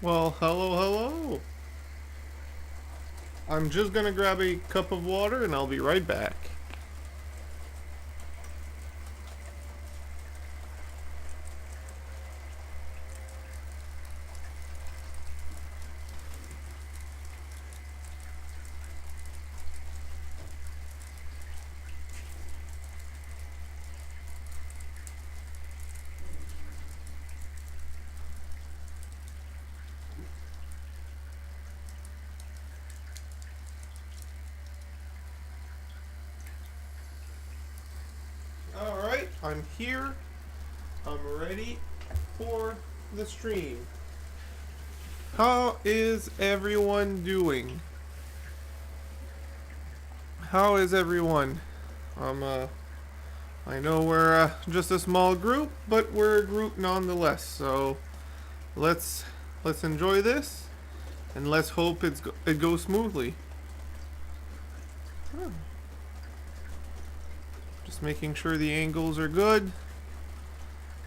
Well, hello, hello. I'm just gonna grab a cup of water and I'll be right back. Alright, I'm here. I'm ready for the stream. How is everyone doing? How is everyone? I know we're just a small group, but we're a group nonetheless. So let's let's enjoy this, and let's hope it goes smoothly. Huh. Just making sure the angles are good.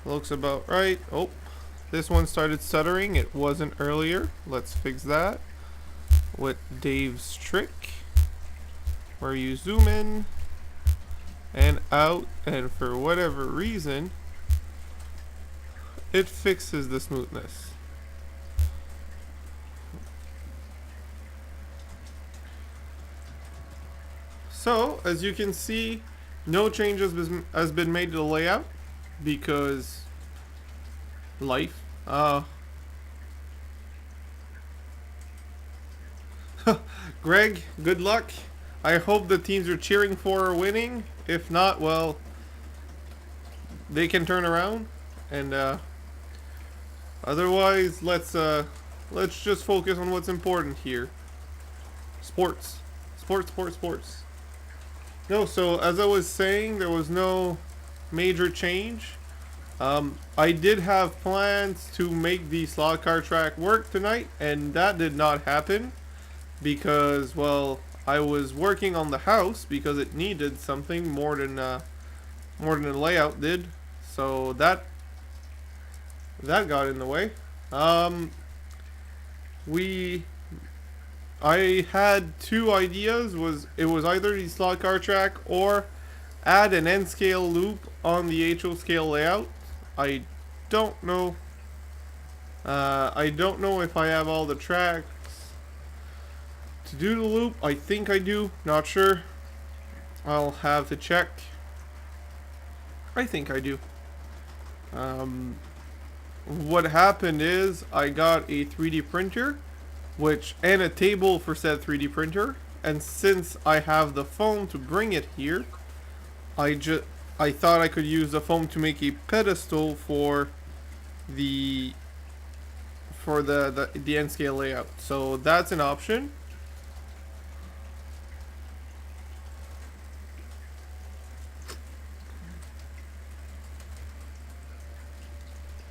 Looks about right. Oh, this one started stuttering. It wasn't earlier. Let's fix that with Dave's trick, where you zoom in and out, and for whatever reason, it fixes the smoothness. So, as you can see, no changes has been made to the layout because life. Greg, good luck. I hope the teams you're cheering for are winning. If not, well, they can turn around. And otherwise, let's just focus on what's important here. Sports, sports, sports, sports. No, so as I was saying, there was no major change. I did have plans to make the slot car track work tonight, and that did not happen because, well, I was working on the house because it needed something more than the layout did. So that got in the way. We I had two ideas. It was either the slot car track or add an N scale loop on the HO scale layout. I don't know. I don't know if I have all the tracks to do the loop. I think I do. Not sure. I'll have to check. I think I do. What happened is I got a 3D printer, and a table for said 3D printer, and since I have the foam to bring it here, I thought I could use the foam to make a pedestal for the N scale layout. So that's an option.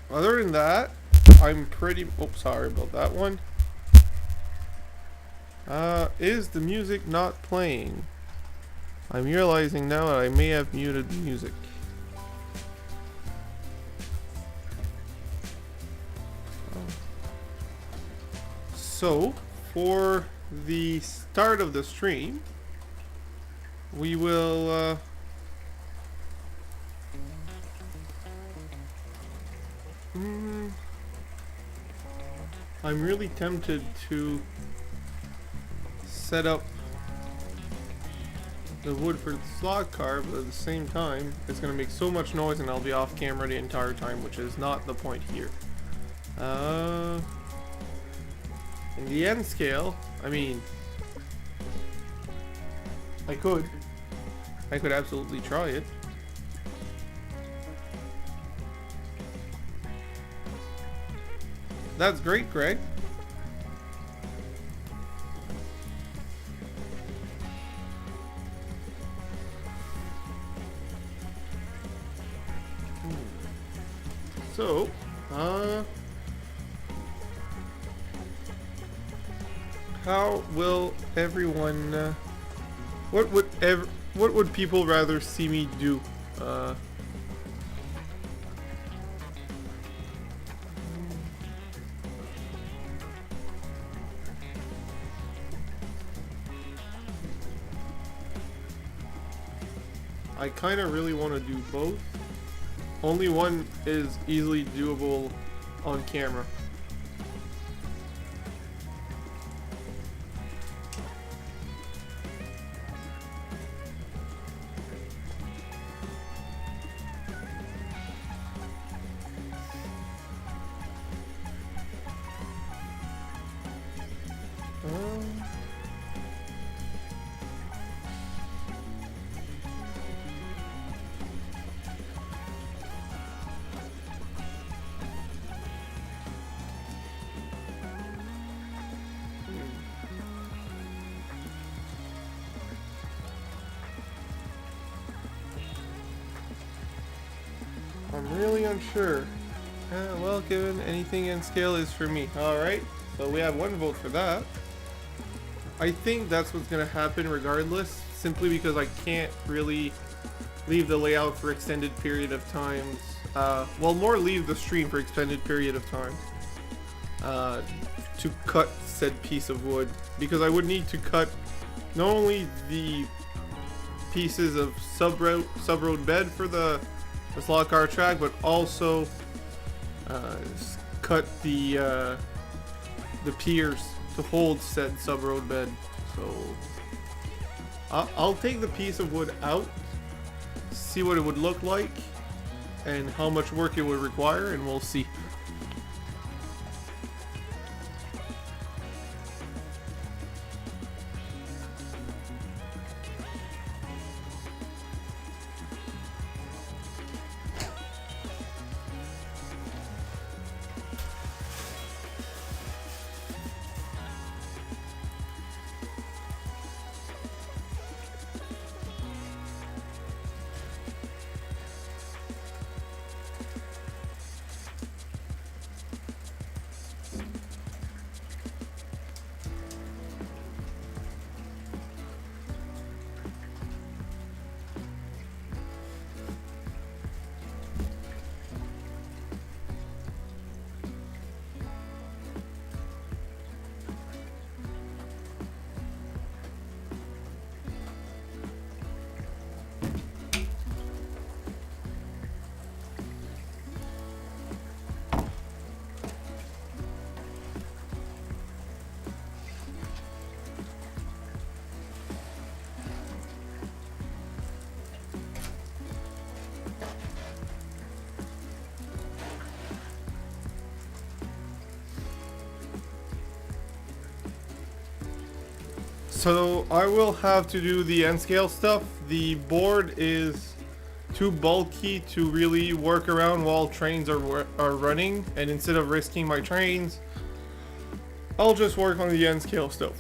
Other than that, I'm pretty... Oh, sorry about that one. Is the music not playing? I'm realizing now that I may have muted the music. So, for the start of the stream, we will... I'm really tempted to set up the wood for the slot car, but at the same time, it's going to make so much noise and I'll be off camera the entire time, which is not the point here. In the N scale, I mean, I could absolutely try it. That's great, Greg. So, how will everyone? What would people rather see me do? I kind of really want to do both. Only one is easily doable on camera. I'm really unsure. Well, given anything in scale is for me. Alright, so we have one vote for that. I think that's what's going to happen regardless, simply because I can't really leave the layout for extended period of times. Well, more leave the stream for extended period of time to cut said piece of wood, because I would need to cut not only the pieces of sub-road bed for the slot car track, but also cut the piers to hold said sub-road bed. So I'll take the piece of wood out, see what it would look like and how much work it would require, and we'll see. So I will have to do the N scale stuff. The board is too bulky to really work around while trains are running, and instead of risking my trains, I'll just work on the N scale stuff.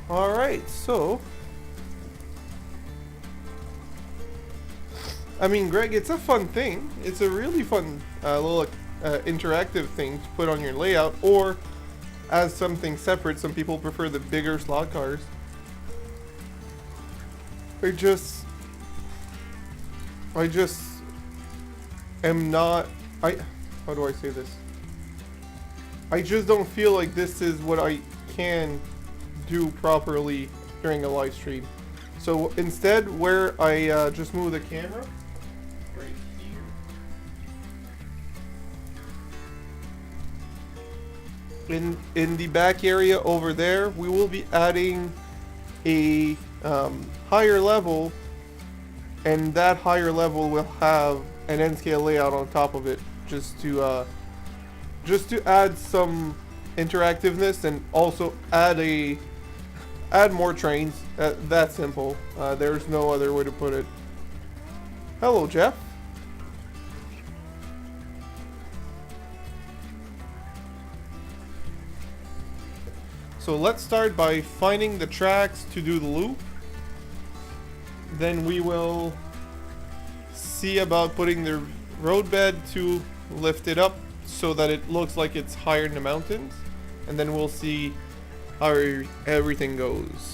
Alright, so I mean, Greg, it's a fun thing. It's a really fun little interactive thing to put on your layout, or as something separate. Some people prefer the bigger slot cars. I just am not, how do I say this? I just don't feel like this is what I can do properly during a live stream. So instead, where I just move the camera right here, in the back area over there, we will be adding a higher level, and that higher level will have an N-scale layout on top of it, just to add some interactiveness and also add more trains. That simple. There's no other way to put it. Hello, Jeff. So let's start by finding the tracks to do the loop. Then we will see about putting the roadbed to lift it up so that it looks like it's higher in the mountains. And then we'll see how everything goes.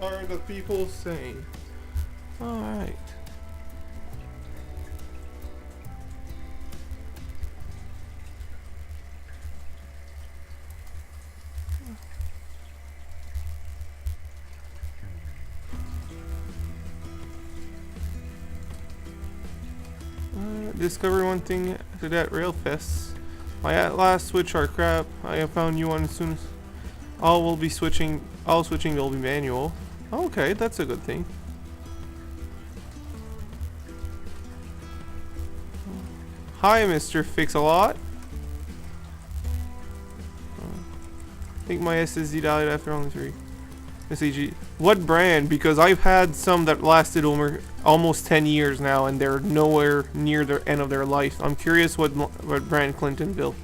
are the people saying? Alright. Discover one thing to that Railfest. My last switch are crap. I have found new one as soon as all switching will be manual. Okay, that's a good thing. Hi, Mr. Fix-a-Lot. I think my SSD died after only 3. SAG. What brand? Because I've had some that lasted almost 10 years now, and they're nowhere near the end of their life. I'm curious what brand Clinton built.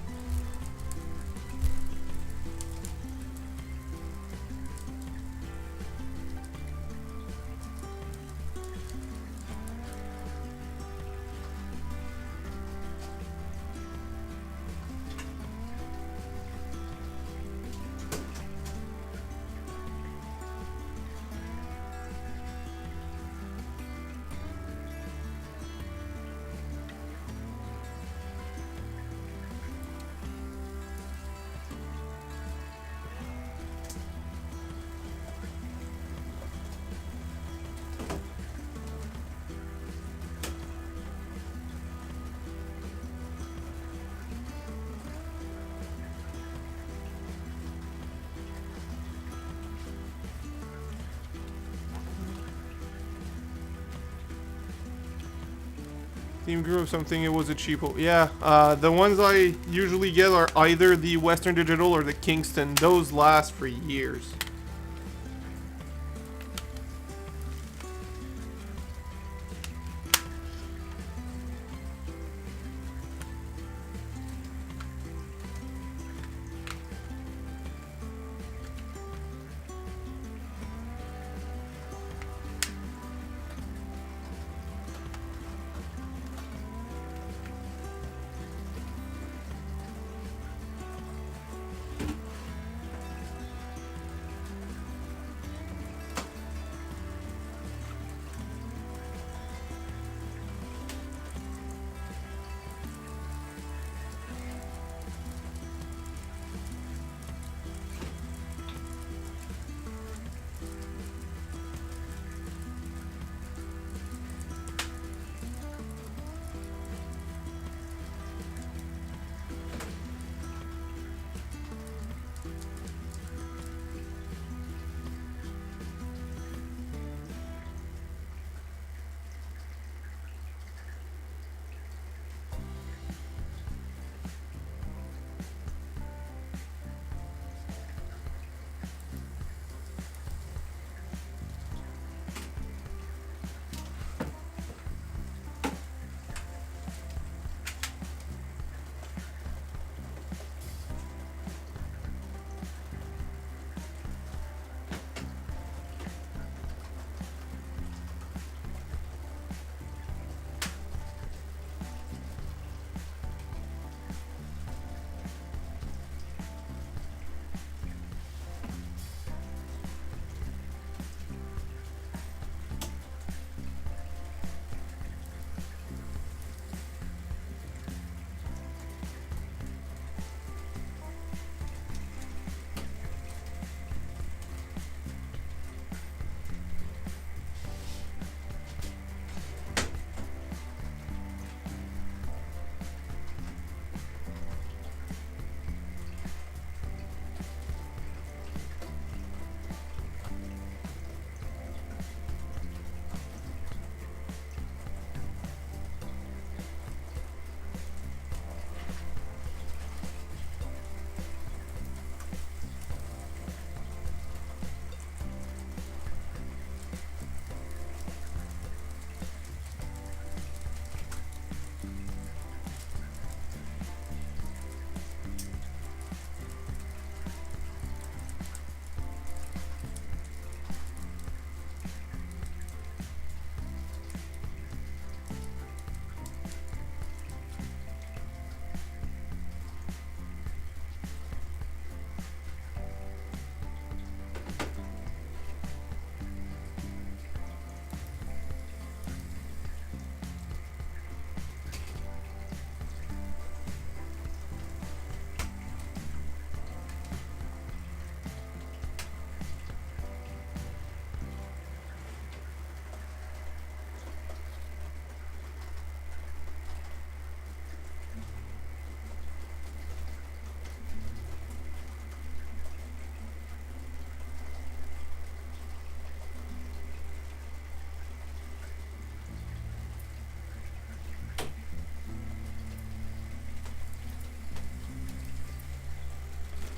Team grew of something, it was a cheapo. Yeah, the ones I usually get are either the Western Digital or the Kingston. Those last for years.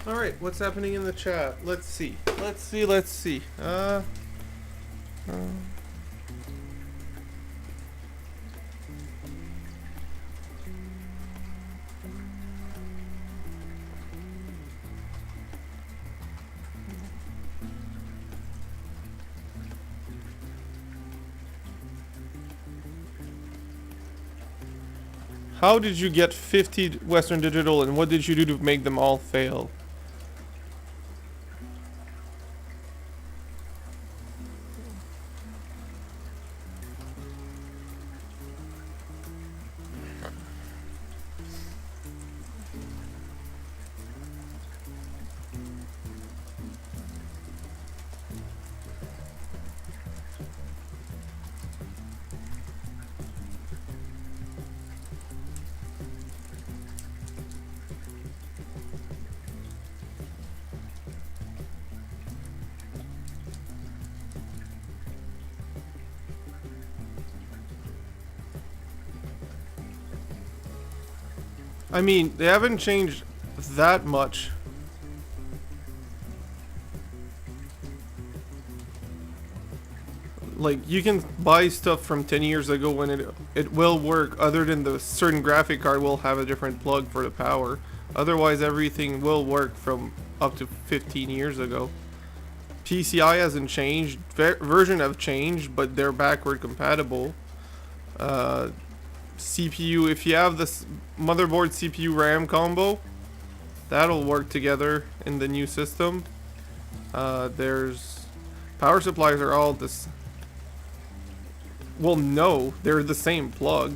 Alright, what's happening in the chat? Let's see. Let's see. How did you get 50 Western Digital and what did you do to make them all fail? I mean, they haven't changed that much. Like, you can buy stuff from 10 years ago when it will work, other than the certain graphic card will have a different plug for the power. Otherwise, everything will work from up to 15 years ago. PCI hasn't changed. Version have changed, but they're backward compatible. CPU, if you have this motherboard CPU RAM combo, that'll work together in the new system. There's power supplies are all this. Well, no, they're the same plug.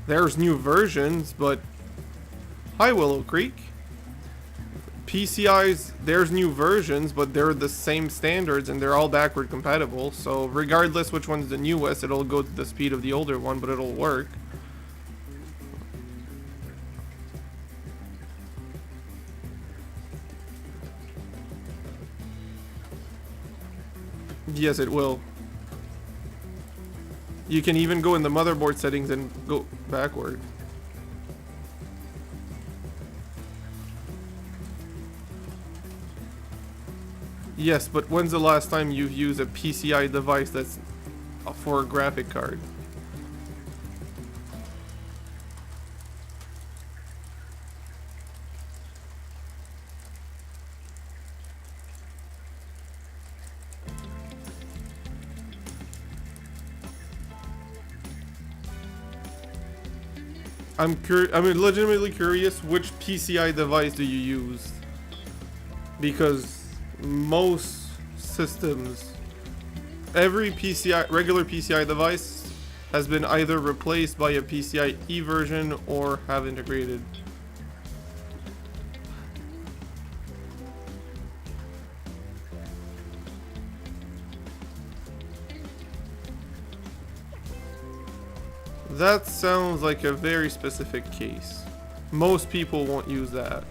There's new versions, but hi Willow Creek. PCIs, there's new versions, but they're the same standards and they're all backward compatible. So regardless which one's the newest, it'll go to the speed of the older one, but it'll work. Yes, it will. You can even go in the motherboard settings and go backward. Yes, but when's the last time you've used a PCI device that's for a graphic card? I'm legitimately curious, which PCI device do you use? Because most systems, every regular PCI device has been either replaced by a PCIe version or have integrated. That sounds like a very specific case. Most people won't use that.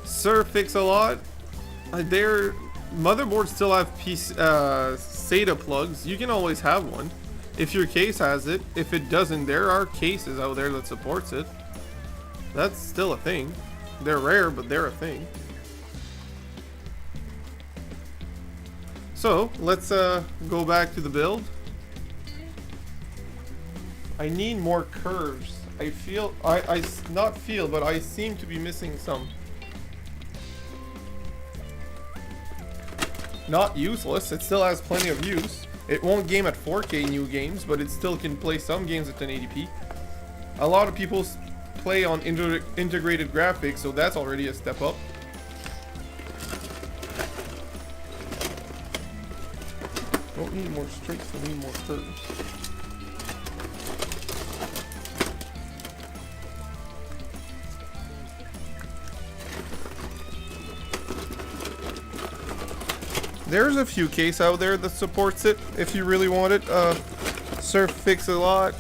Sir Fix-A-Lot, their motherboards still have SATA plugs. You can always have one if your case has it. If it doesn't, there are cases out there that supports it. That's still a thing. They're rare, but they're a thing. So let's go back to the build. I need more curves. I feel but I seem to be missing some. Not useless, it still has plenty of use. It won't game at 4K new games, but it still can play some games at 1080p. A lot of people play on integrated graphics, so that's already a step up. Don't need more straights, I need more curves. There's a few case out there that supports it if you really want it. Surf Fix-A-Lot.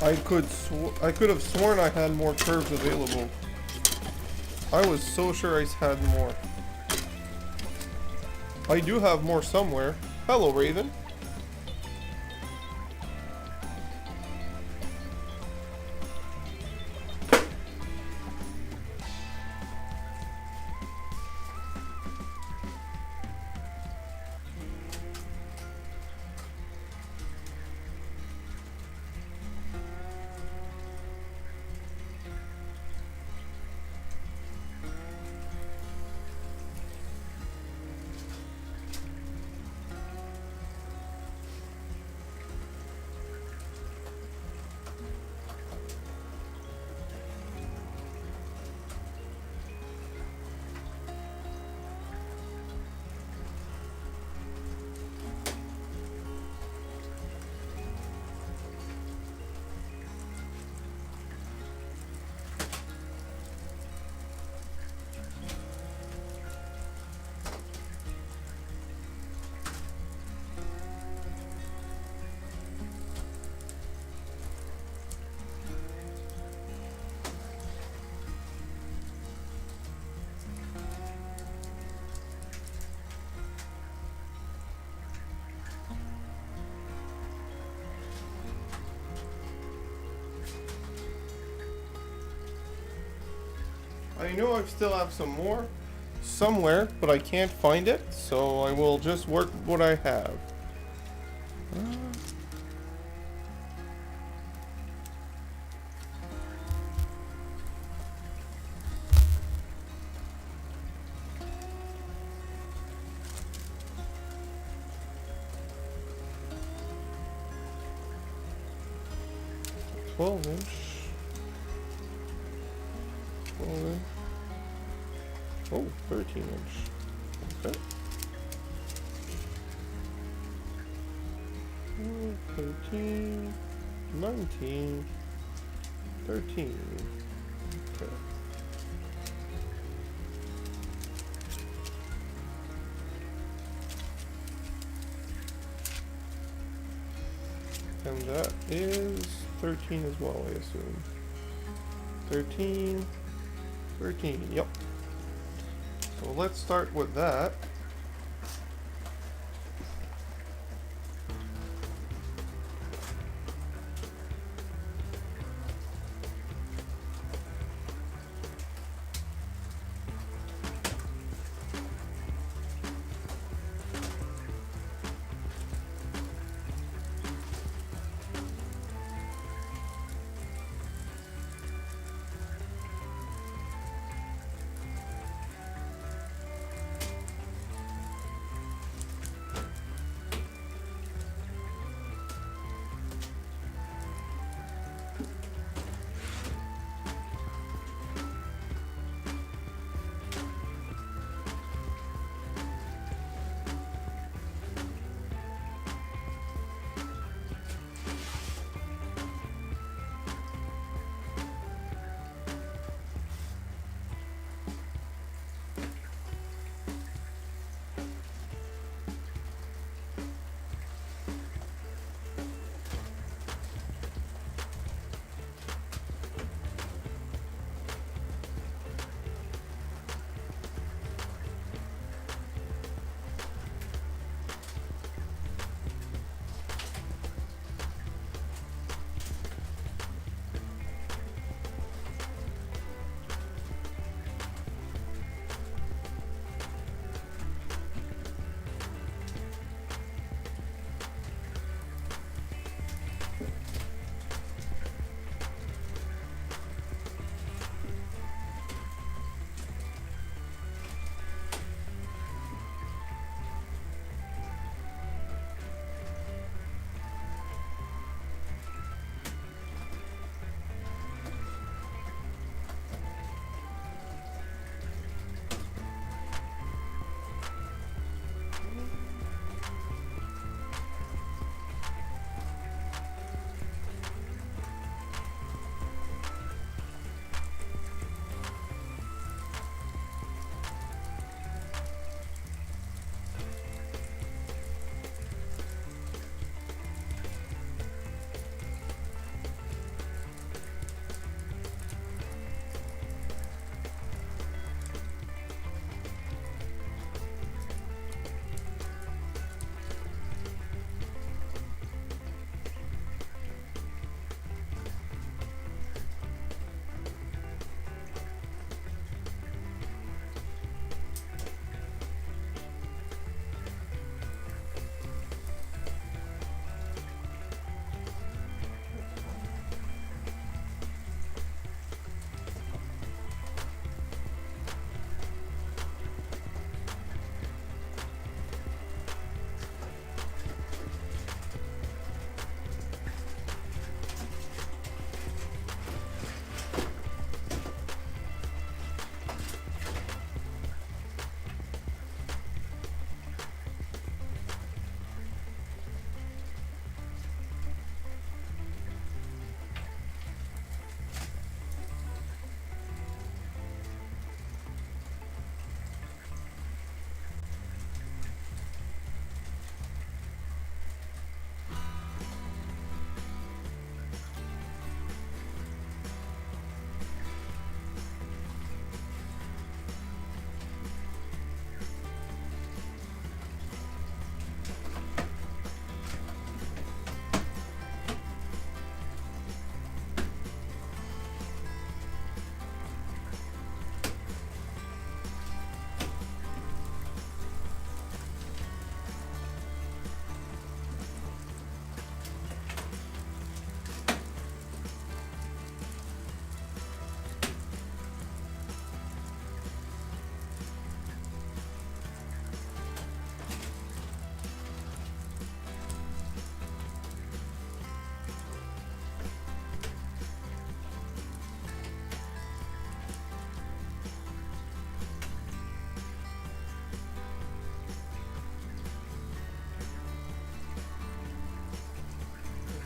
I could have sworn I had more curves available. I was so sure I had more. I do have more somewhere. Hello, Raven. I know I still have some more somewhere, but I can't find it, so I will just work what I have. 12-inch. 12-inch. Oh, 13-inch. Okay. 13, 19, 13. Okay. And that is 13 as well, I assume. 13, 13, yep. So let's start with that.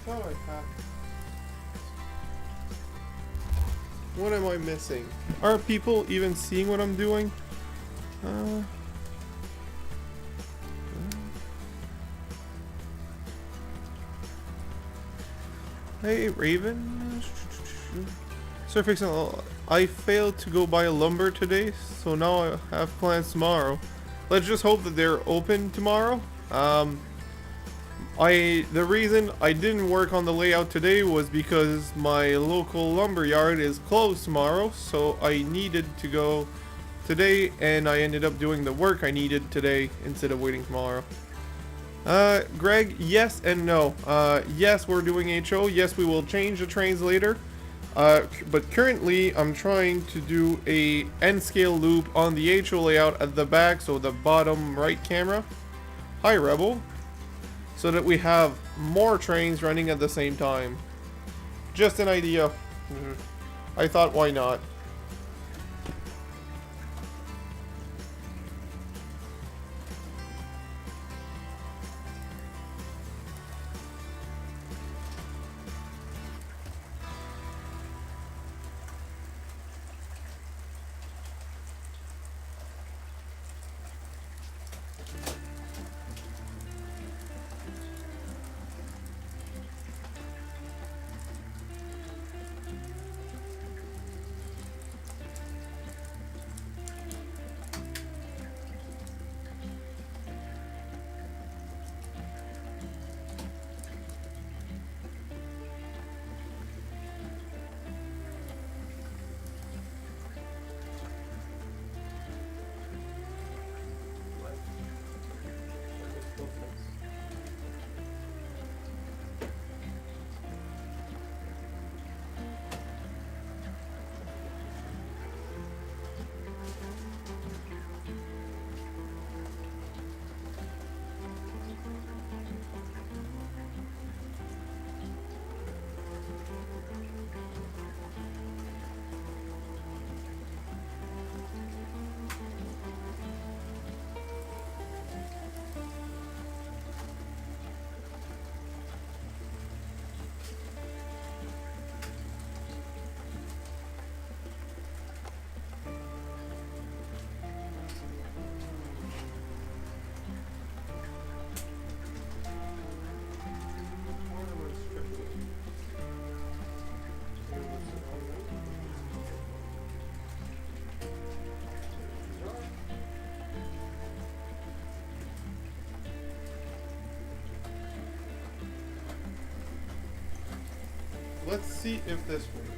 thought I had. What am I missing? Are people even seeing what I'm doing? Hey, Raven. Surfix, I failed to go buy lumber today, so now I have plans tomorrow. Let's just hope that they're open tomorrow. The reason I didn't work on the layout today was because my local lumber yard is closed tomorrow, so I needed to go today, and I ended up doing the work I needed today instead of waiting tomorrow. Greg, yes and no. Yes, we're doing HO. Yes, we will change the trains later. But currently, I'm trying to do a N-scale loop on the HO layout at the back, so the bottom right camera. Hi, Rebel. So that we have more trains running at the same time. Just an idea. I thought, why not? Let's see if this works.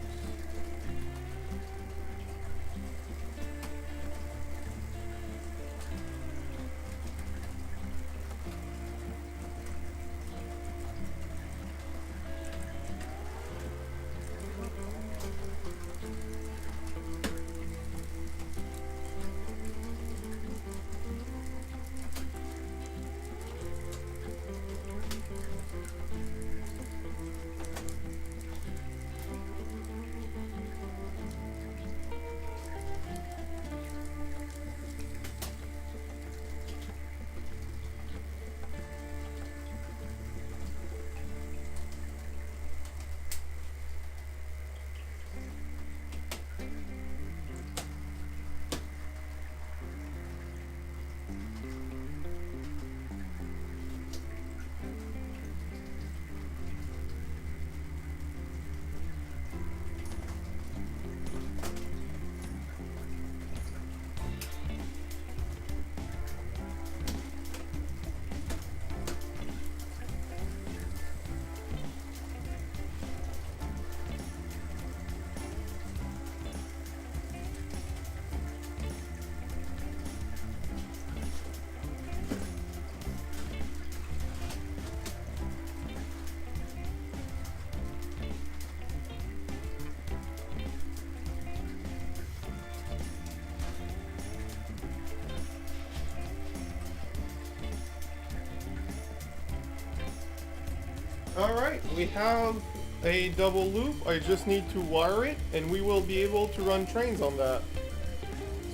Alright, we have a double loop. I just need to wire it and we will be able to run trains on that.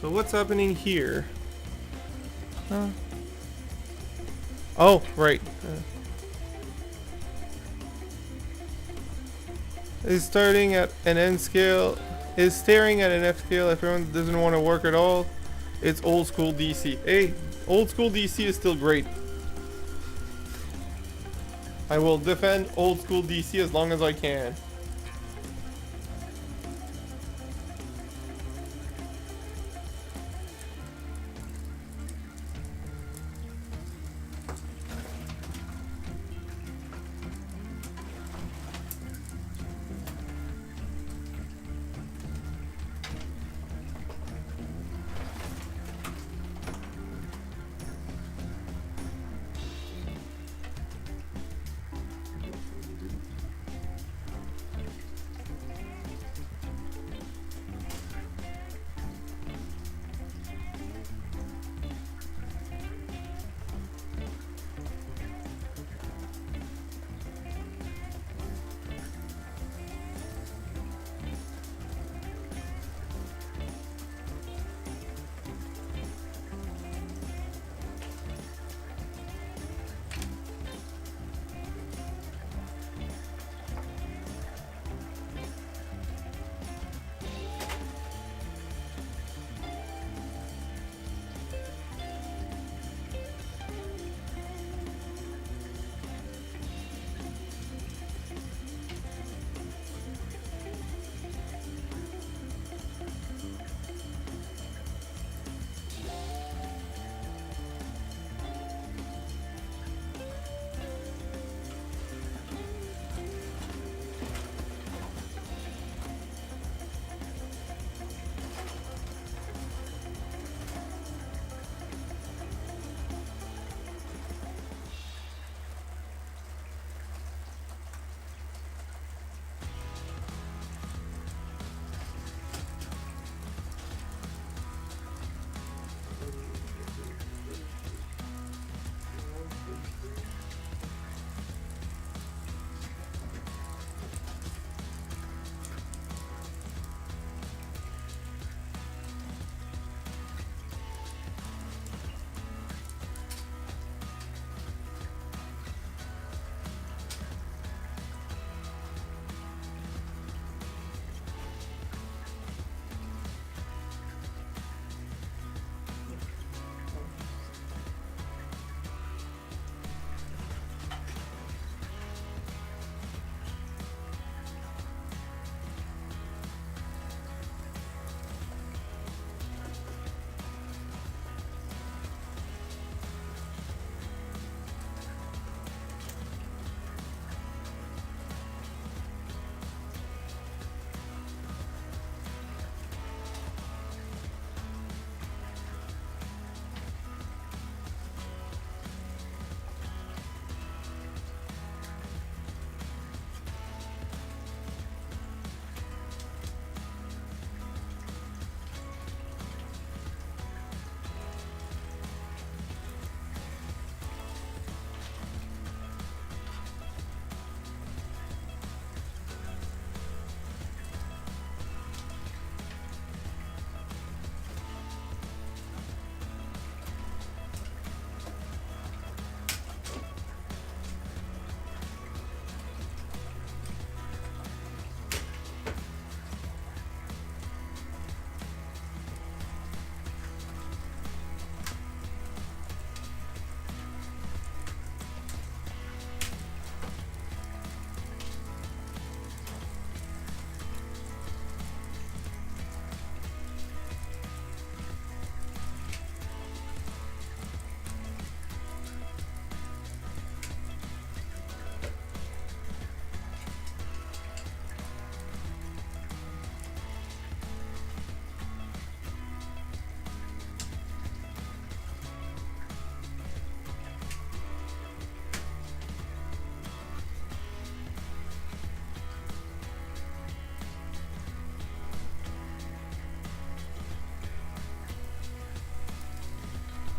So what's happening here? Oh, right. is starting at an N scale, is staring at an F scale. If everyone doesn't want to work at all, it's old school DC. Hey, old school DC is still great. I will defend old school DC as long as I can.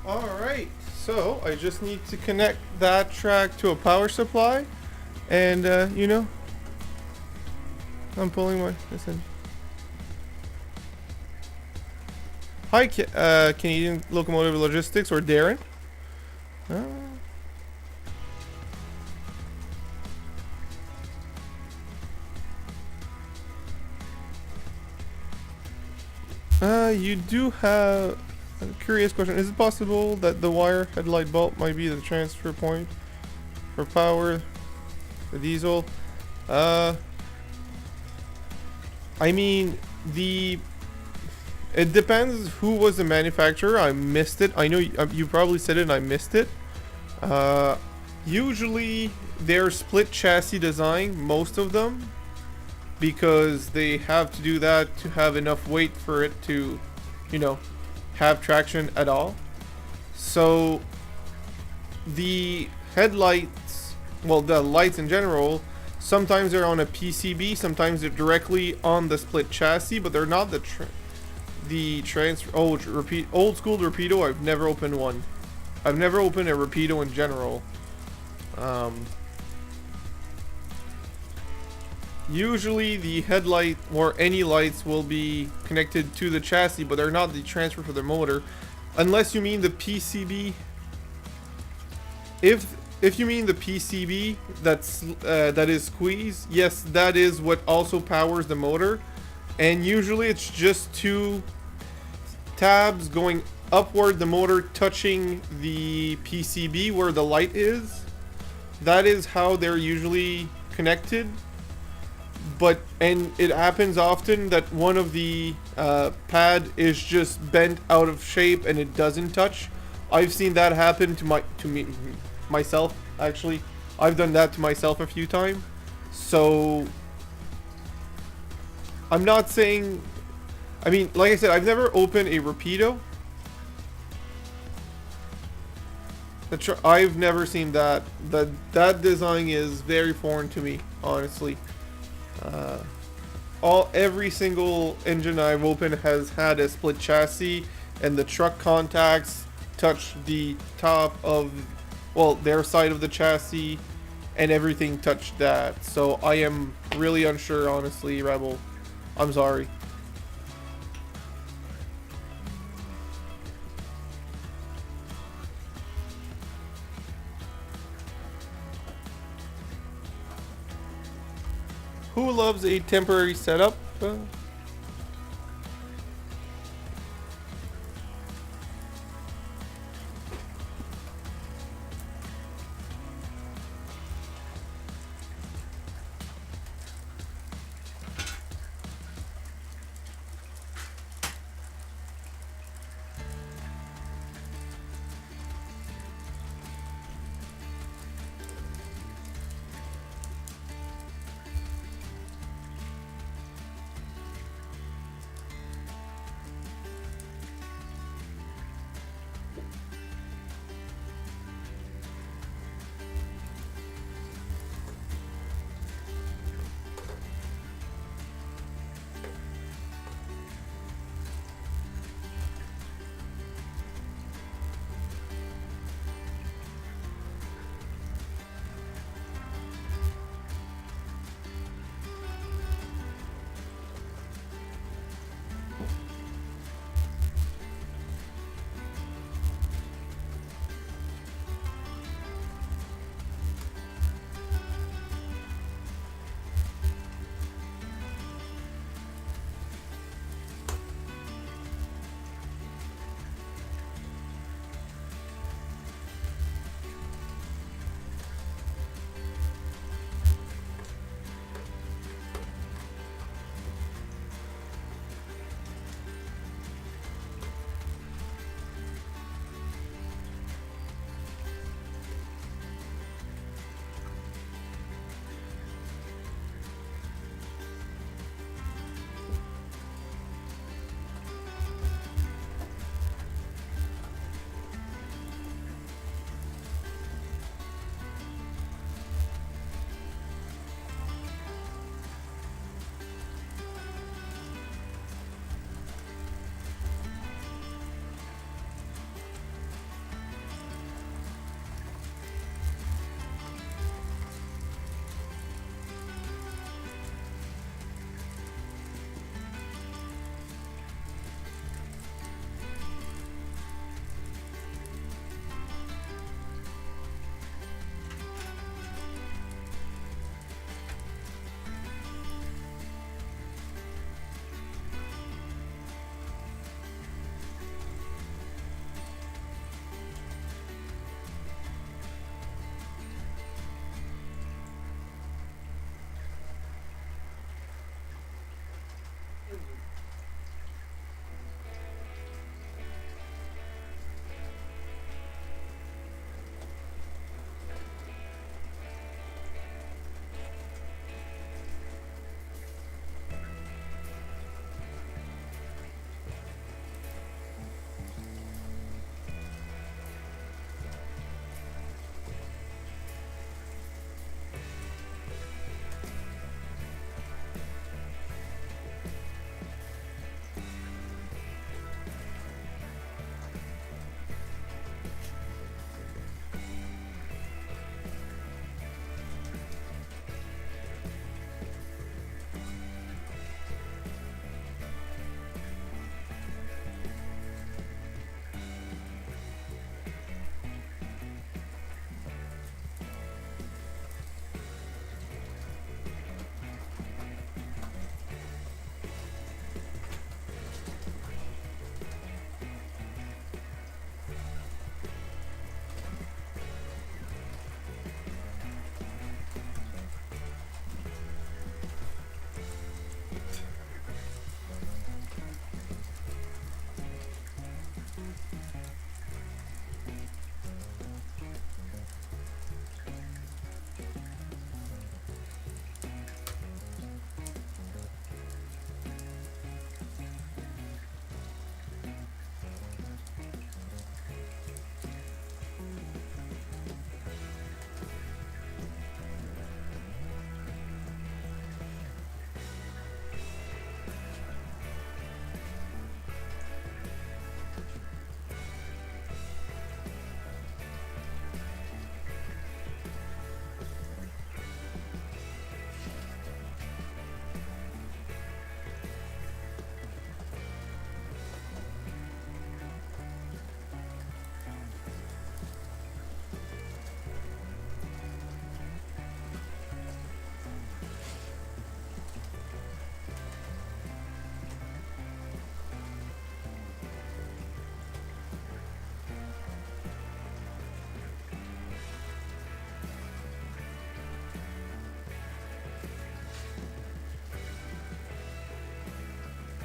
Alright, so I just need to connect that track to a power supply, and you know, I'm pulling my, listen. Hi, Canadian Locomotive Logistics, or Darren. You do have a curious question. Is it possible that the wire headlight bulb might be the transfer point for power, the diesel? I mean, it depends who was the manufacturer. I missed it. I know you probably said it and I missed it. Usually they're split chassis design, most of them, because they have to do that to have enough weight for it to, you know, have traction at all. So the headlights, well, the lights in general, sometimes they're on a PCB, sometimes they're directly on the split chassis, but they're not the transfer. Oh, repeat, old school Rapido. I've never opened one. I've never opened a Rapido in general. Usually the headlight or any lights will be connected to the chassis, but they're not the transfer for the motor, unless you mean the PCB. If you mean the PCB that is squeezed, yes, that is what also powers the motor, and usually it's just two tabs going upward, the motor touching the PCB where the light is. That is how they're usually connected. And it happens often that one of the pad is just bent out of shape and it doesn't touch. I've seen that happen to myself actually. I've done that to myself a few times. So I'm not saying, I mean, like I said, I've never opened a Rapido. I've never seen that. That design is very foreign to me, honestly. Every single engine I've opened has had a split chassis, and the truck contacts touch the top of, well, their side of the chassis, and everything touched that. So I am really unsure, honestly, Rebel. I'm sorry. Who loves a temporary setup?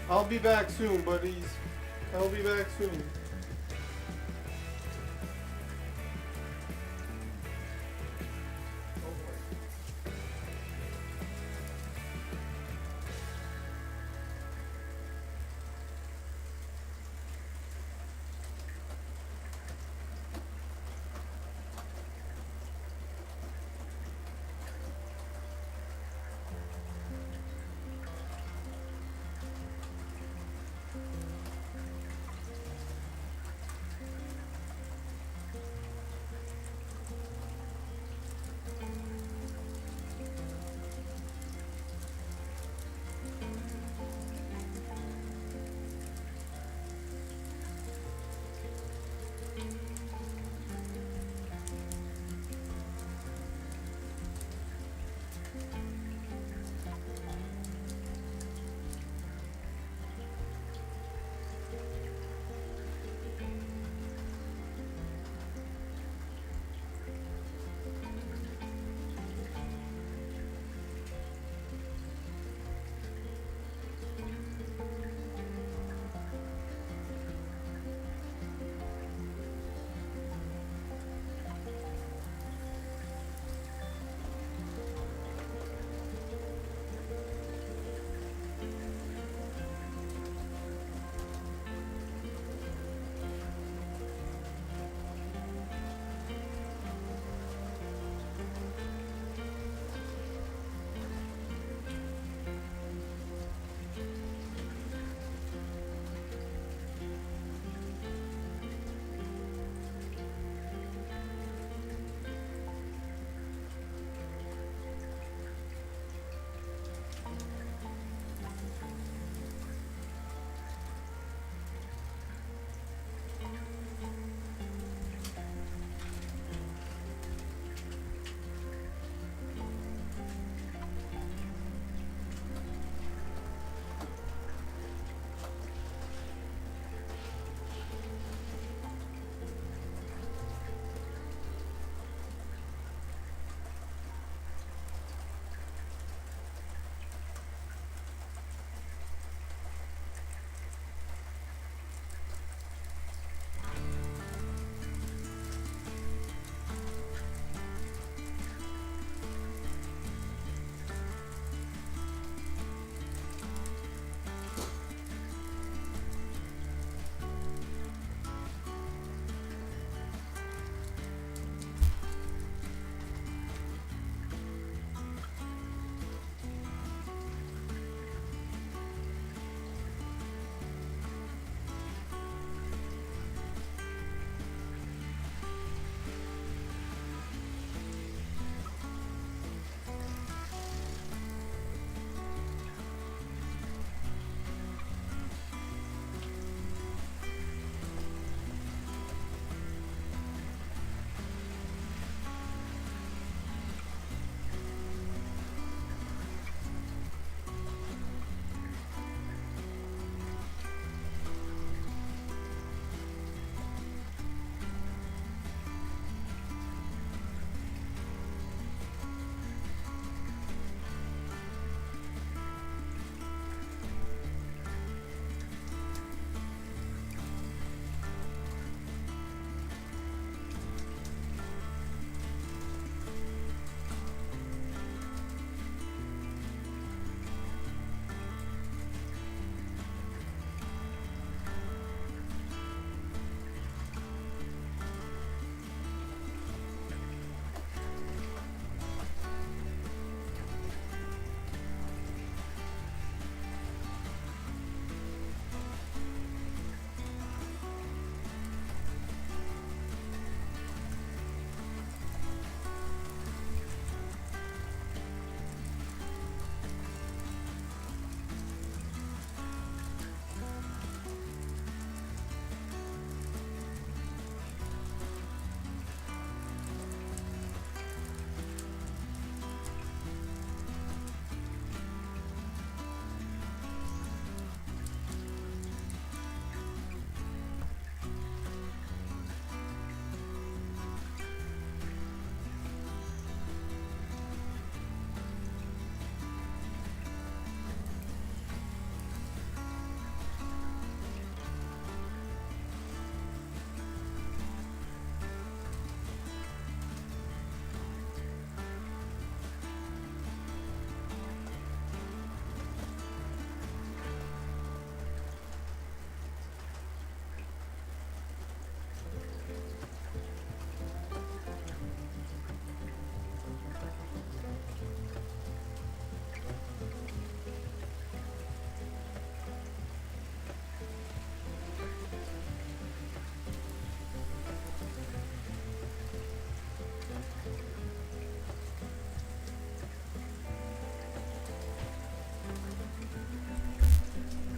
I'll be back soon, buddies. I'll be back soon.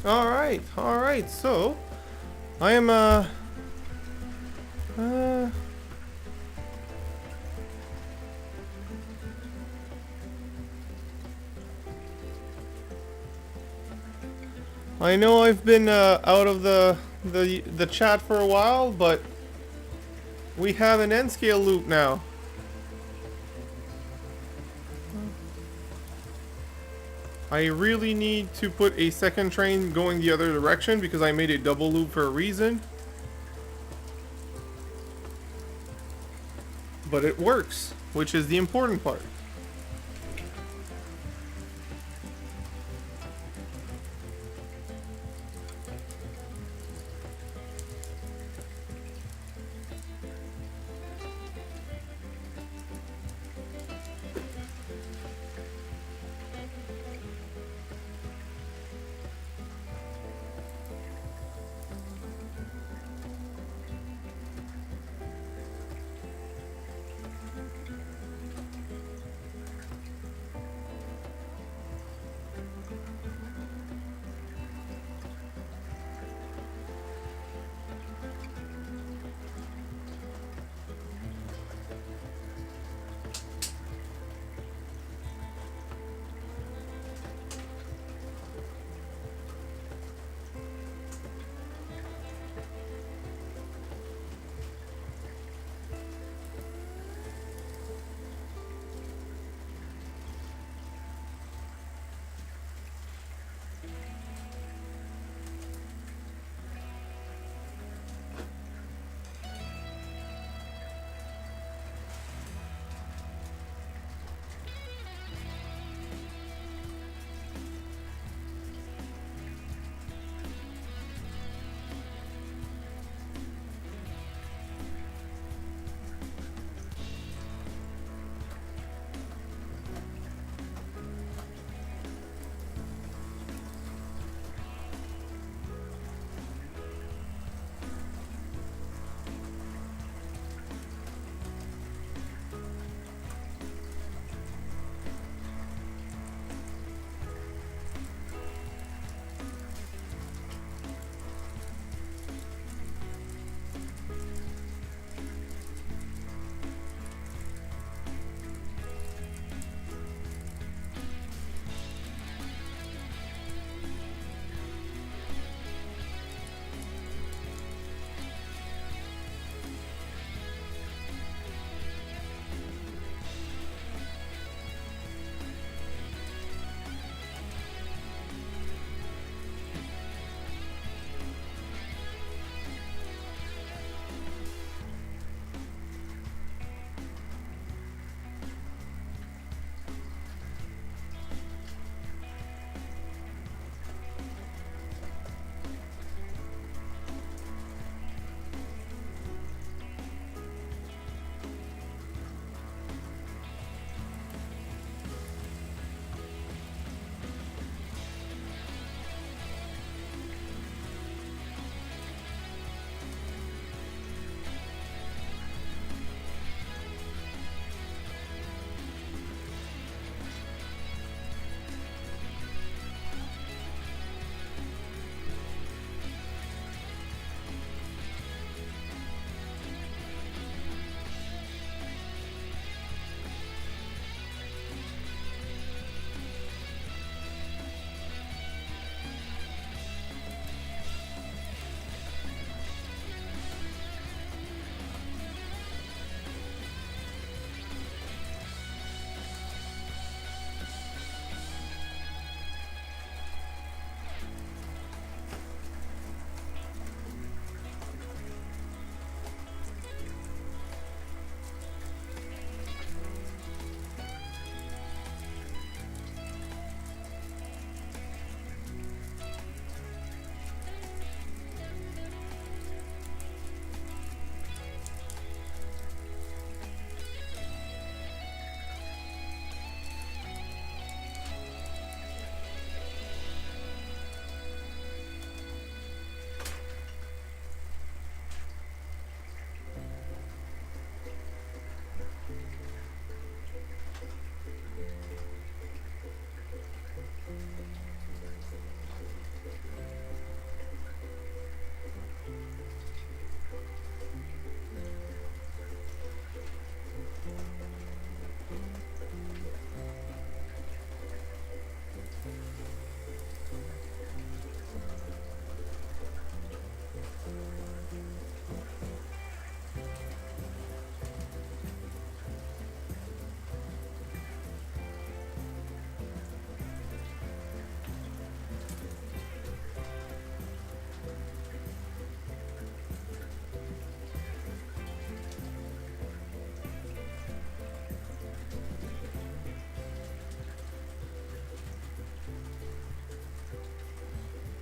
Alright, so I am I know I've been out of the chat for a while, but we have an N scale loop now. I really need to put a second train going the other direction because I made a double loop for a reason. But it works, which is the important part.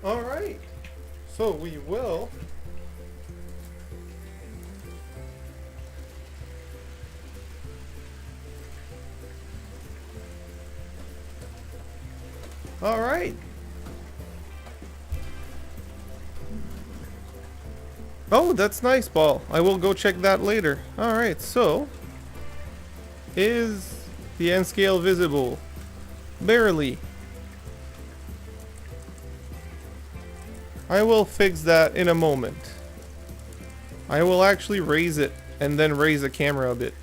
Alright. So we will Alright. Oh, that's nice, Ball. I will go check that later. Alright, so is the N scale visible? Barely. I will fix that in a moment. I will actually raise it and then raise the camera a bit.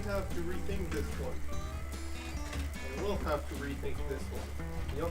might have to rethink this one. I will have to rethink this one. Yep.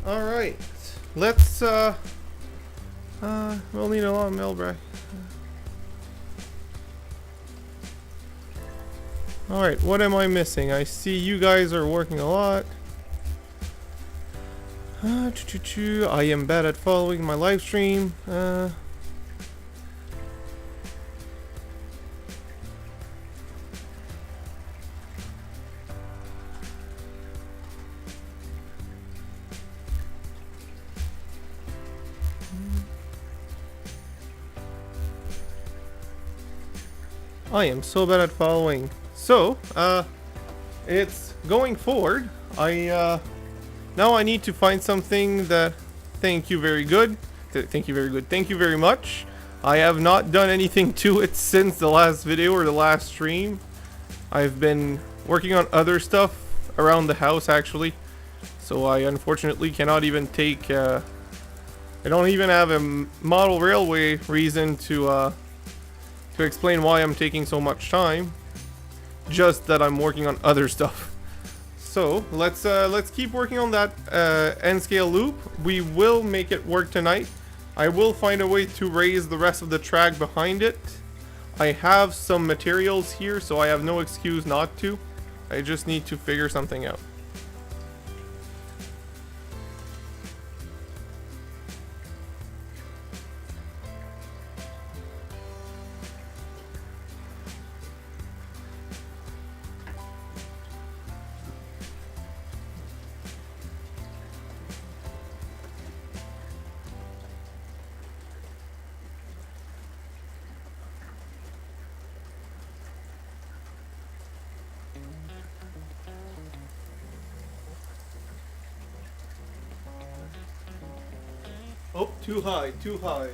Alright, let's, we'll need a lot of Melbray. Alright, what am I missing? I see you guys are working a lot. I am bad at following my live stream. I am so bad at following. So, it's going forward. Now I need to find something that, thank you very good. Thank you very good. Thank you very much. I have not done anything to it since the last video or the last stream. I've been working on other stuff around the house actually. So I unfortunately cannot even take, I don't even have a model railway reason to explain why I'm taking so much time. Just that I'm working on other stuff. So let's keep working on that N scale loop. We will make it work tonight. I will find a way to raise the rest of the track behind it. I have some materials here, so I have no excuse not to. I just need to figure something out. Oh, too high, too high.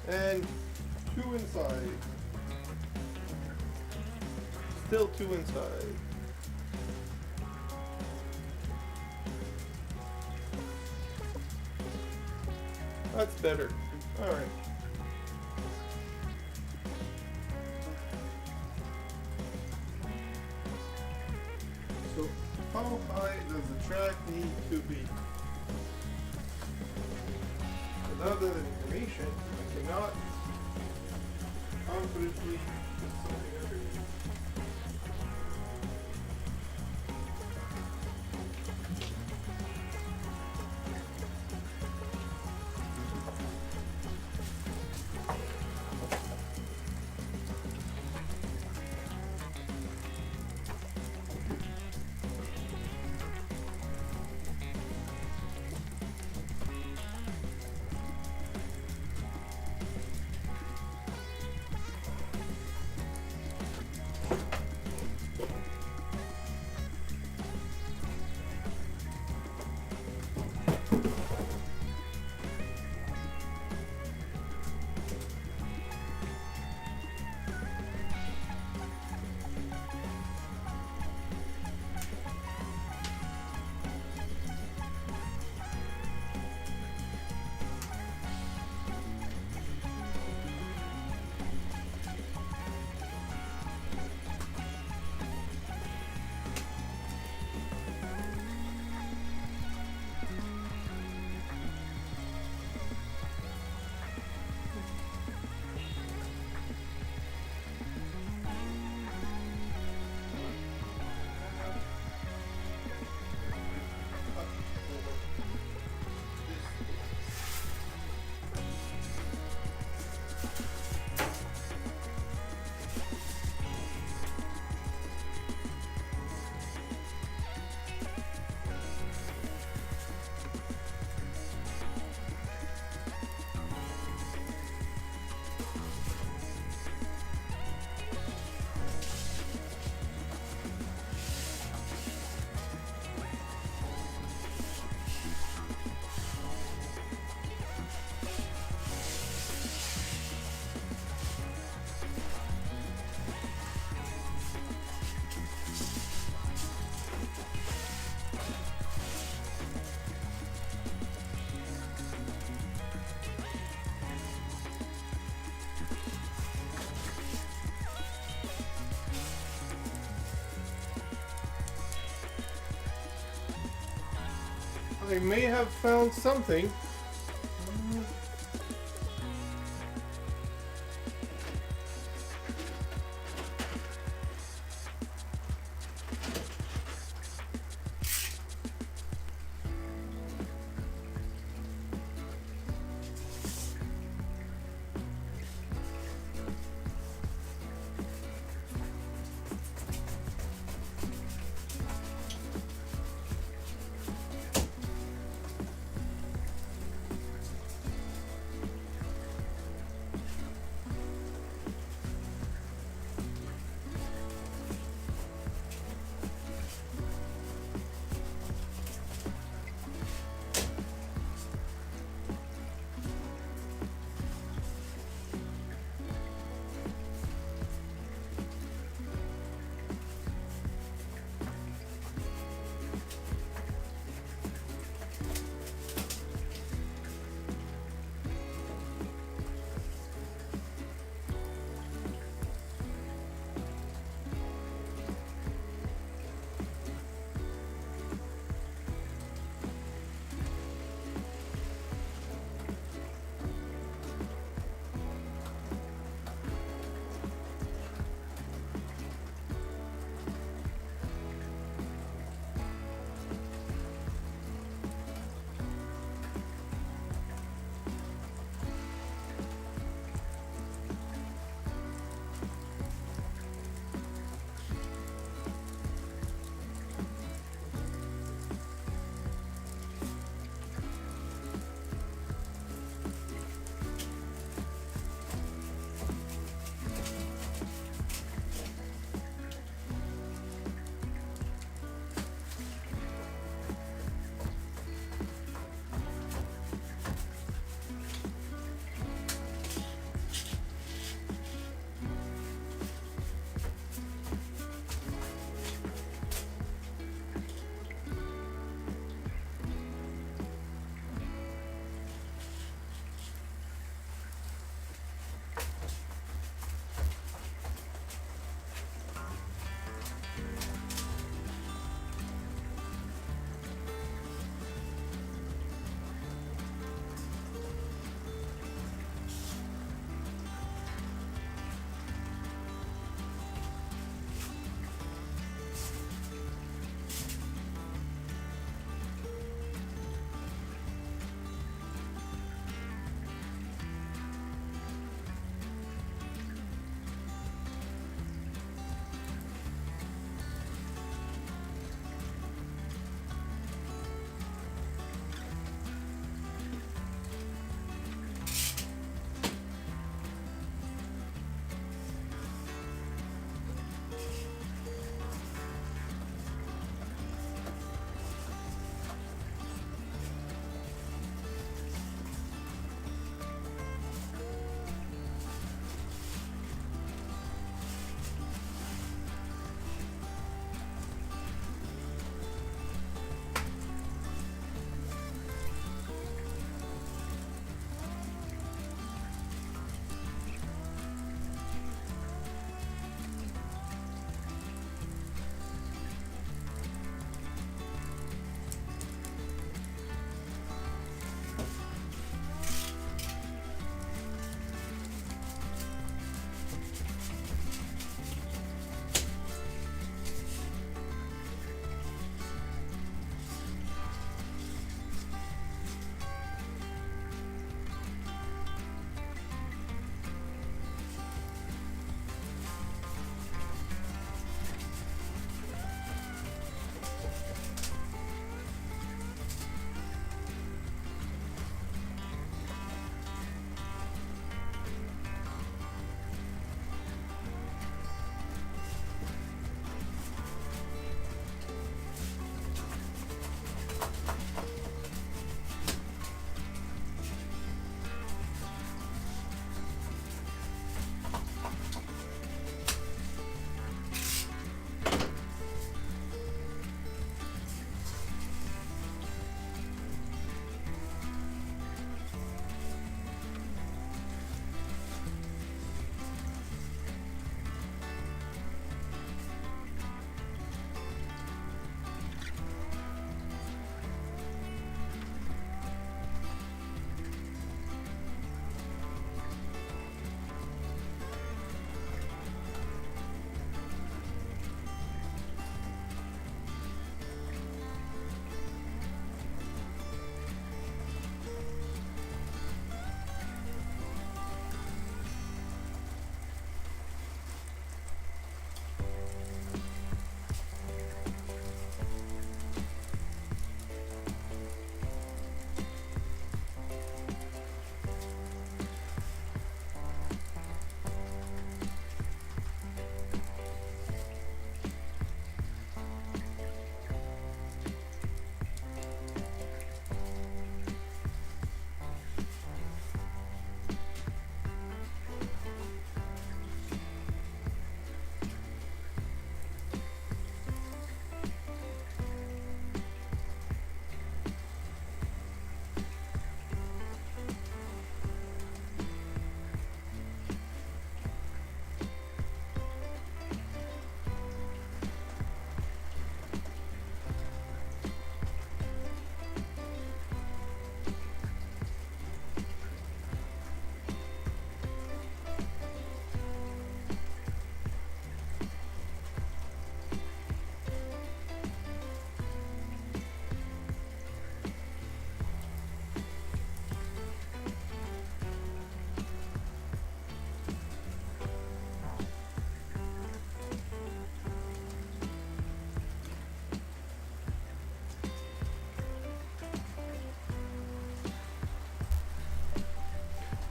And 2 inside. Still 2 inside. That's better. Alright. So, how high does the track need to be? Without that information, I cannot confidently put something underneath. I may have found something.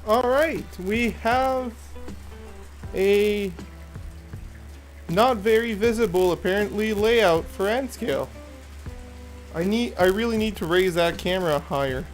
Alright, we have a not very visible, apparently, layout for N scale. I really need to raise that camera higher.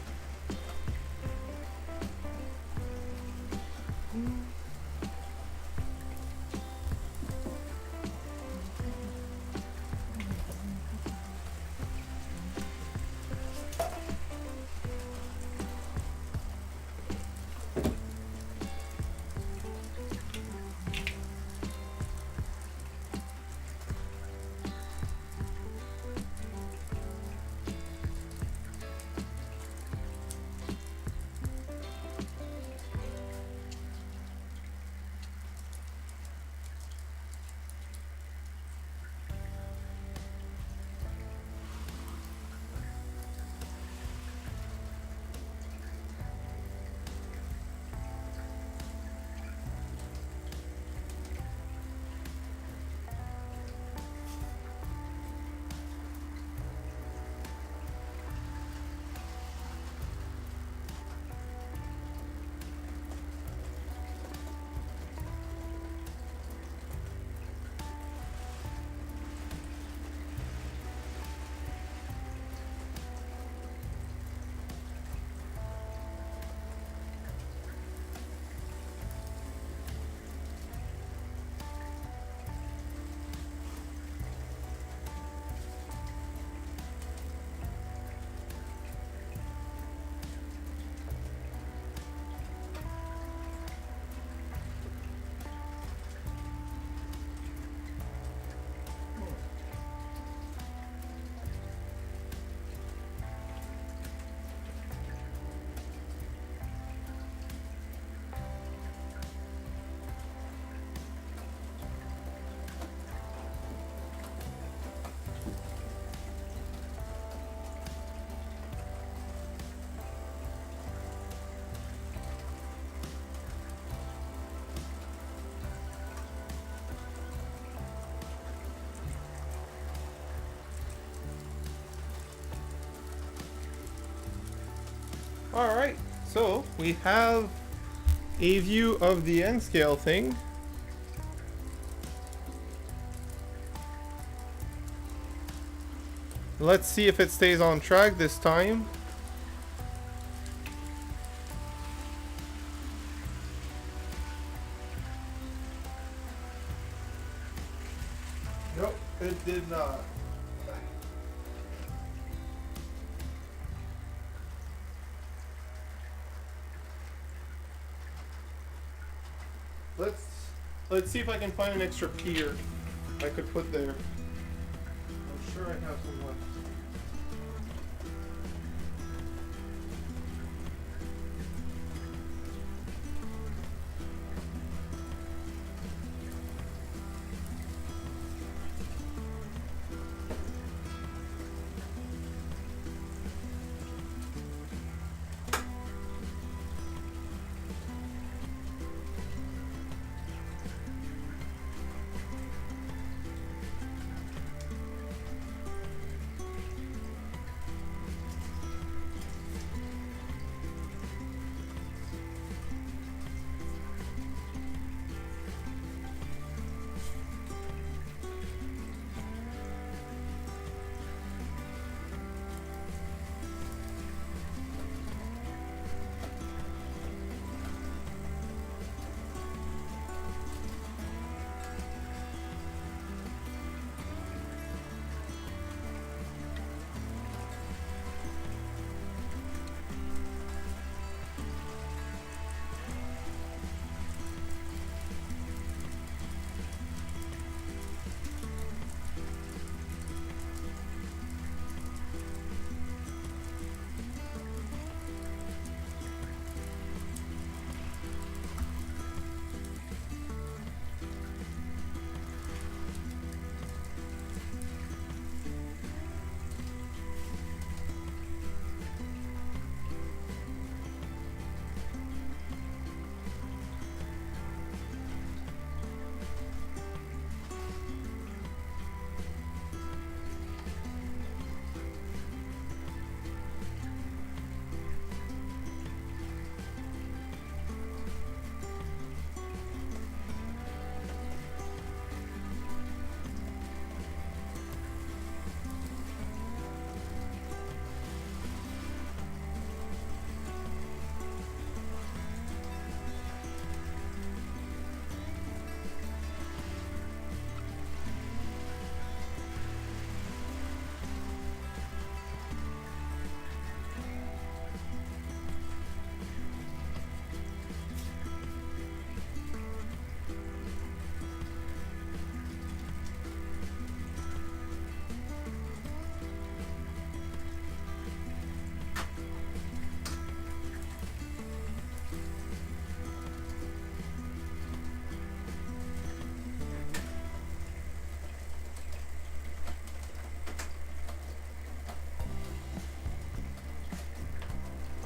Alright, so we have a view of the N scale thing. Let's see if it stays on track this time. Nope, it did not. Let's see if I can find an extra pier I could put there. I'm sure I have some left.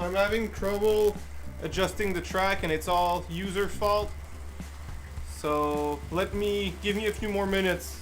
I'm having trouble adjusting the track and it's all user fault. So give me a few more minutes.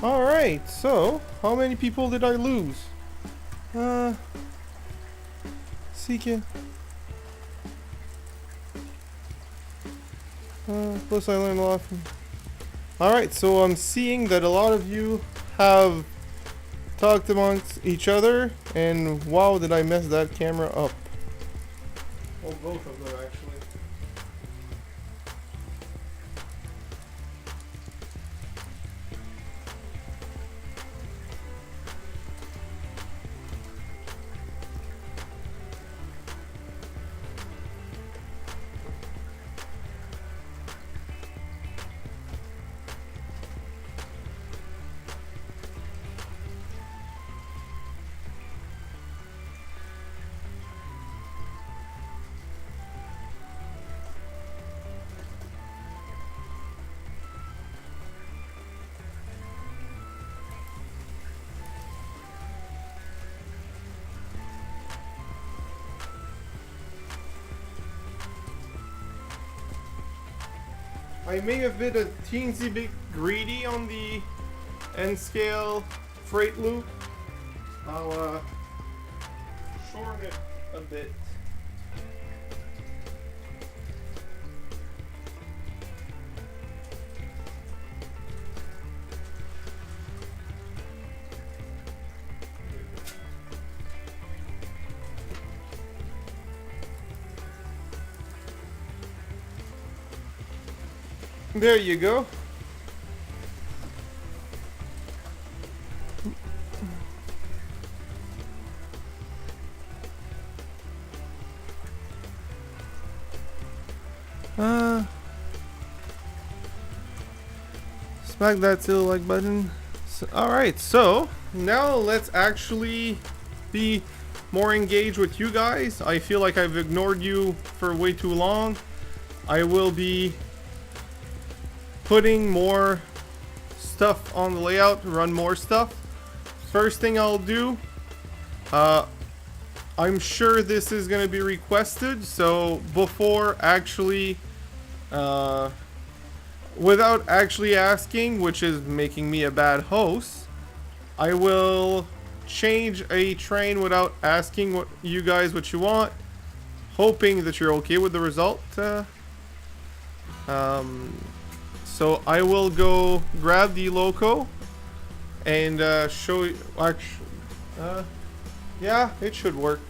Alright, so how many people did I lose? Seeking. Plus I learned a lot from... Alright, so I'm seeing that a lot of you have talked amongst each other, and wow, did I mess that camera up. Well, both of them actually. I may have been a teensy bit greedy on the N scale freight loop. I'll shorten it a bit. There you go. Smack that still like button. So, alright, so now let's actually be more engaged with you guys. I feel like I've ignored you for way too long. I will be putting more stuff on the layout to run more stuff. First thing I'll do, I'm sure this is going to be requested, so before actually, without actually asking, which is making me a bad host, I will change a train without asking what you guys what you want, hoping that you're okay with the result. So I will go grab the loco and show you. Actually, yeah, it should work.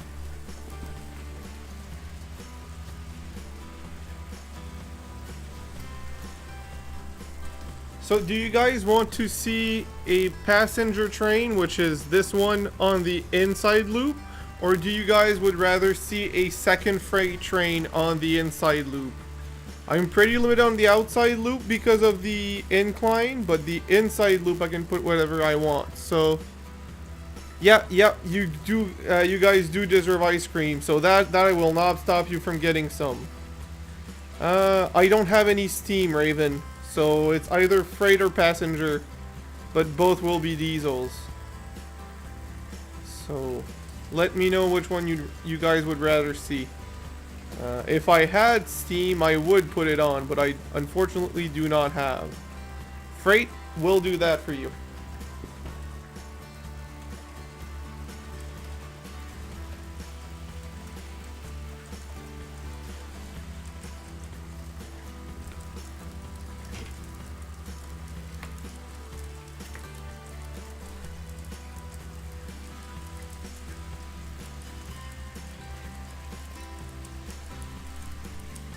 So do you guys want to see a passenger train, which is this one on the inside loop, or do you guys would rather see a second freight train on the inside loop? I'm pretty limited on the outside loop because of the incline, but the inside loop I can put whatever I want. So, yeah, you guys do deserve ice cream, so that I will not stop you from getting some. I don't have any steam, Raven, so it's either freight or passenger, but both will be diesels. So, let me know which one you guys would rather see. If I had steam, I would put it on, but I unfortunately do not have. Freight will do that for you.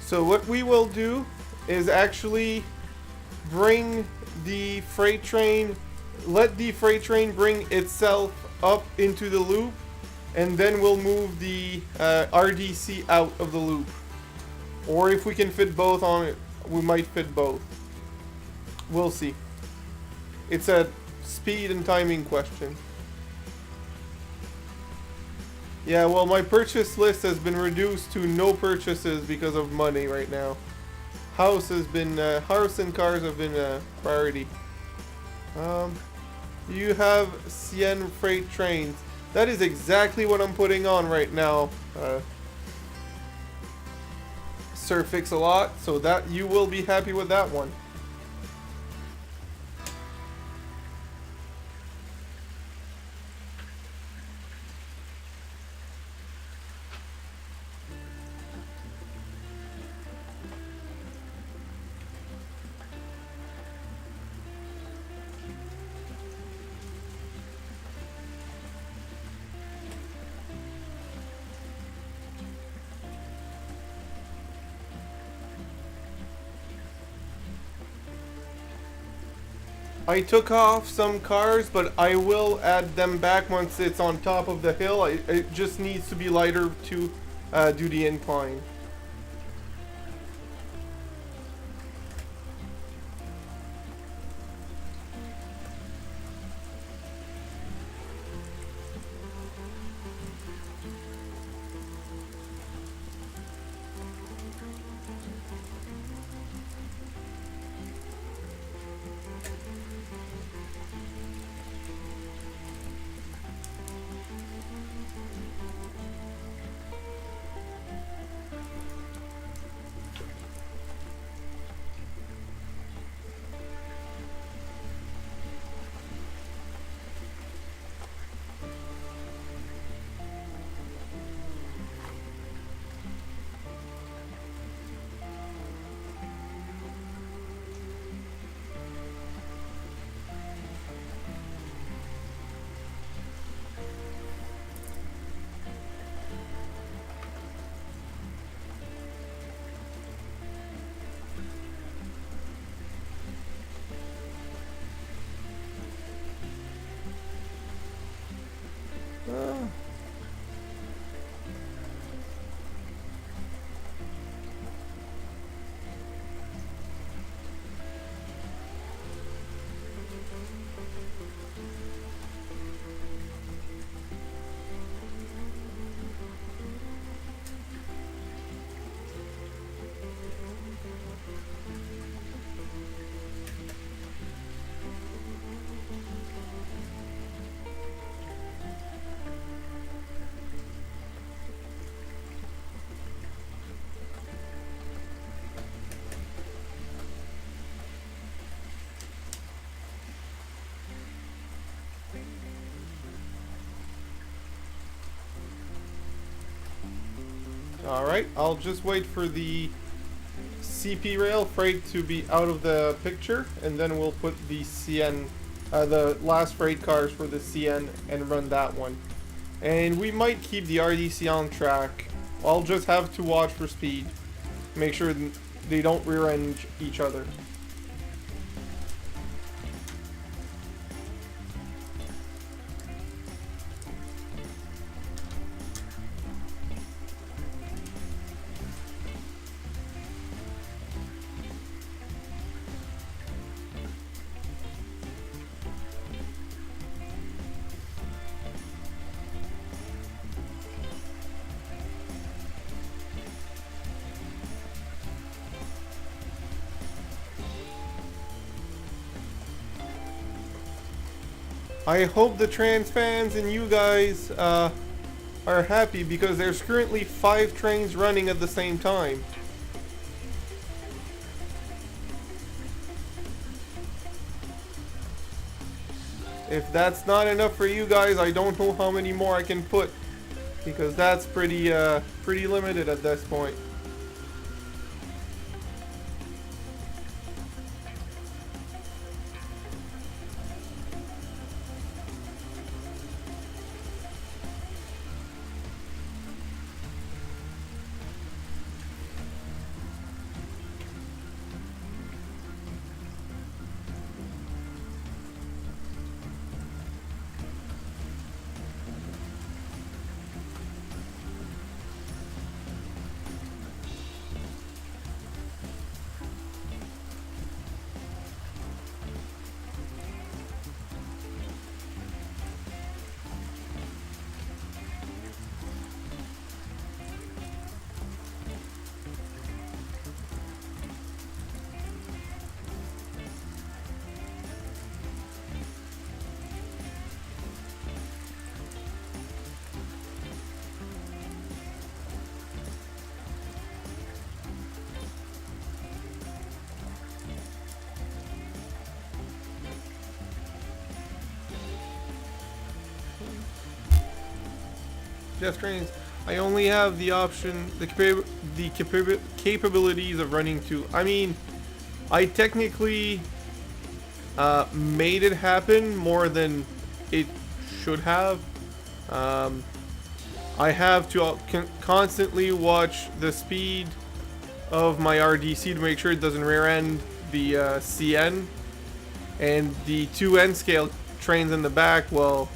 So what we will do is actually bring the freight train, let the freight train bring itself up into the loop, and then we'll move the RDC out of the loop. Or if we can fit both on it, we might fit both. We'll see. It's a speed and timing question. Yeah, well, my purchase list has been reduced to no purchases because of money right now. House and cars have been a priority. You have CN freight trains. That is exactly what I'm putting on right now. Sir Fix-a-Lot, so that you will be happy with that one. I took off some cars, but I will add them back once it's on top of the hill. It just needs to be lighter to do the incline. Alright, I'll just wait for the CP rail freight to be out of the picture, and then we'll put the CN, the last freight cars for the CN, and run that one. And we might keep the RDC on track. I'll just have to watch for speed. Make sure they don't rear-end each other. I hope the trans fans and you guys are happy, because there's currently 5 trains running at the same time. If that's not enough for you guys, I don't know how many more I can put, because that's pretty limited at this point. Jeff trains. I only have the option, the capabilities of running 2. I mean, I technically made it happen more than it should have. I have to constantly watch the speed of my RDC to make sure it doesn't rear end the CN. And the 2 N scale trains in the back, well,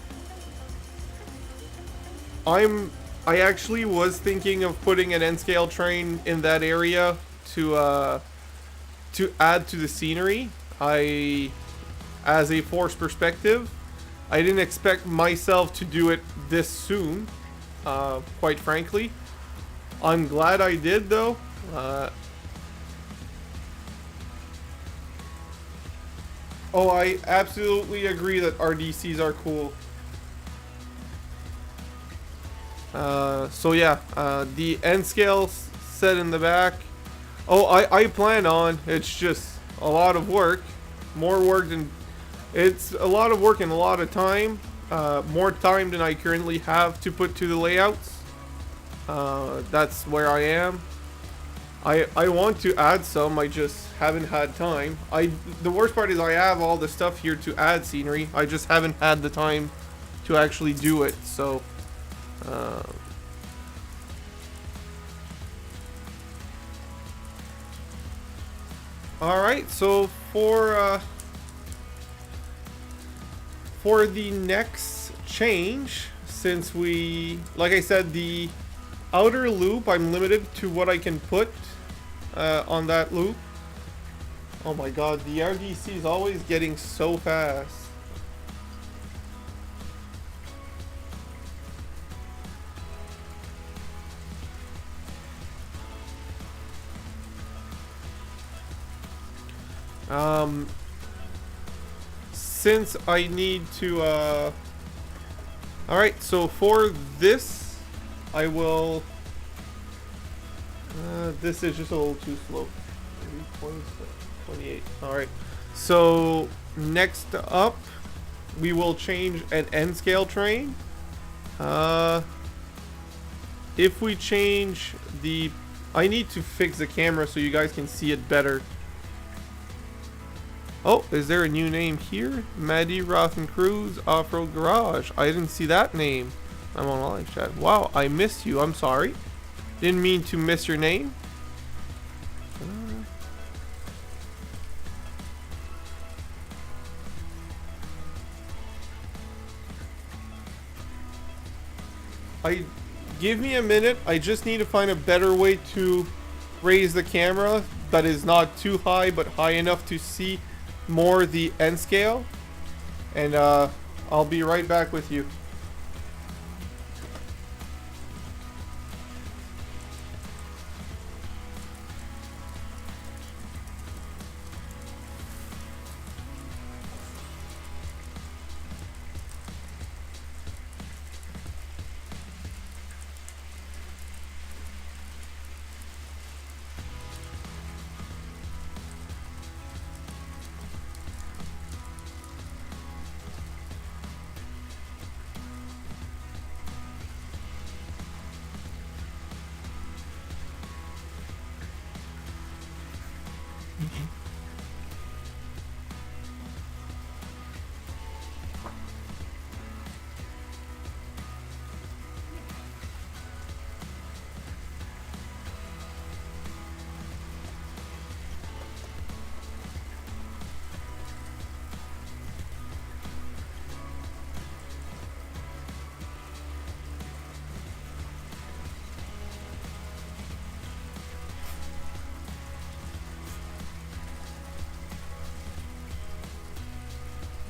I actually was thinking of putting an N scale train in that area to add to the scenery. As a force perspective, I didn't expect myself to do it this soon, quite frankly. I'm glad I did, though. Oh, I absolutely agree that RDCs are cool. So yeah, the N scale set in the back. Oh, I plan on. It's just a lot of work. More work than... It's a lot of work and a lot of time. More time than I currently have to put to the layouts. That's where I am. I want to add some, I just haven't had time. The worst part is I have all the stuff here to add scenery. I just haven't had the time to actually do it, so... Alright, so for the next change, since like I said, the outer loop, I'm limited to what I can put on that loop. Oh my god, the RDC is always getting so fast. Since I need to, alright, so for this, I will, this is just a little too slow. Maybe 28, alright. So, next up, we will change an N scale train. If we change the, I need to fix the camera so you guys can see it better. Oh, is there a new name here? Maddie Rothen Cruz Off-Road Garage. I didn't see that name. I'm on live chat. Wow, I missed you. I'm sorry. Didn't mean to miss your name. Give me a minute. I just need to find a better way to raise the camera that is not too high but high enough to see more the N scale, and I'll be right back with you.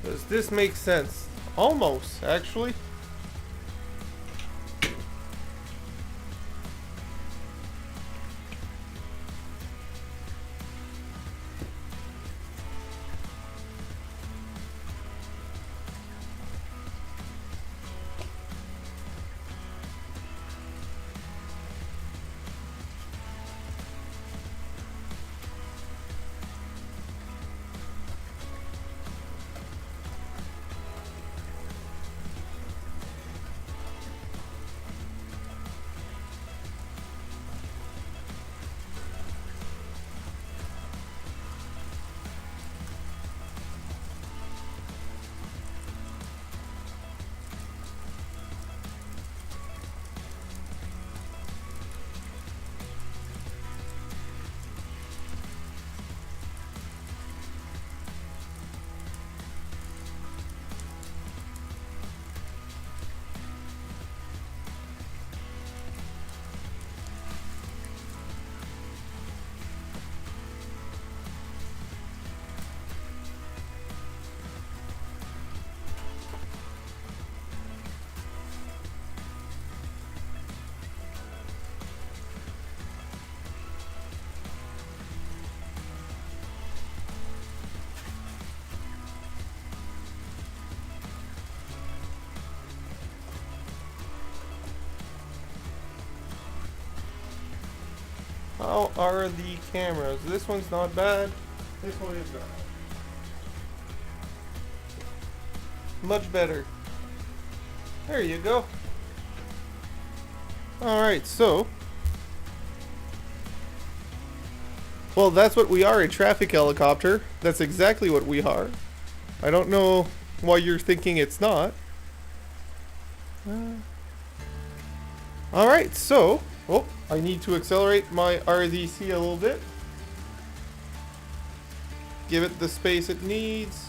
Does this make sense? Almost, actually. How are the cameras? This one's not bad. This one is bad. Much better. There you go. Alright, so. Well, that's what we are, a traffic helicopter. That's exactly what we are. I don't know why you're thinking it's not. Alright, so. Oh, I need to accelerate my RDC a little bit. Give it the space it needs.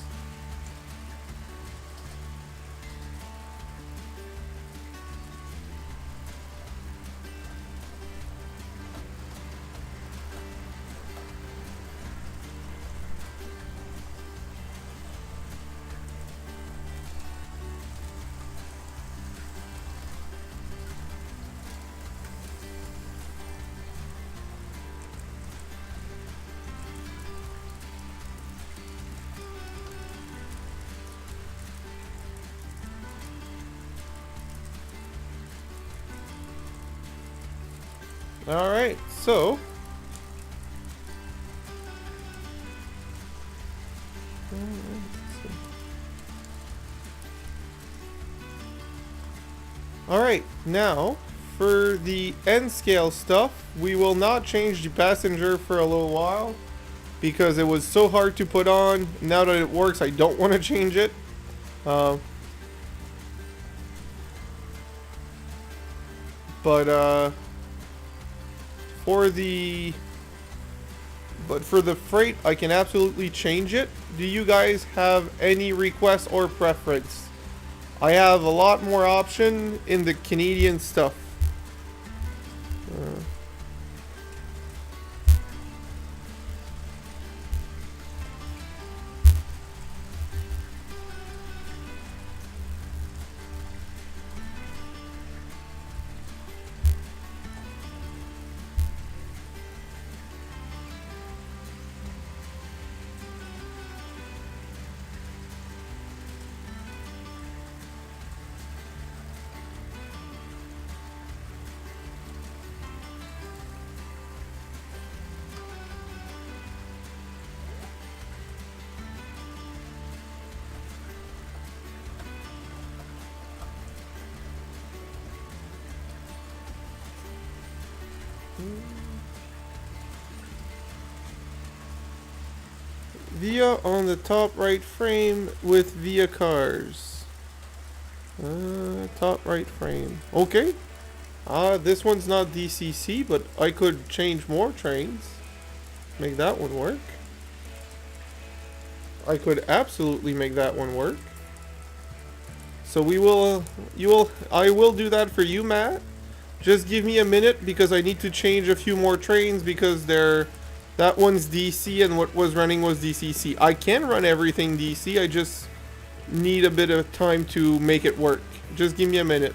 Alright, so. Alright, now for the N scale stuff, we will not change the passenger for a little while because it was so hard to put on. Now that it works, I don't want to change it. For the freight, I can absolutely change it. Do you guys have any requests or preference? I have a lot more option in the Canadian stuff. Via on the top right frame with via cars. Top right frame. Okay. This one's not DCC, but I could change more trains. Make that one work. I could absolutely make that one work. So I will do that for you, Matt. Just give me a minute because I need to change a few more trains because that one's DC and what was running was DCC. I can run everything DC, I just need a bit of time to make it work. Just give me a minute.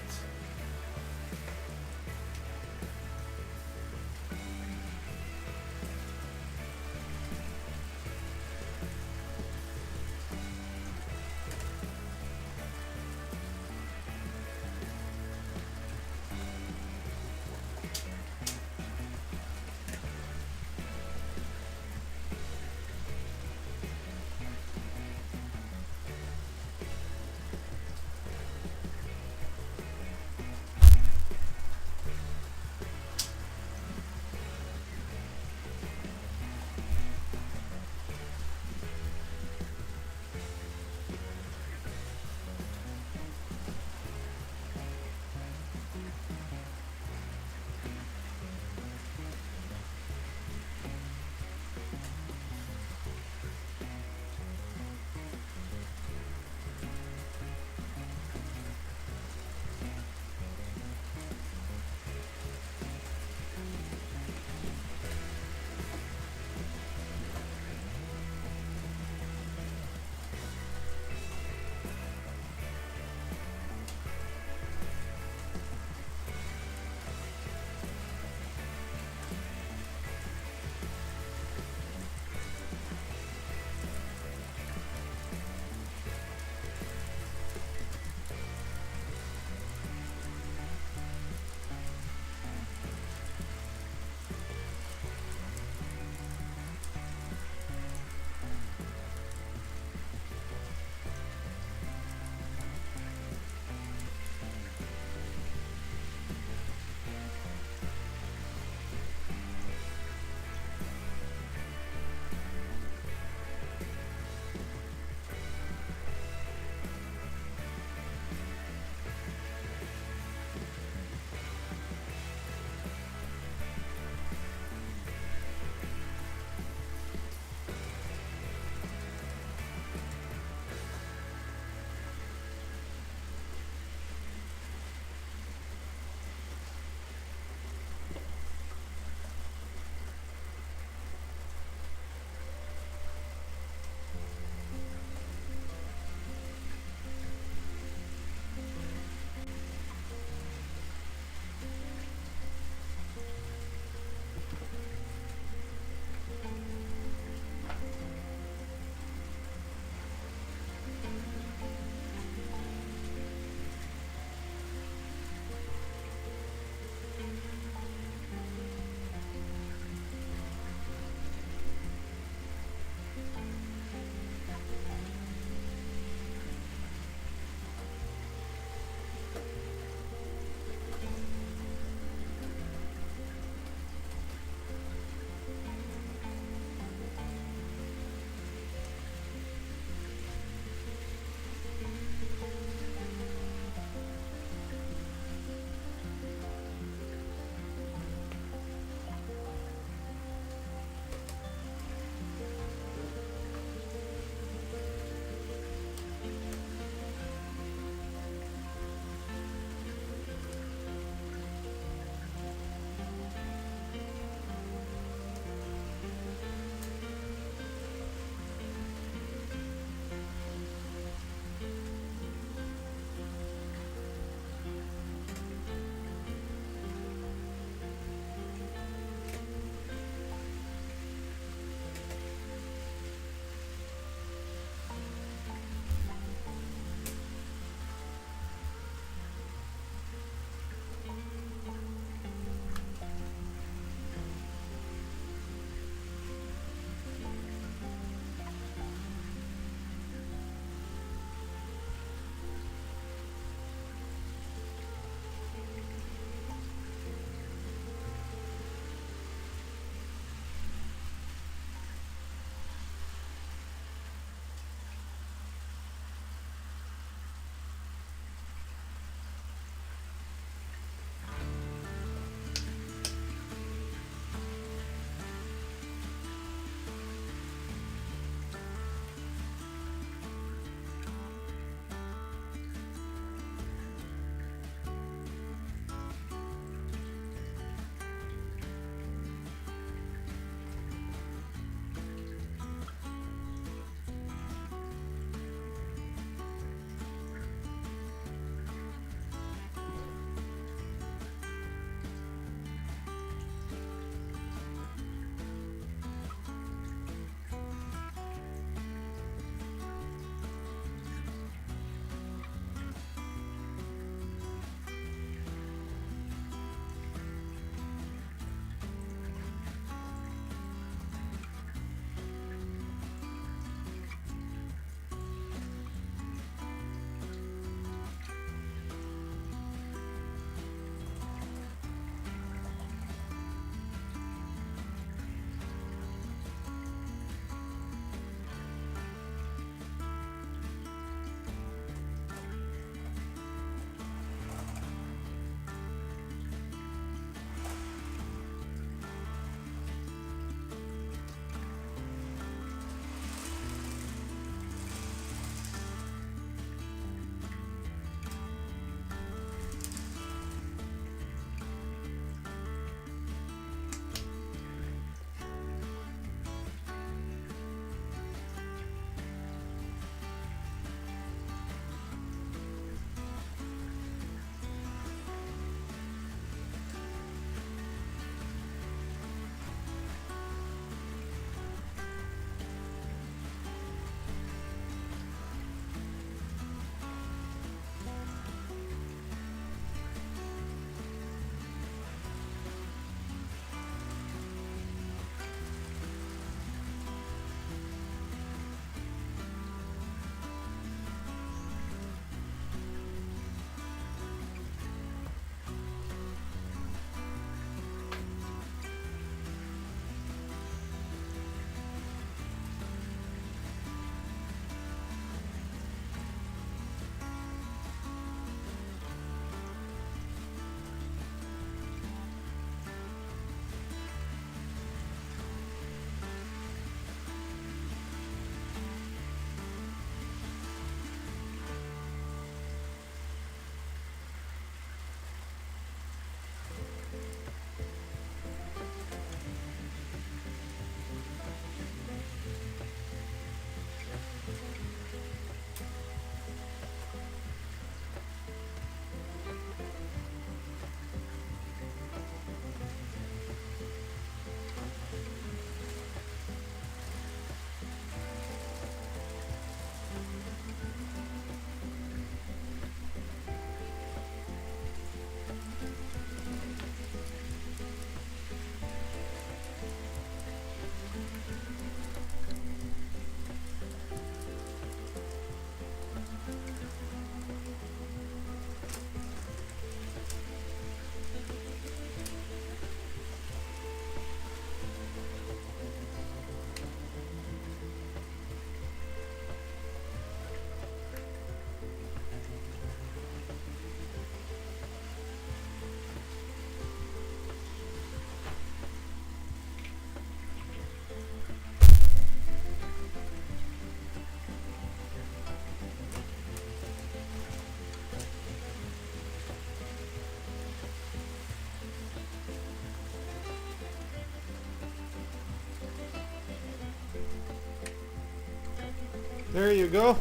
There you go.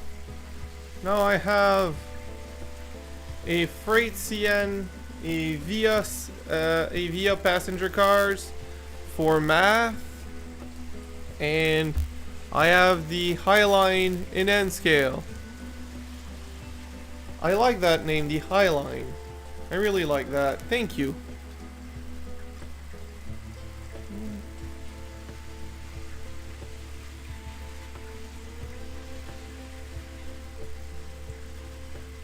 Now I have a freight CN, a via passenger cars for math, and I have the Highline in N scale. I like that name, the Highline. I really like that. Thank you.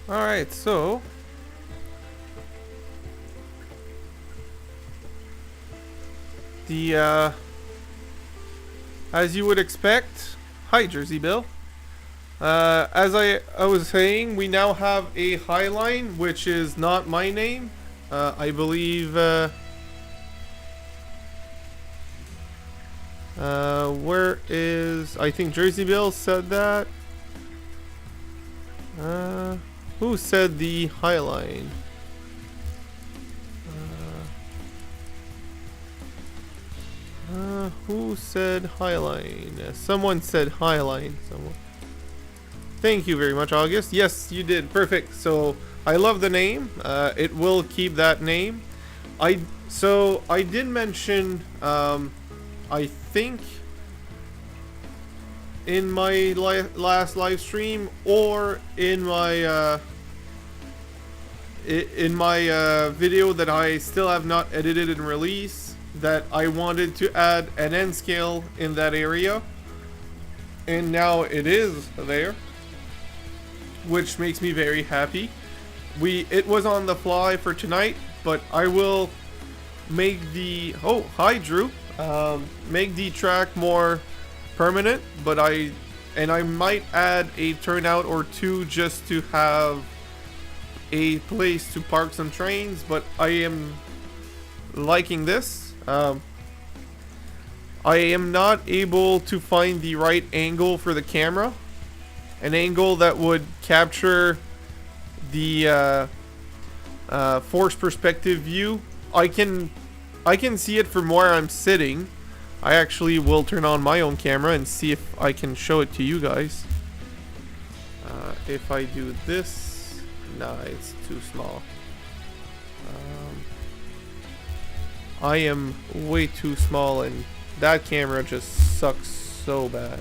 Alright, so the as you would expect, hi Jersey Bill. As I was saying, we now have a Highline, which is not my name. I believe where is, I think Jersey Bill said that. Who said the Highline? Who said Highline? Someone said Highline. Someone. Thank you very much, August. Yes, you did. Perfect. So I love the name. It will keep that name. I did mention. I think in my last live stream or in my video that I still have not edited and released, that I wanted to add an N scale in that area, and now it is there, which makes me very happy. It was on the fly for tonight, but I will make the hi Drew, make the track more permanent, but I might add a turnout or two just to have a place to park some trains, but I am liking this. I am not able to find the right angle for the camera, an angle that would capture the forced perspective view. I can see it from where I'm sitting. I actually will turn on my own camera and see if I can show it to you guys. If I do this, nah, it's too small. I am way too small, and that camera just sucks so bad.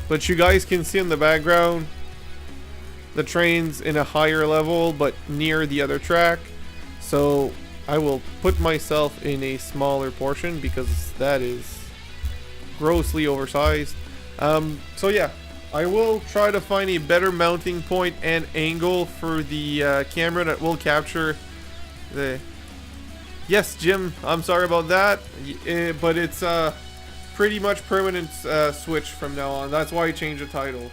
But you guys can see in the background the train's in a higher level but near the other track, so I will put myself in a smaller portion because that is grossly oversized. So yeah, I will try to find a better mounting point and angle for the camera that will capture the... Yes, Jim, I'm sorry about that, but it's pretty much permanent switch from now on. That's why I changed the title.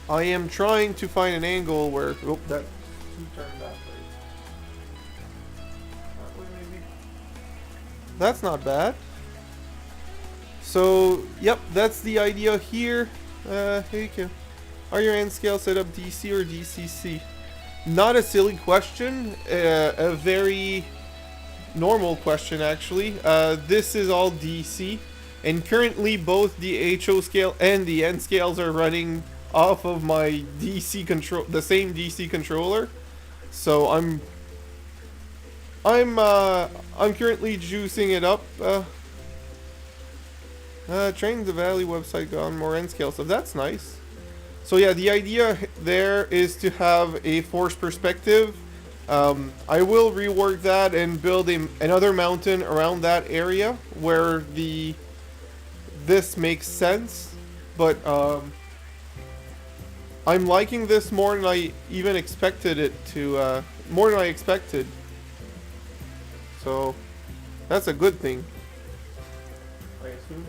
I am trying to find an angle where... Oh, that... Turn that way. That way, maybe. That's not bad. So, yep, that's the idea here. Hey, Kim. Are your N scale set up DC or DCC? Not a silly question, a very normal question actually. This is all DC, and currently both the HO scale and the N scales are running off of my DC control, the same DC controller. So I'm currently juicing it up. Train the Valley website got more N scale, so that's nice. So yeah, the idea there is to have a forced perspective. I will rework that and build another mountain around that area where this makes sense. But I'm liking this more than I even expected it to. More than I expected. So that's a good thing, I assume.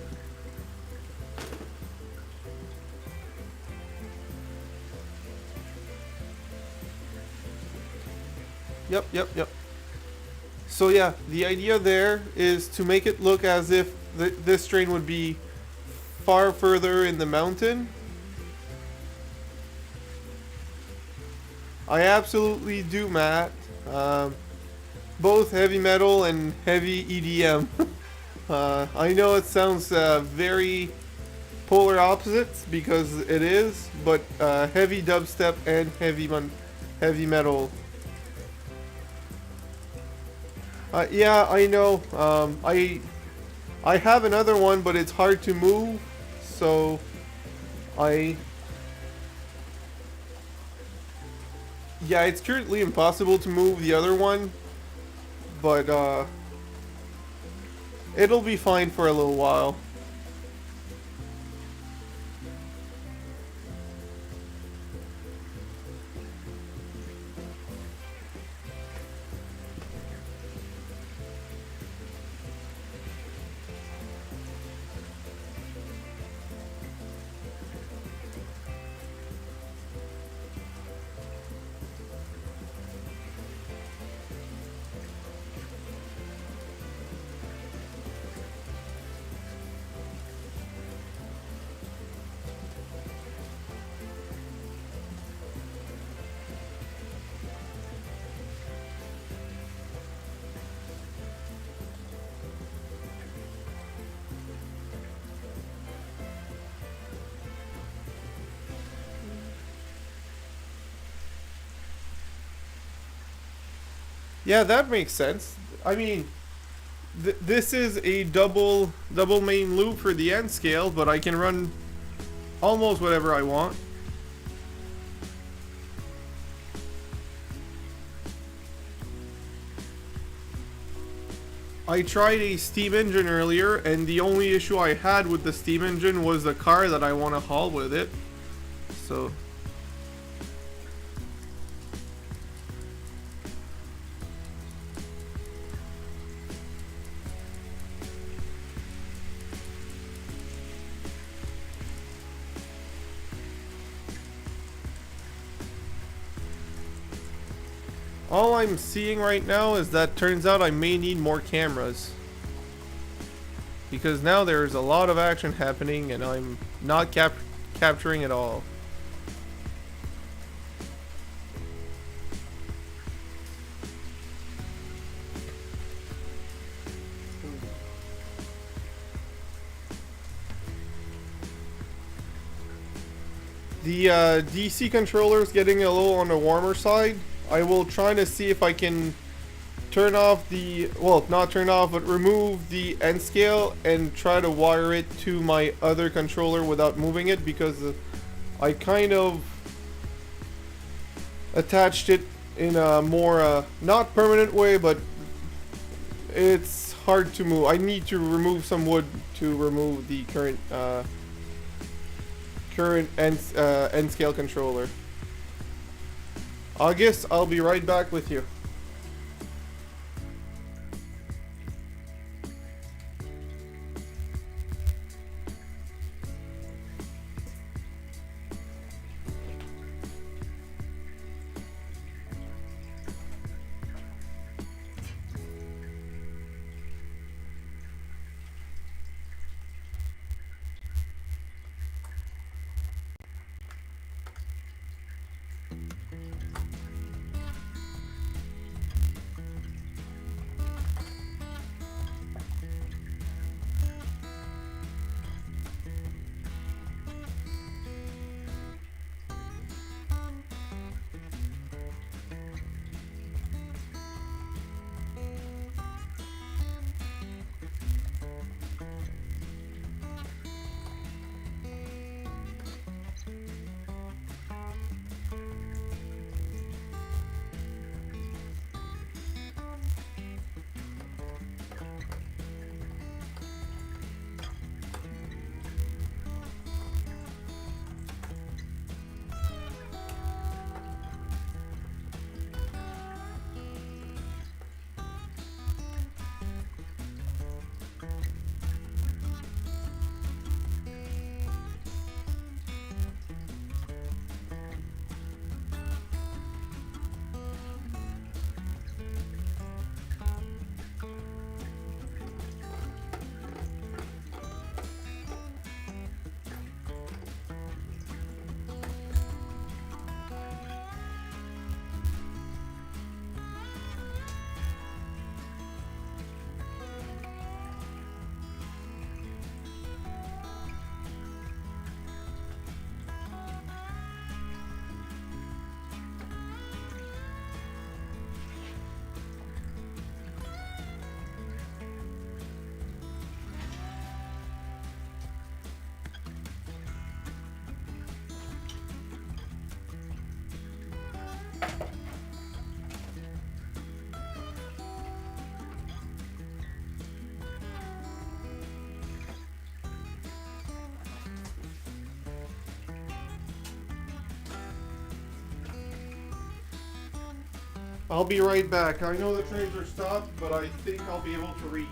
Yep. So yeah, the idea there is to make it look as if this train would be far further in the mountain. I absolutely do, Matt. both heavy metal and heavy EDM. I know it sounds very polar opposites because it is, but heavy dubstep and heavy metal. Yeah, I know. I have another one, but it's hard to move, so I yeah, it's currently impossible to move the other one, but it'll be fine for a little while. Yeah, that makes sense. I mean, this is a double main loop for the end scale, but I can run almost whatever I want. I tried a steam engine earlier, and the only issue I had with the steam engine was the car that I want to haul with it. So all I'm seeing right now is that turns out I may need more cameras. Because now there's a lot of action happening and I'm not capturing it all. The DC controller is getting a little on the warmer side. I will try to see if I can turn off the, well, not turn off, but remove the end scale and try to wire it to my other controller without moving it, because I kind of attached it in a more, not permanent way, but it's hard to move. I need to remove some wood to remove the current end scale controller. August, I'll be right back with you. I'll be right back. I know the trains are stopped, but I think I'll be able to reach.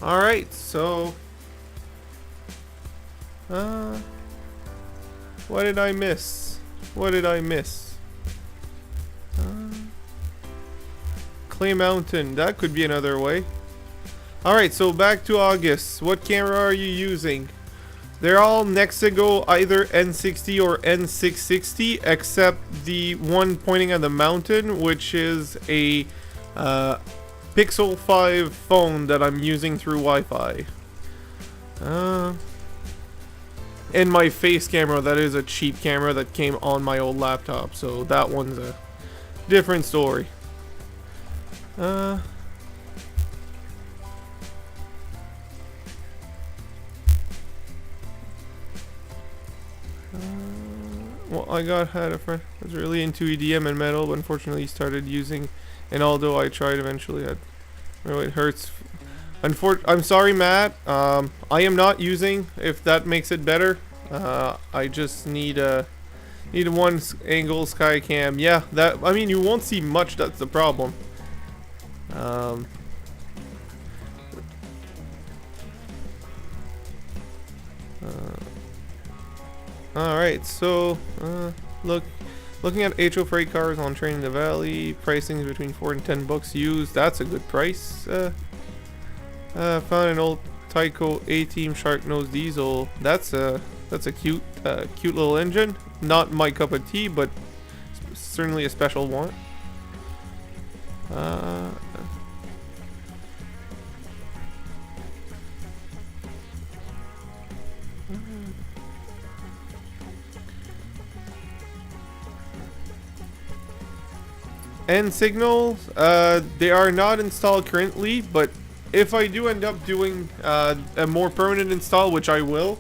Alright, so... what did I miss? What did I miss? Clay Mountain, that could be another way. Alright, so back to August. What camera are you using? They're all Nexigo, either N60 or N660, except the one pointing at the mountain, which is a Pixel 5 phone that I'm using through Wi-Fi. And my face camera, that is a cheap camera that came on my old laptop, so that one's a different story. Well, had a friend who was really into EDM and metal, but unfortunately he started using, and although I tried eventually, it hurts. I'm sorry, Matt. I am not using, if that makes it better. I just need a one angle sky cam. Yeah, that, I mean, you won't see much, that's the problem. Alright, so looking at HO freight cars on train in the valley, pricing is between $4 and $10 used. That's a good price. Found an old Tyco A-Team Shark Nose Diesel. That's a cute little engine. Not my cup of tea, but certainly a special one. And signals, they are not installed currently, but if I do end up doing a more permanent install, which I will,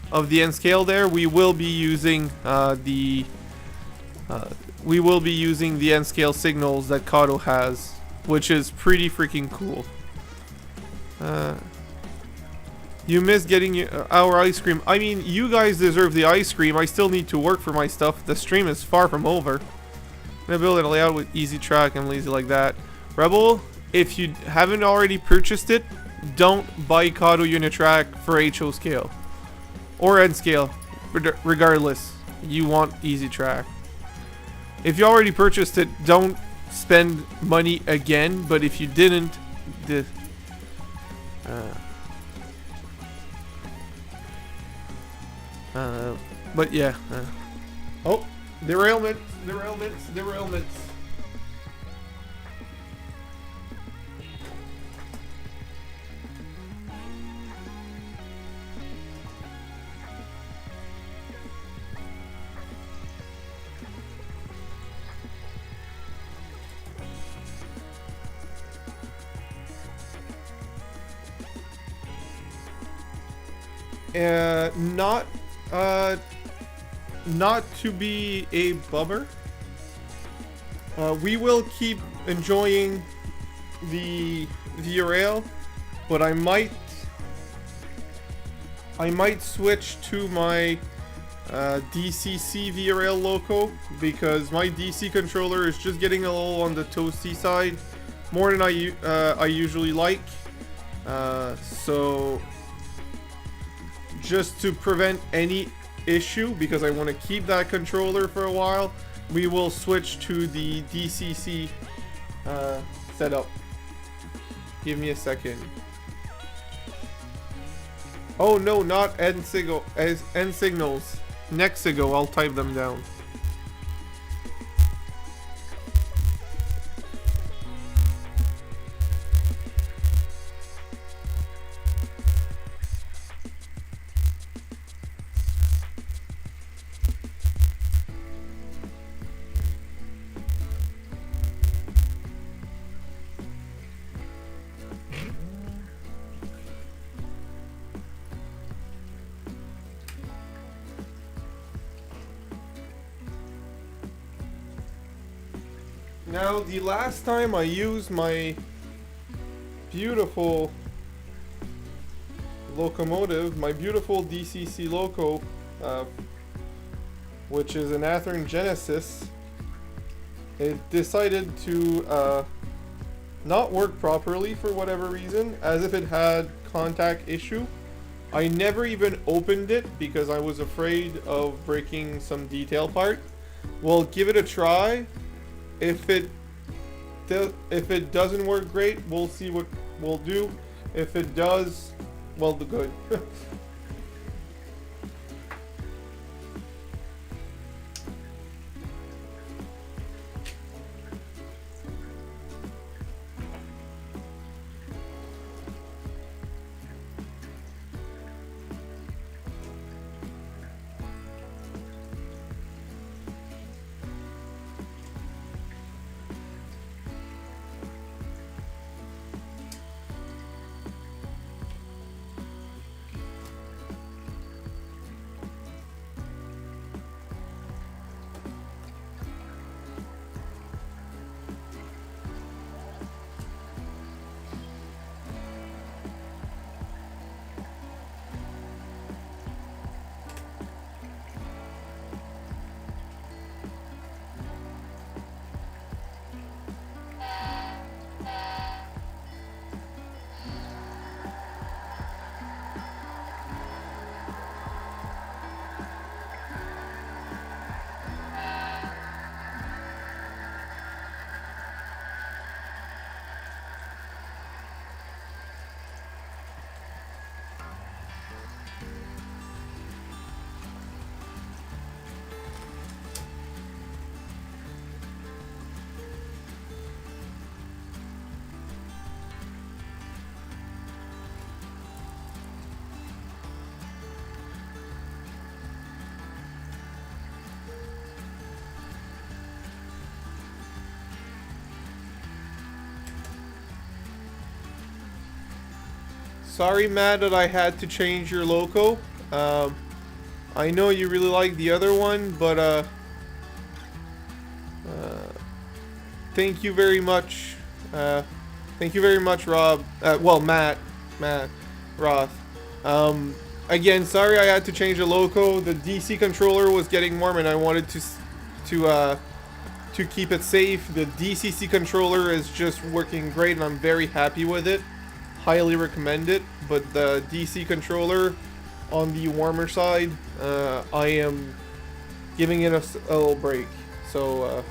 of the N scale there, we will be using the N scale signals that Kato has, which is pretty freaking cool. You missed getting our ice cream. I mean, you guys deserve the ice cream. I still need to work for my stuff. The stream is far from over. I'm gonna build a layout with easy track. I'm lazy like that. Rebel, if you haven't already purchased it, don't buy Kato Unitrack for HO scale or N scale. Regardless, you want easy track. If you already purchased it, don't spend money again. But if you didn't, but yeah. Oh, Derailments, derailments, derailments. Not, not to be a bummer. We will keep enjoying the VRL, but I might switch to my DCC VRL loco, because my DC controller is just getting a little on the toasty side, more than I usually like. So just to prevent any issue, because I want to keep that controller for a while, we will switch to the DCC setup. Give me a second. Oh no, not end signals. Nexigo, I'll type them down. Now, the last time I used my beautiful locomotive, my beautiful DCC loco, which is an Athearn Genesis, it decided to not work properly for whatever reason, as if it had contact issue. I never even opened it because I was afraid of breaking some detail part. We'll give it a try. If it doesn't work great, we'll see what we'll do. If it does, well, the good. Sorry, Matt, that I had to change your loco. I know you really like the other one, but thank you very much. Thank you very much, Rob. Well, Matt Roth. Again, sorry I had to change the loco. The DC controller was getting warm, and I wanted to keep it safe. The DCC controller is just working great, and I'm very happy with it. Highly recommend it, but the DC controller on the warmer side, I am giving it a little break. So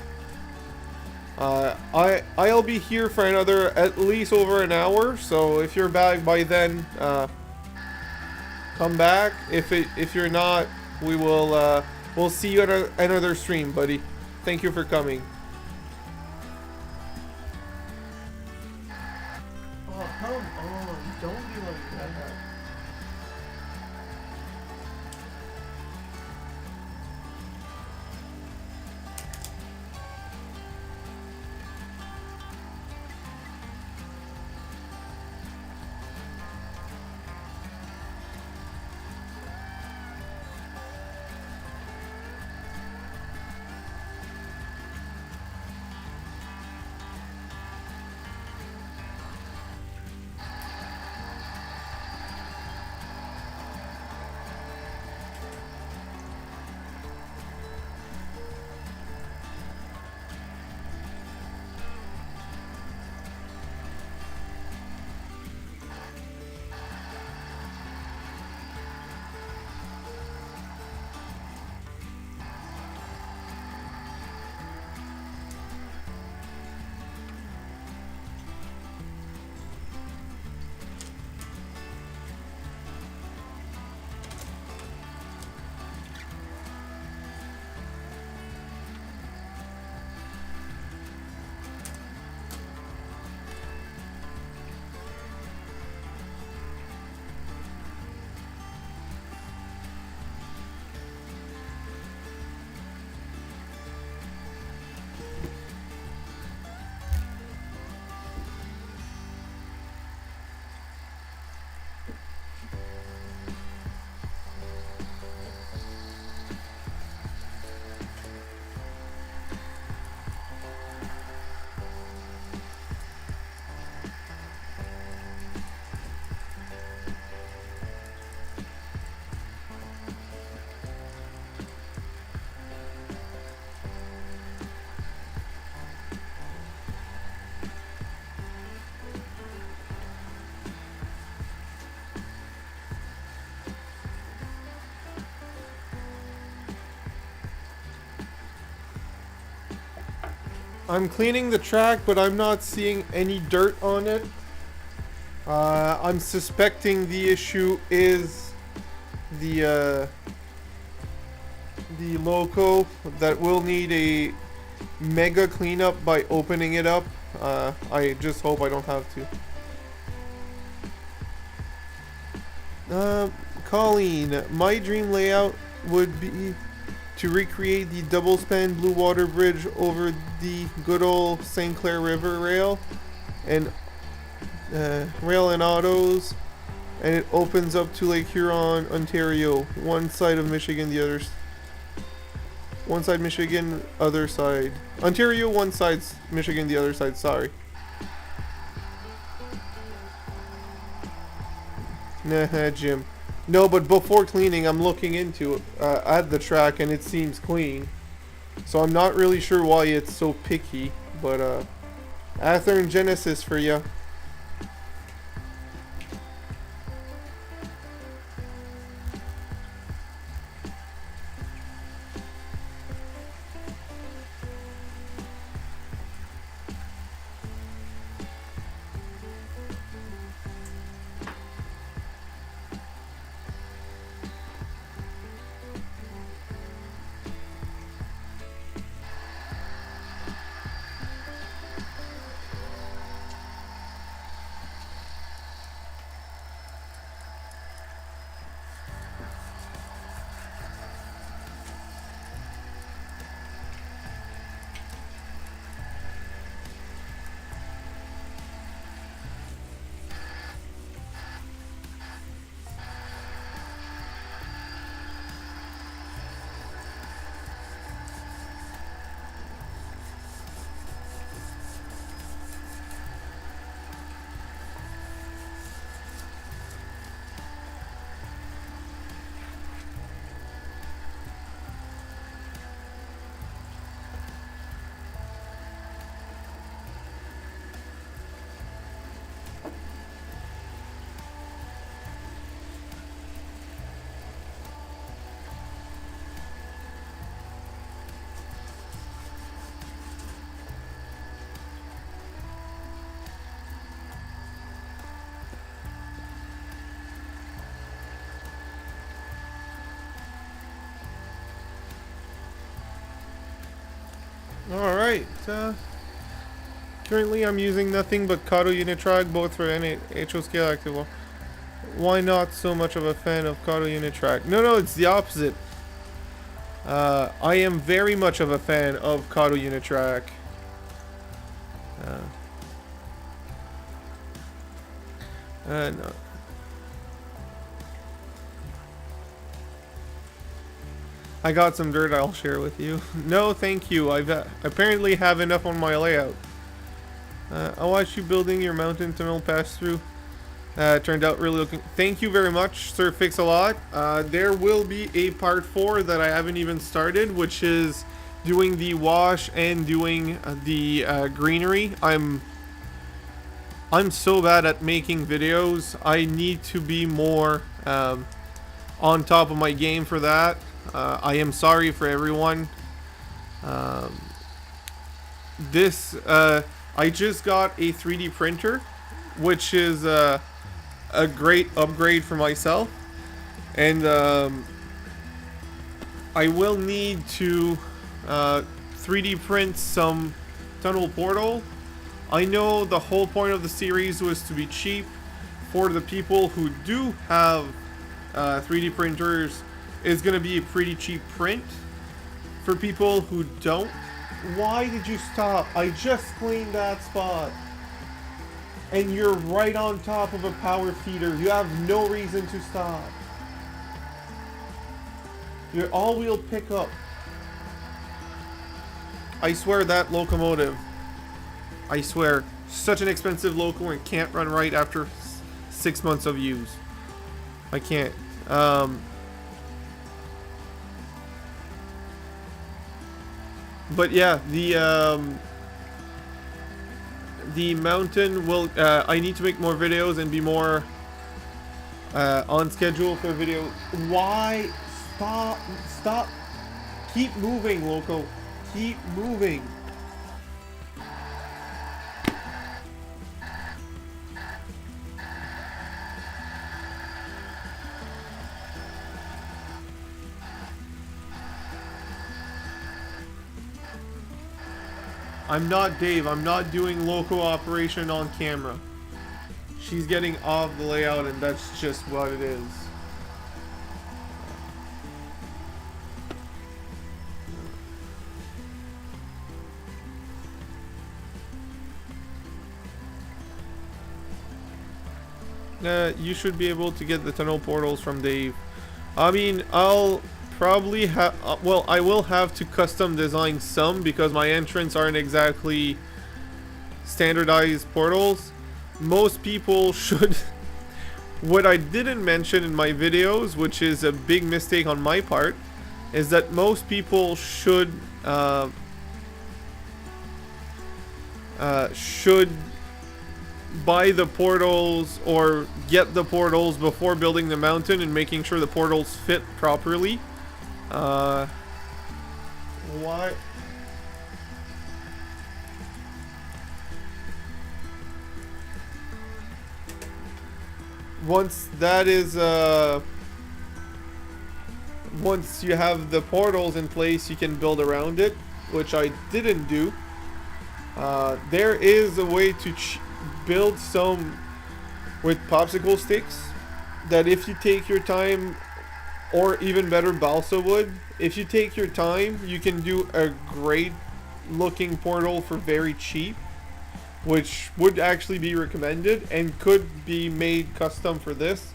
I'll be here for another at least over an hour. So if you're back by then, come back. If you're not, we will We'll see you at another stream, buddy. Thank you for coming. Oh, come on. Don't be like that. I'm cleaning the track, but I'm not seeing any dirt on it. I'm suspecting the issue is the loco that will need a mega cleanup by opening it up. I just hope I don't have to. Colleen, my dream layout would be to recreate the double span blue water bridge over the good old St. Clair River rail and autos, and it opens up to Lake Huron, Ontario. One side of Michigan, the other. One side Michigan, other side Ontario. One side's Michigan, the other side. Sorry. Nah, Jim. No, but before cleaning, I'm looking into at the track, and it seems clean. So I'm not really sure why it's so picky, but Athearn Genesis for ya. Alright, currently I'm using nothing but Kato Unitrack, both for any HO scale active. Why not so much of a fan of Kato Unitrack? No, it's the opposite. I am very much of a fan of Kato Unitrack. No. I got some dirt I'll share with you. No, thank you. I've apparently have enough on my layout. I watched you building your mountain tunnel pass through. Turned out really looking. Thank you very much, Sir Fix-A-Lot. There will be a part 4 that I haven't even started, which is doing the wash and doing the greenery. I'm so bad at making videos. I need to be more on top of my game for that. I am sorry for everyone. I just got a 3D printer, which is a great upgrade for myself, and I will need to 3D print some tunnel portal. I know the whole point of the series was to be cheap for the people who do have 3D printers. Is going to be a pretty cheap print. For people who don't, why did you stop? I just cleaned that spot. And you're right on top of a power feeder. You have no reason to stop. Your all-wheel pickup. I swear that locomotive. I swear, such an expensive loco and can't run right after 6 months of use. I can't. But yeah, the mountain will. I need to make more videos and be more on schedule for video. Why? Stop! Keep moving, loco. Keep moving. I'm not Dave. I'm not doing loco operation on camera. She's getting off the layout, and that's just what it is. You should be able to get the tunnel portals from Dave. I mean, I'll probably have, well, I will have to custom design some because my entrants aren't exactly standardized portals. Most people should. What I didn't mention in my videos, which is a big mistake on my part, is that most people should buy the portals or get the portals before building the mountain and making sure the portals fit properly. Why? Once that is, once you have the portals in place, you can build around it, which I didn't do. There is a way to build some with popsicle sticks that if you take your time, or even better, balsa wood. If you take your time, you can do a great looking portal for very cheap, which would actually be recommended and could be made custom for this.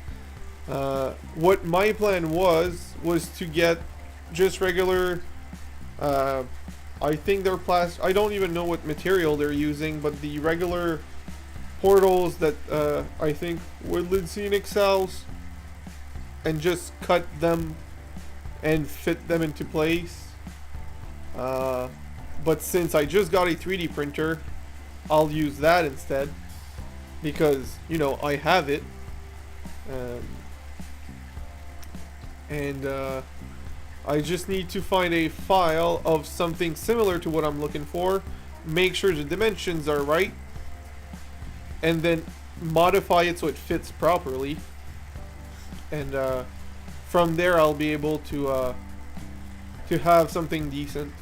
What my plan was to get just regular, I think they're plastic. I don't even know what material they're using, but the regular portals that I think Woodland Scenic sells, and just cut them and fit them into place. But since I just got a 3D printer, I'll use that instead because, you know, I have it. I just need to find a file of something similar to what I'm looking for, make sure the dimensions are right, and then modify it so it fits properly. And from there I'll be able to have something decent.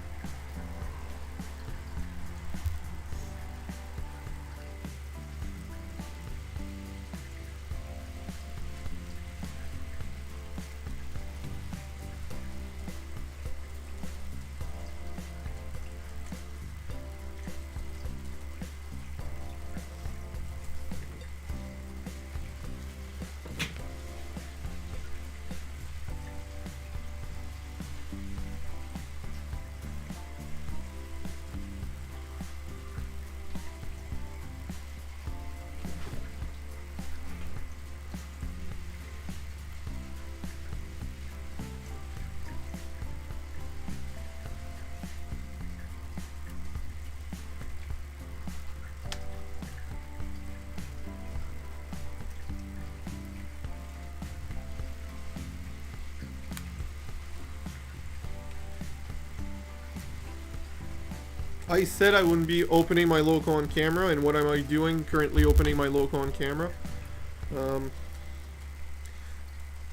I said I wouldn't be opening my loco on camera, and what am I doing? Currently opening my loco on camera.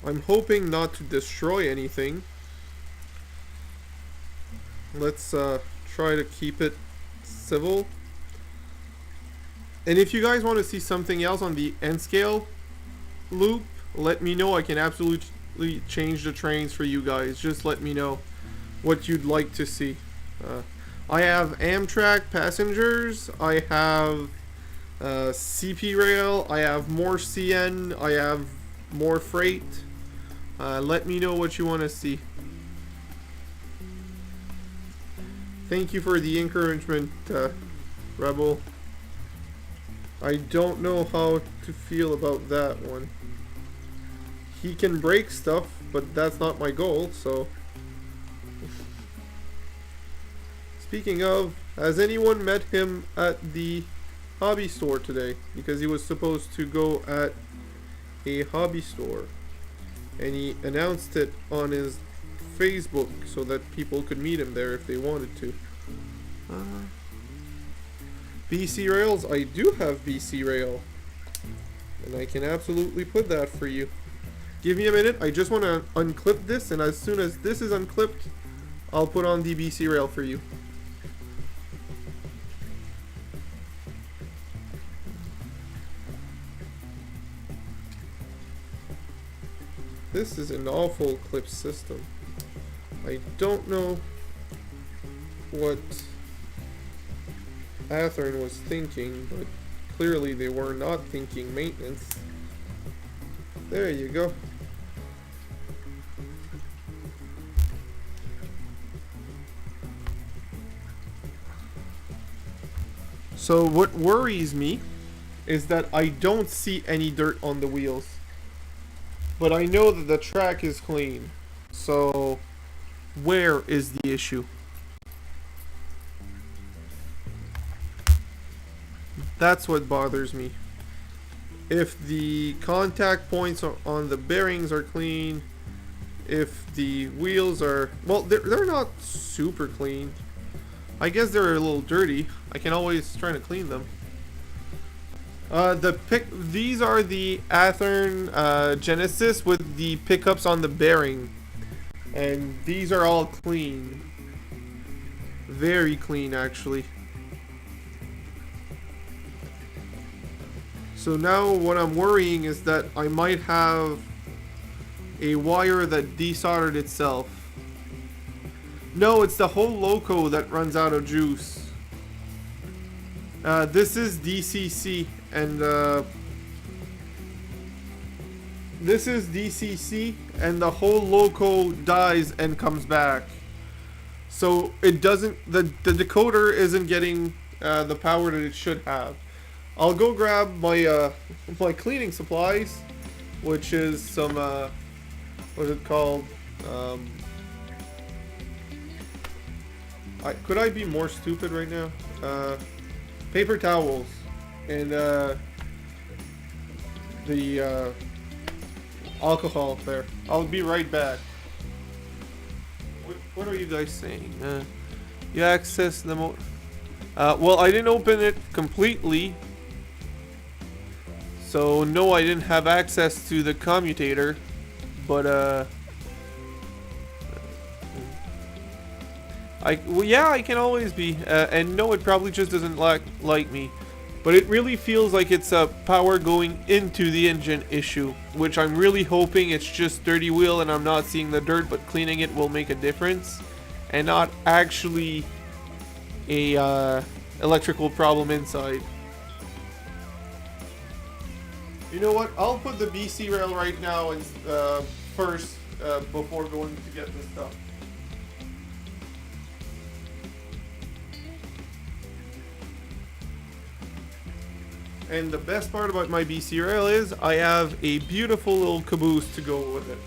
I'm hoping not to destroy anything. Let's try to keep it civil. And if you guys want to see something else on the N scale loop, let me know. I can absolutely change the trains for you guys. Just let me know what you'd like to see. I have Amtrak passengers. I have CP rail. I have more CN. I have more freight. Let me know what you want to see. Thank you for the encouragement, Rebel. I don't know how to feel about that one. He can break stuff, but that's not my goal, so... Speaking of, has anyone met him at the hobby store today? Because he was supposed to go at a hobby store. And he announced it on his Facebook so that people could meet him there if they wanted to. BC Rails, I do have BC Rail. And I can absolutely put that for you. Give me a minute, I just want to unclip this, and as soon as this is unclipped, I'll put on the BC Rail for you. This is an awful clip system. I don't know what Athern was thinking, but clearly they were not thinking maintenance. There you go. So what worries me is that I don't see any dirt on the wheels. But I know that the track is clean. So where is the issue? That's what bothers me. If the contact points on the bearings are clean, if the wheels are... Well, they're not super clean. I guess they're a little dirty. I can always try to clean them. These are the Athern Genesis with the pickups on the bearing. And these are all clean. Very clean, actually. So now what I'm worrying is that I might have a wire that desoldered itself. No, it's the whole loco that runs out of juice. This is DCC, and this is DCC, and the whole loco dies and comes back. So it doesn't, the decoder isn't getting the power that it should have. I'll go grab my my cleaning supplies, which is some what is it called? Could I be more stupid right now? Paper towels and the alcohol there. I'll be right back. What are you guys saying? You access the well, I didn't open it completely. So no, I didn't have access to the commutator, but well, yeah, I can always be, and no, it probably just doesn't like me, but it really feels like it's a power going into the engine issue, which I'm really hoping it's just dirty wheel and I'm not seeing the dirt, but cleaning it will make a difference, and not actually a electrical problem inside. You know what? I'll put the BC rail right now and first before going to get this stuff. And the best part about my BC rail is I have a beautiful little caboose to go with it.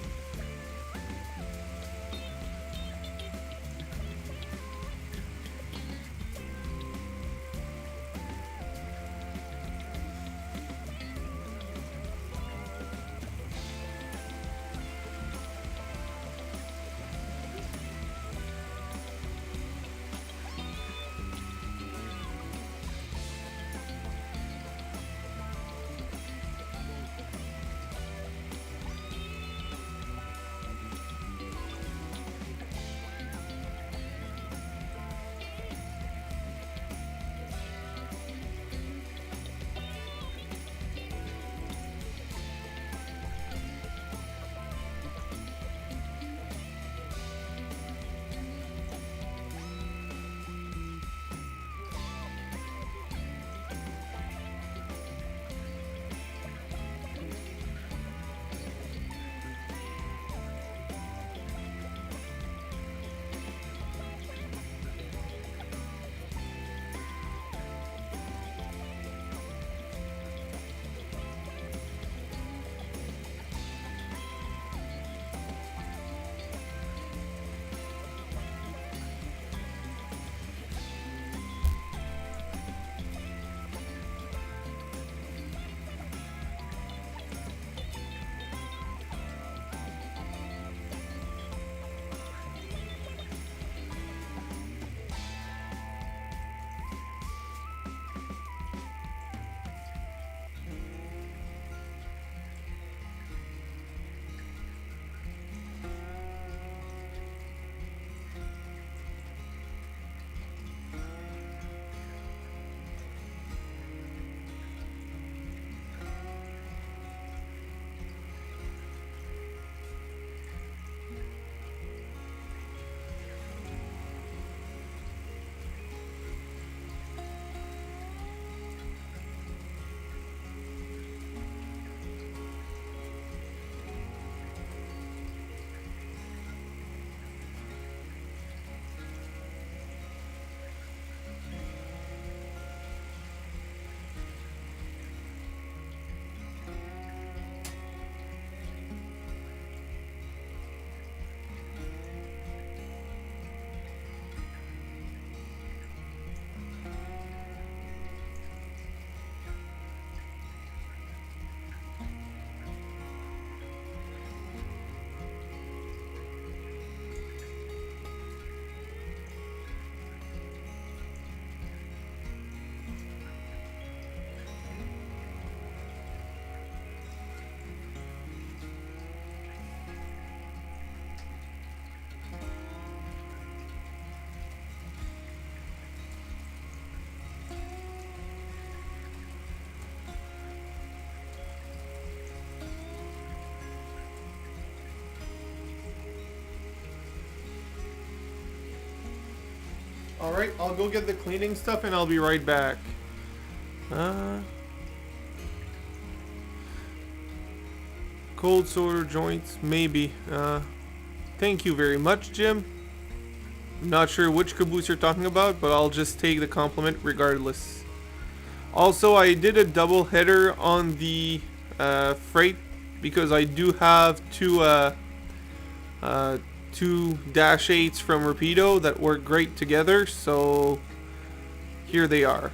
Alright, I'll go get the cleaning stuff and I'll be right back. Cold soda joints, maybe. Thank you very much, Jim. I'm not sure which caboose you're talking about, but I'll just take the compliment regardless. Also, I did a double header on the freight because I do have two Dash 8s from Rapido that work great together, so here they are.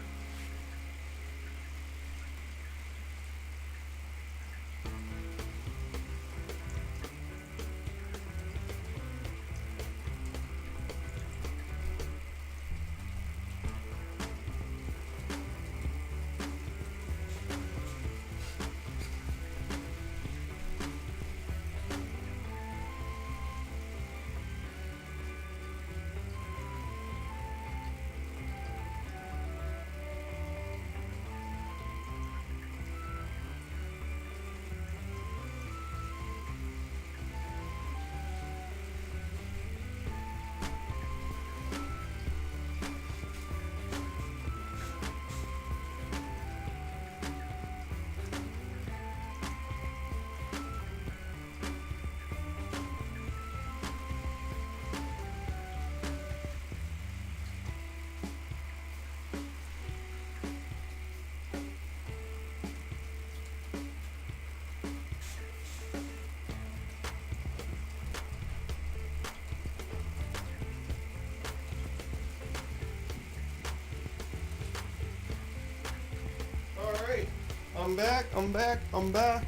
I'm back.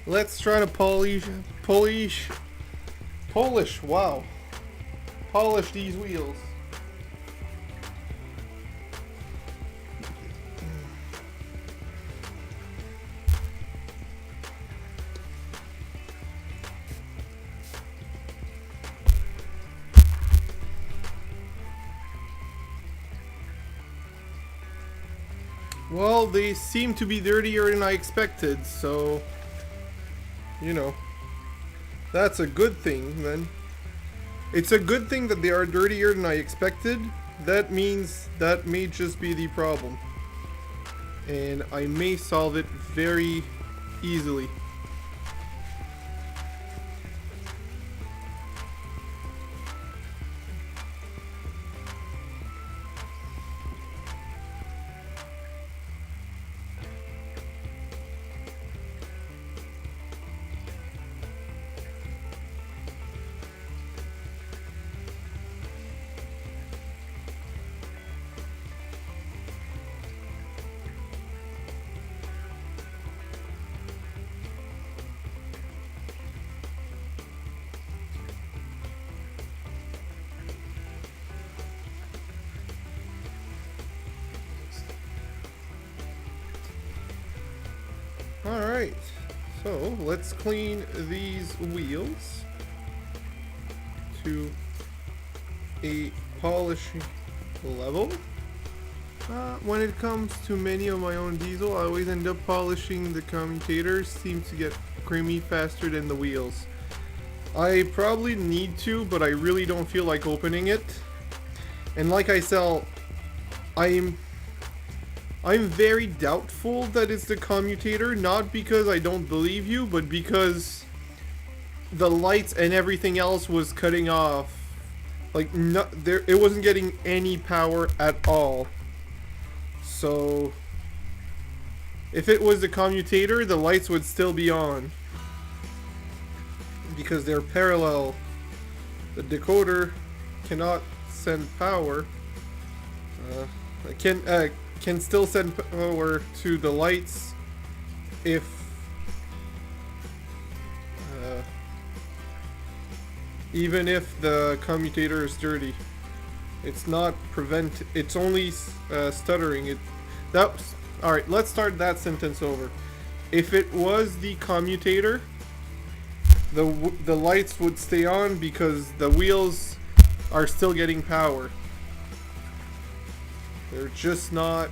Let's try to polish, wow. Polish these wheels. Well, they seem to be dirtier than I expected, so, you know, that's a good thing then. It's a good thing that they are dirtier than I expected. That means that may just be the problem. And I may solve it very easily. Alright, so let's clean these wheels to a polishing level. When it comes to many of my own diesel, I always end up polishing the commutators. Seems to get creamy faster than the wheels. I probably need to, but I really don't feel like opening it. And like I said, I'm very doubtful that it's the commutator, not because I don't believe you, but because the lights and everything else was cutting off. Like, it wasn't getting any power at all. So, if it was the commutator, the lights would still be on. Because they're parallel. The decoder cannot send power. Can still send power to the lights if even if the commutator is dirty. It's not it's only stuttering. Alright, let's start that sentence over. If it was the commutator, the lights would stay on because the wheels are still getting power. They're just not.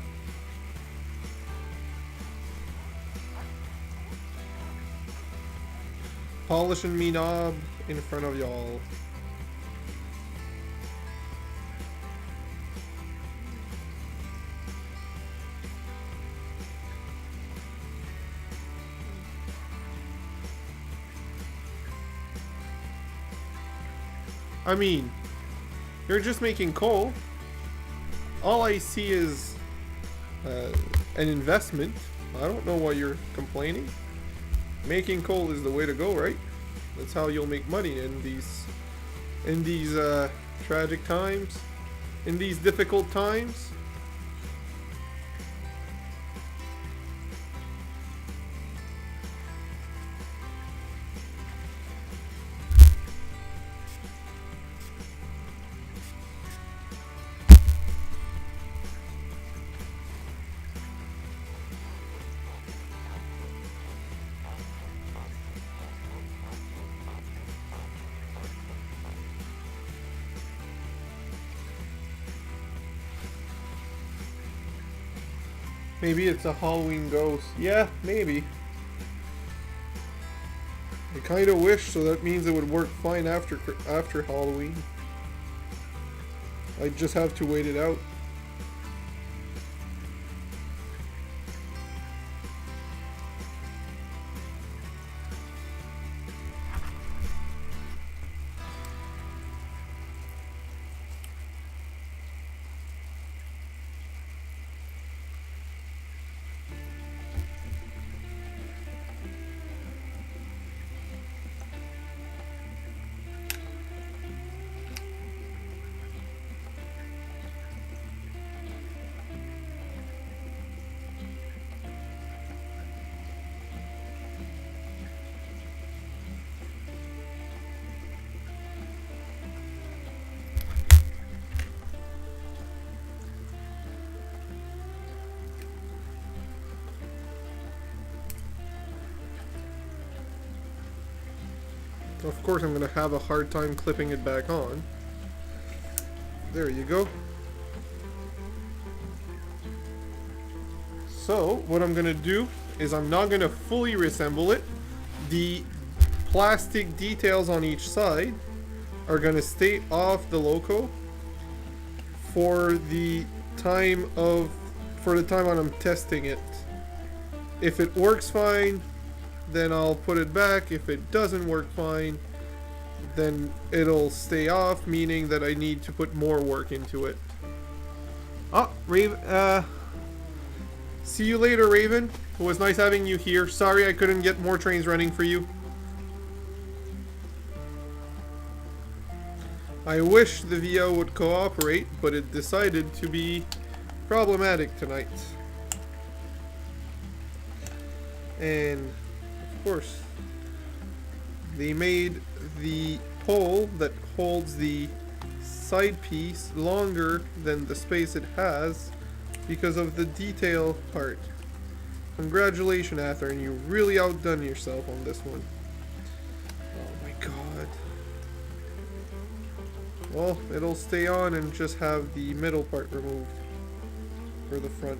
Polishing me knob in front of y'all. I mean, you're just making coal. All I see is an investment. I don't know why you're complaining. Making coal is the way to go, right? That's how you'll make money in these tragic times, in these difficult times. Maybe it's a Halloween ghost. Yeah, maybe. I kind of wish, so that means it would work fine after Halloween. I just have to wait it out. Of course, I'm going to have a hard time clipping it back on. There you go. So, what I'm going to do is I'm not going to fully reassemble it. The plastic details on each side are going to stay off the loco for the time when I'm testing it. If it works fine, then I'll put it back. If it doesn't work fine, then it'll stay off, meaning that I need to put more work into it. Oh, Raven, see you later, Raven. It was nice having you here. Sorry I couldn't get more trains running for you. I wish the VO would cooperate, but it decided to be problematic tonight. And of course, they made the pole that holds the side piece longer than the space it has because of the detail part. Congratulations, Athearn, you really outdone yourself on this one. Oh my god. Well, it'll stay on and just have the middle part removed for the front.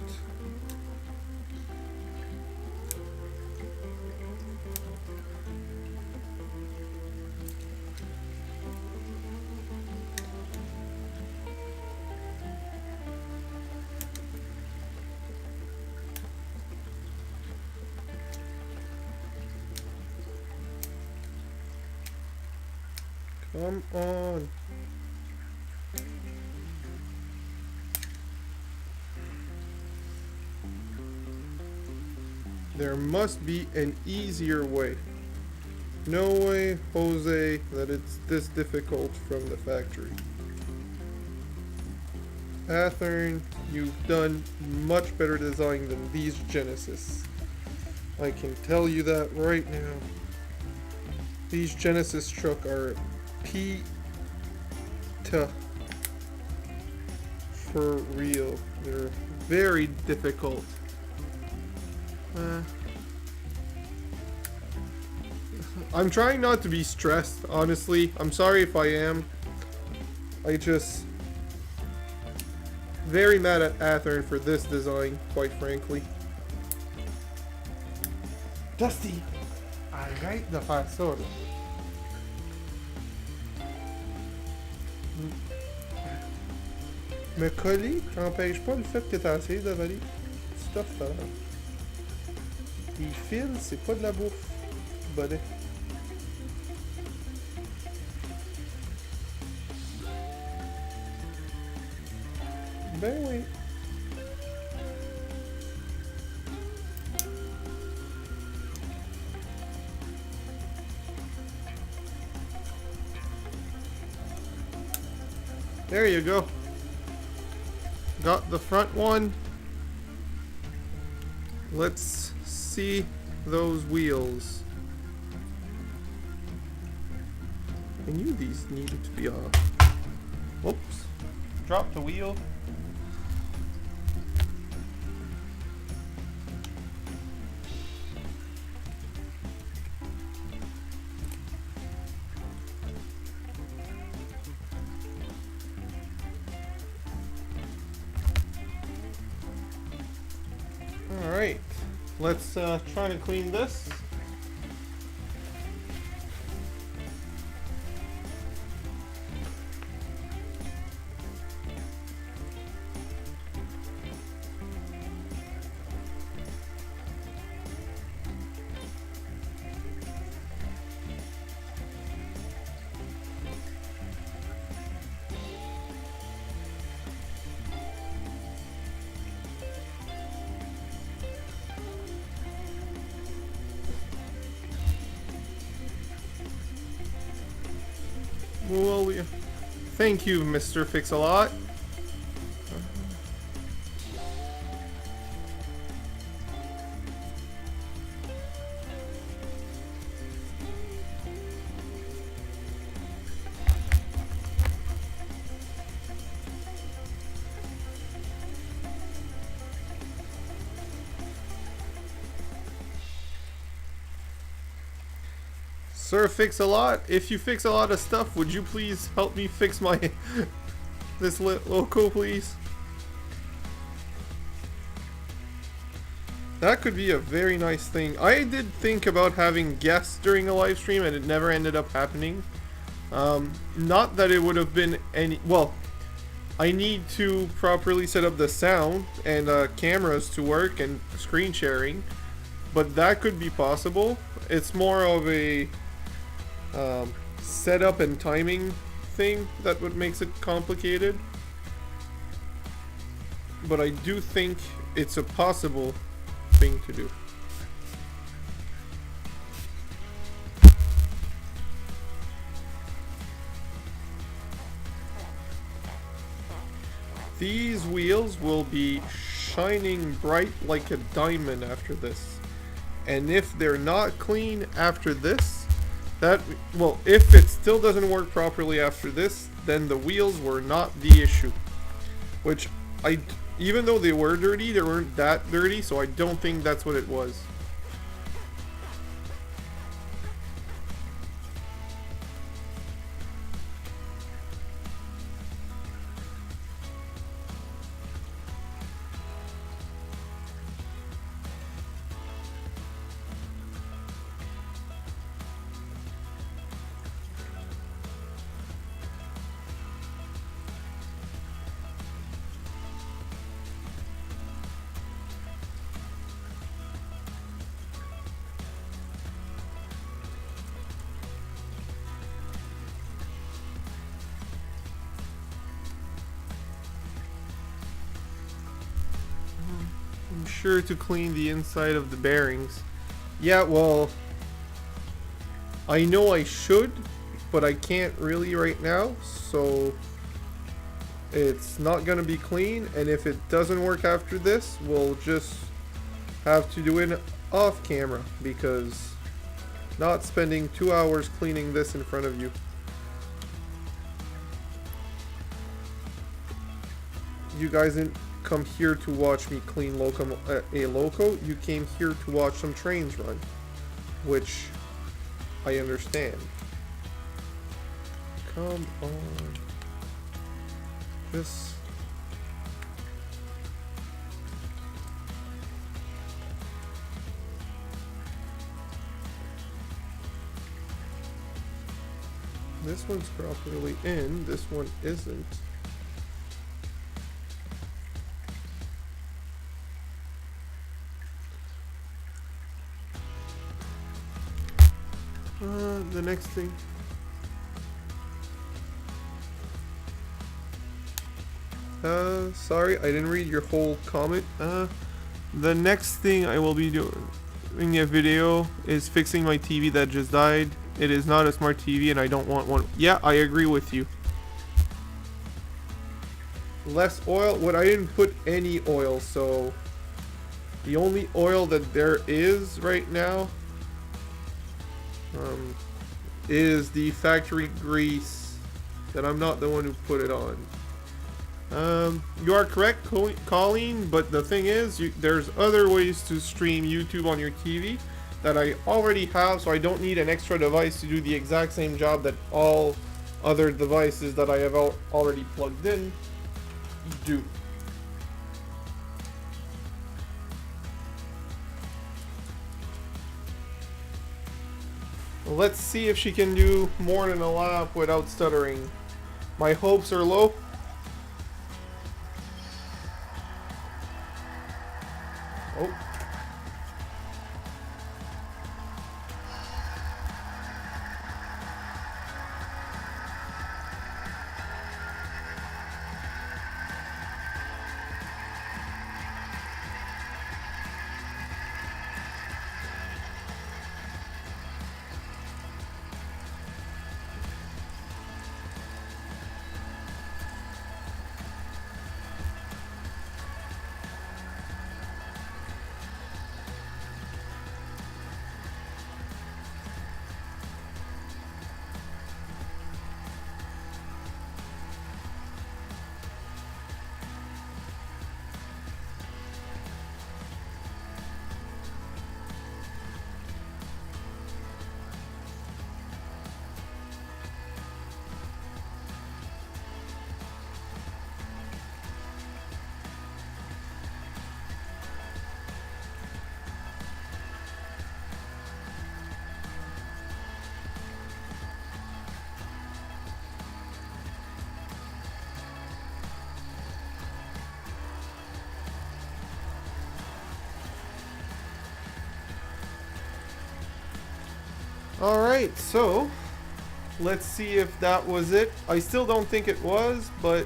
Come on. There must be an easier way. No way, Jose, that it's this difficult from the factory. Athearn, you've done much better design than these Genesis. I can tell you that right now. These Genesis truck are for real. They're very difficult. I'm trying not to be stressed, honestly. I'm sorry if I am. I just very mad at Athearn for this design, quite frankly. Dusty, arrête de faire ça, là. Me coller n'empêche pas le fait que t'as essayé d'avaler stuff tout à l'heure. Les fils, c'est pas de la bouffe. Bonnet. better wait. There you go. Got the front one. Let's see those wheels. I knew these needed to be off. Whoops. Drop the wheel. Alright, let's try to clean this. Well, thank you, Mr. Fix-A-Lot. Sir Fix-A-Lot, if you fix a lot of stuff, would you please help me fix my this loco, please? That could be a very nice thing. I did think about having guests during a live stream, and it never ended up happening. Not that it would have been any. Well, I need to properly set up the sound and cameras to work and screen sharing, but that could be possible. It's more of a setup and timing thing that what makes it complicated, but I do think it's a possible thing to do. These wheels will be shining bright like a diamond after this, and if they're not clean after this, well, if it still doesn't work properly after this, then the wheels were not the issue. Which, even though they were dirty, they weren't that dirty, so I don't think that's what it was. I'm sure to clean the inside of the bearings. Yeah, well, I know I should, but I can't really right now, so it's not gonna be clean, and if it doesn't work after this, we'll just have to do it off camera, because not spending 2 hours cleaning this in front of you. You guys didn't come here to watch me clean a loco, you came here to watch some trains run, which I understand. Come on. This. This one's properly in, this one isn't. The next thing. Sorry, I didn't read your whole comment. The next thing I will be doing a video is fixing my TV that just died. It is not a smart TV and I don't want one. Yeah, I agree with you. Less oil? What, I didn't put any oil, so the only oil that there is right now is the factory grease that I'm not the one who put it on. You are correct, Colleen, but the thing is, there's other ways to stream YouTube on your TV that I already have, so I don't need an extra device to do the exact same job that all other devices that I have already plugged in do. Let's see if she can do more than a lap without stuttering. My hopes are low. Oh. Alright, so let's see if that was it. I still don't think it was, but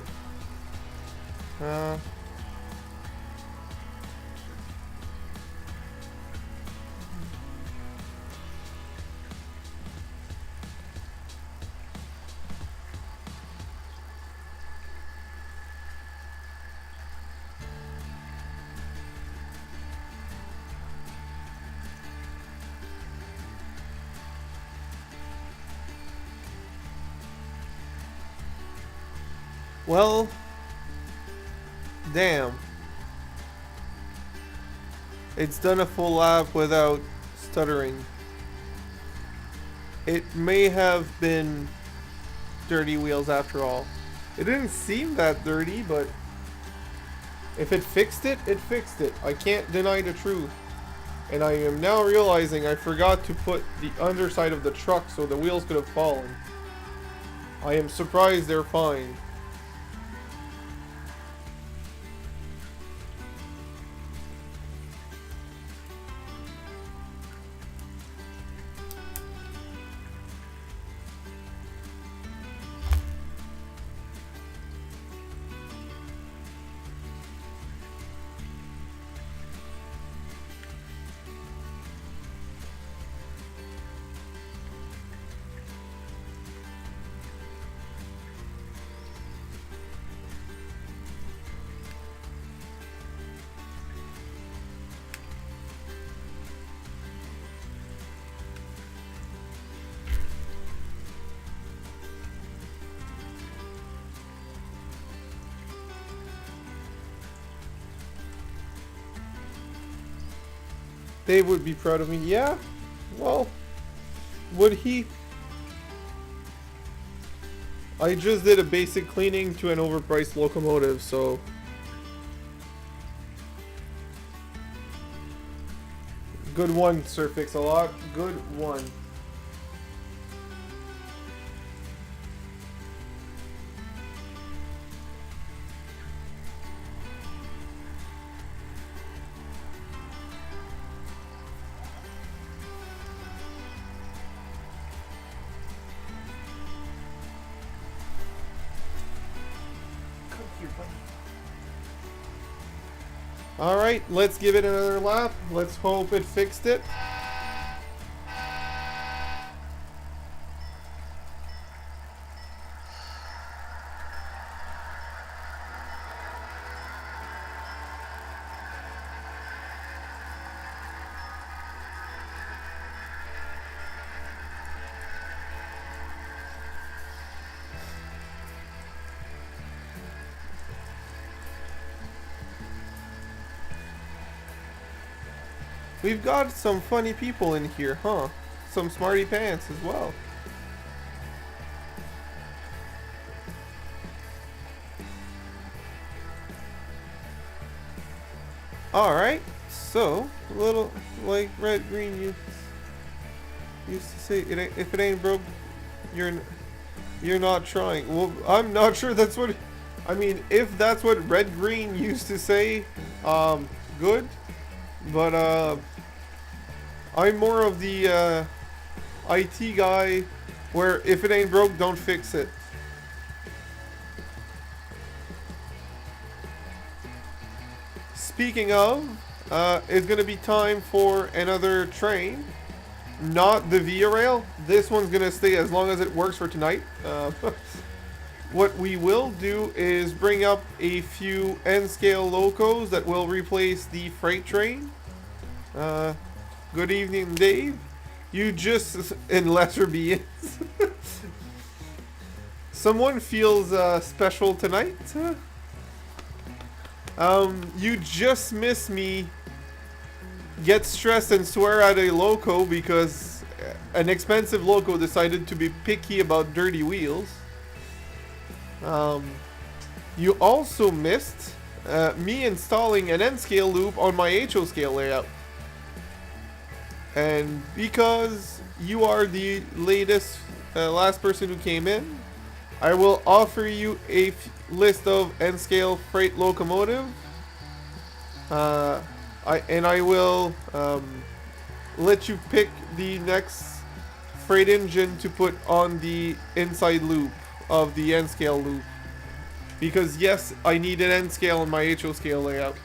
well, damn. It's done a full lap without stuttering. It may have been dirty wheels after all. It didn't seem that dirty, but if it fixed it, it fixed it. I can't deny the truth. And I am now realizing I forgot to put the underside of the truck so the wheels could have fallen. I am surprised they're fine. Dave would be proud of me. Yeah? Well, would he? I just did a basic cleaning to an overpriced locomotive, so... Good one, Sir Fix-A-Lot. Good one. Come here, buddy. Alright, let's give it another lap. Let's hope it fixed it. We've got some funny people in here, huh? Some smarty pants as well. Alright, so, a little, like Red Green used to say, if it ain't broke, you're not trying. Well, I'm not sure that's what, I mean, if that's what Red Green used to say, good. But, I'm more of the, IT guy, where if it ain't broke, don't fix it. Speaking of, it's gonna be time for another train. Not the Via Rail. This one's gonna stay as long as it works for tonight. What we will do is bring up a few N-scale locos that will replace the freight train. Good evening, Dave. You just, in lesser beings. Someone feels special tonight. You just miss me get stressed and swear at a loco because an expensive loco decided to be picky about dirty wheels. You also missed me installing an N-scale loop on my HO scale layout. And because you are the last person who came in, I will offer you a list of N-scale freight locomotive. I will let you pick the next freight engine to put on the inside loop of the N-scale loop. Because yes, I need an N-scale on my HO scale layout.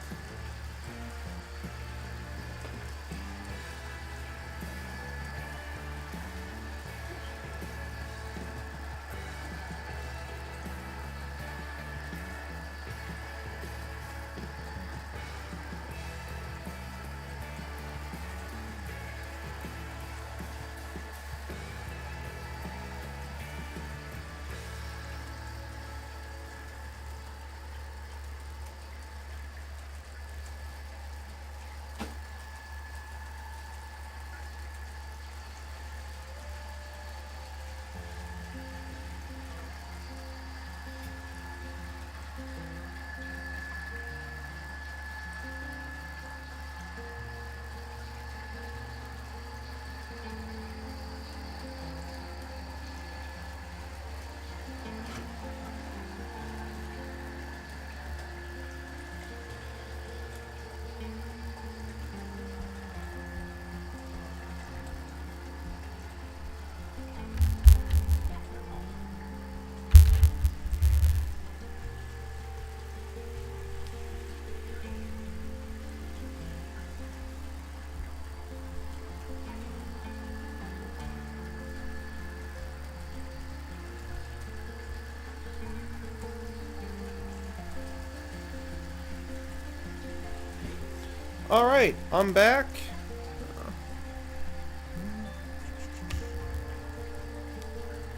Alright, I'm back.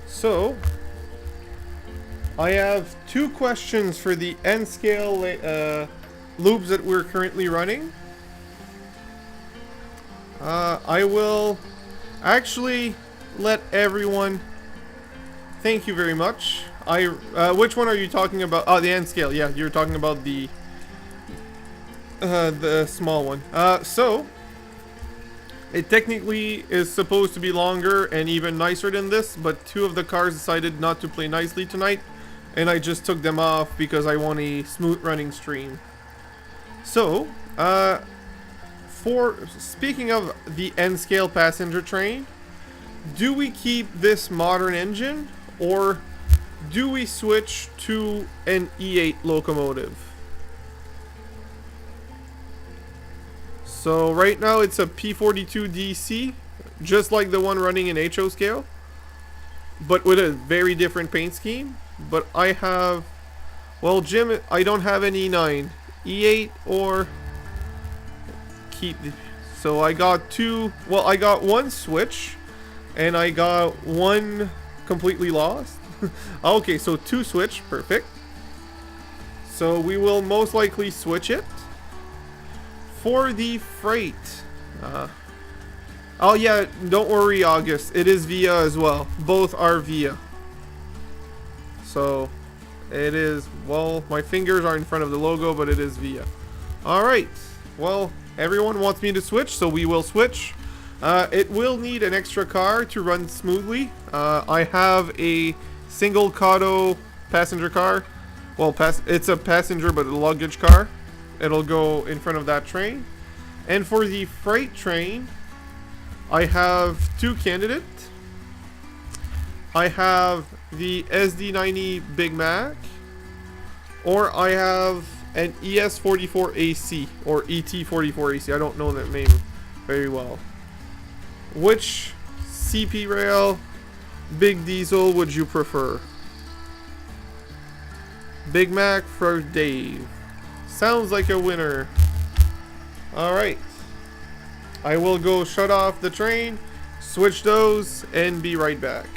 So, I have two questions for the N-scale loops that we're currently running. I will actually let everyone... Thank you very much. Which one are you talking about? Oh, the N-scale. Yeah, you're talking about the small one. So, it technically is supposed to be longer and even nicer than this, but two of the cars decided not to play nicely tonight, and I just took them off because I want a smooth running stream. So, speaking of the N-scale passenger train, do we keep this modern engine, or do we switch to an E8 locomotive? So right now it's a P42 DC, just like the one running in HO scale, but with a very different paint scheme. But I have, well, Jim, I don't have an E9, E8 or keep. So I got two. Well, I got one switch, and I got one completely lost. Okay, so two switch, perfect. So we will most likely switch it for the freight. Oh yeah, don't worry, August. It is via as well. Both are via. So it is, well, my fingers are in front of the logo, but it is via. Alright, well, everyone wants me to switch, so we will switch. It will need an extra car to run smoothly. I have a single Kato passenger car. Well, it's a passenger but a luggage car. It'll go in front of that train. And for the freight train, I have two candidates. I have the SD90 Big Mac, or I have an ES44AC or ET44AC. I don't know that name very well. Which CP rail big diesel would you prefer? Big Mac for Dave. Sounds like a winner. Alright. I will go shut off the train, switch those, and be right back.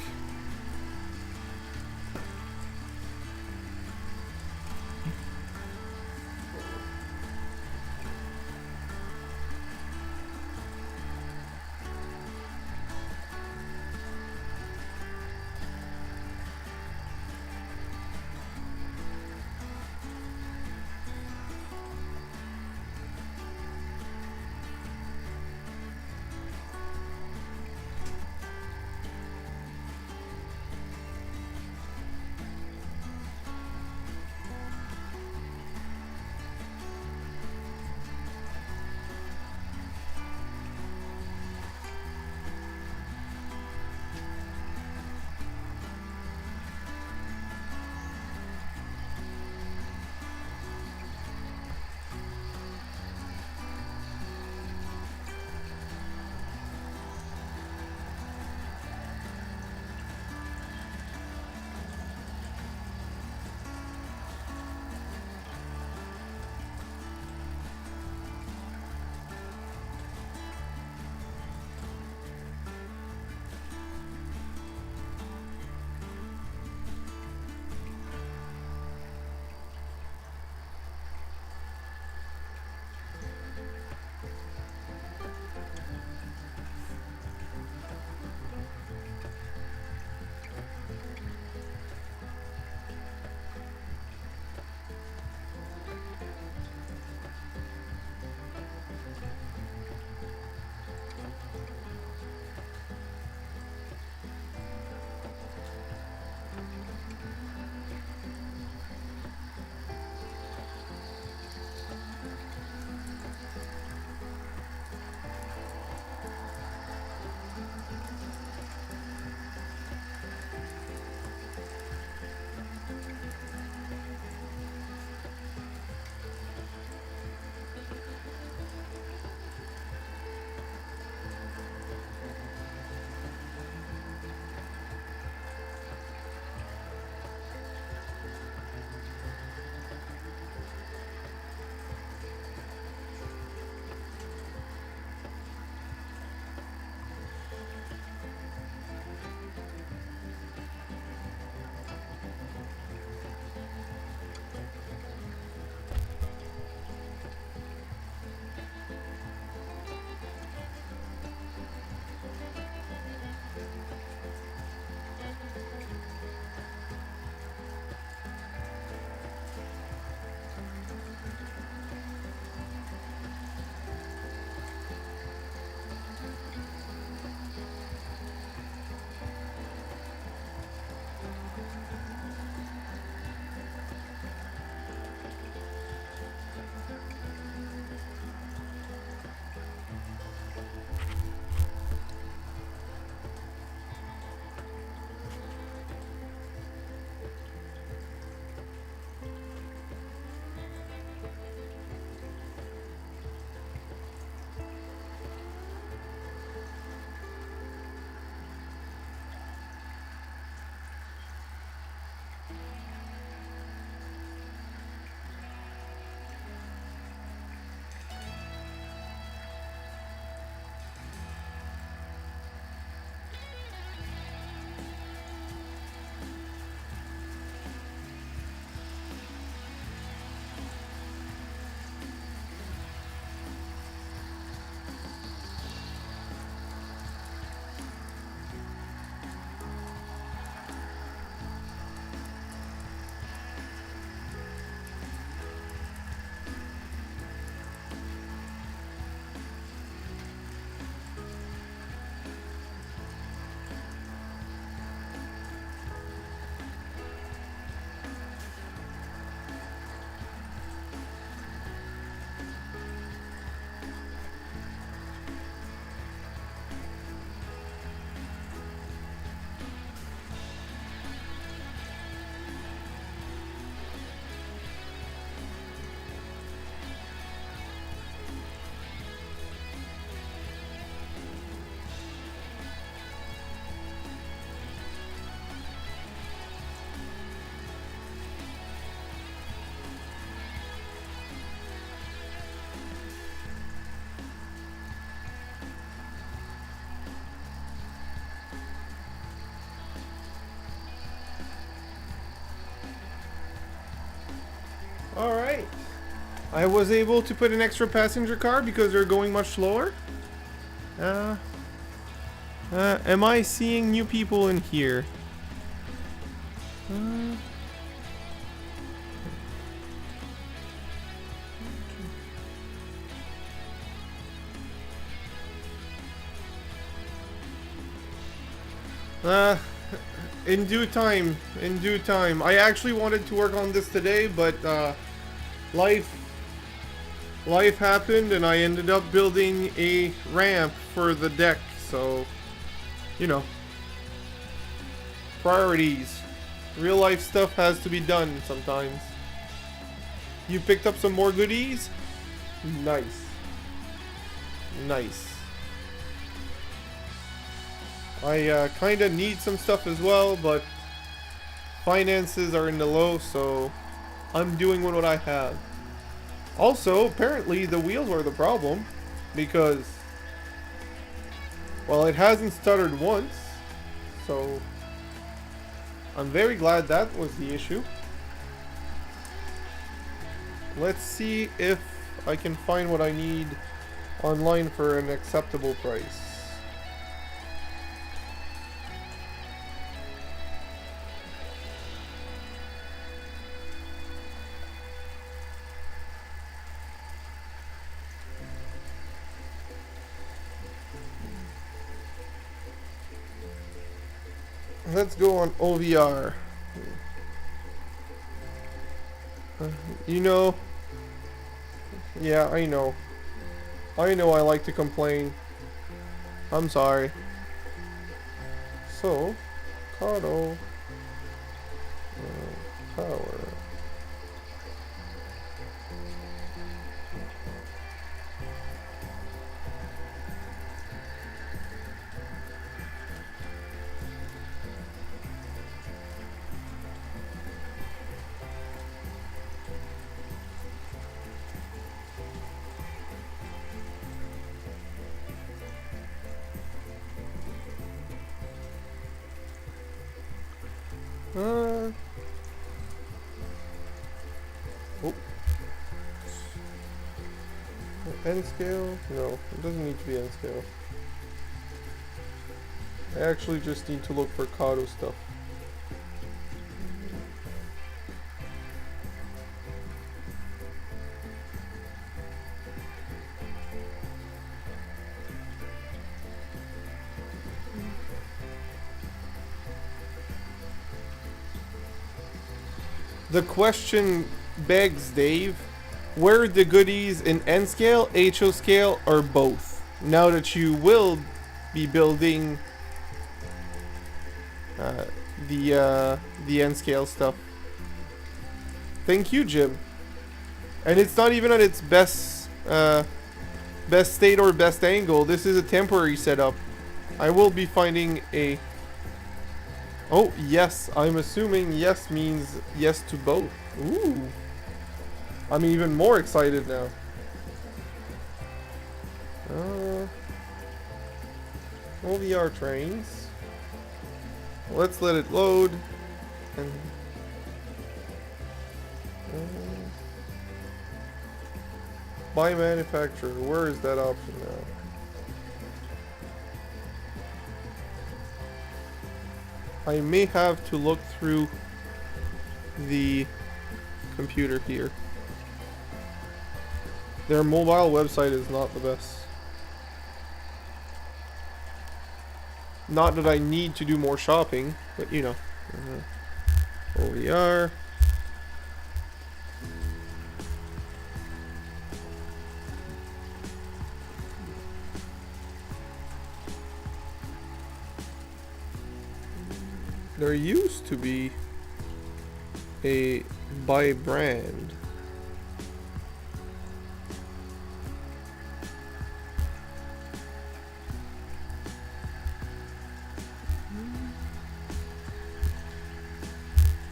I was able to put an extra passenger car because they're going much slower. Am I seeing new people in here? In due time, in due time. I actually wanted to work on this today, but life happened and I ended up building a ramp for the deck, so you know. Priorities. Real life stuff has to be done sometimes. You picked up some more goodies? Nice. Nice. I kind of need some stuff as well, but finances are in the low, so I'm doing what I have. Also, apparently the wheels are the problem, because, well, it hasn't stuttered once, so I'm very glad that was the issue. Let's see if I can find what I need online for an acceptable price. Let's go on OVR. You know, yeah, I know I like to complain. I'm sorry. So, Kato, power. Oh. N scale? No, it doesn't need to be N scale. I actually just need to look for Kato stuff. The question begs, Dave, where are the goodies in N scale, HO scale, or both? Now that you will be building the N scale stuff. Thank you, Jim. And it's not even at its best state or best angle. This is a temporary setup. I will be finding a... Oh, yes. I'm assuming yes means yes to both. Ooh. I'm even more excited now. OVR trains. Let's let it load. And by manufacturer. Where is that option now? I may have to look through the computer here. Their mobile website is not the best. Not that I need to do more shopping, but you know. OVR. There used to be a by brand.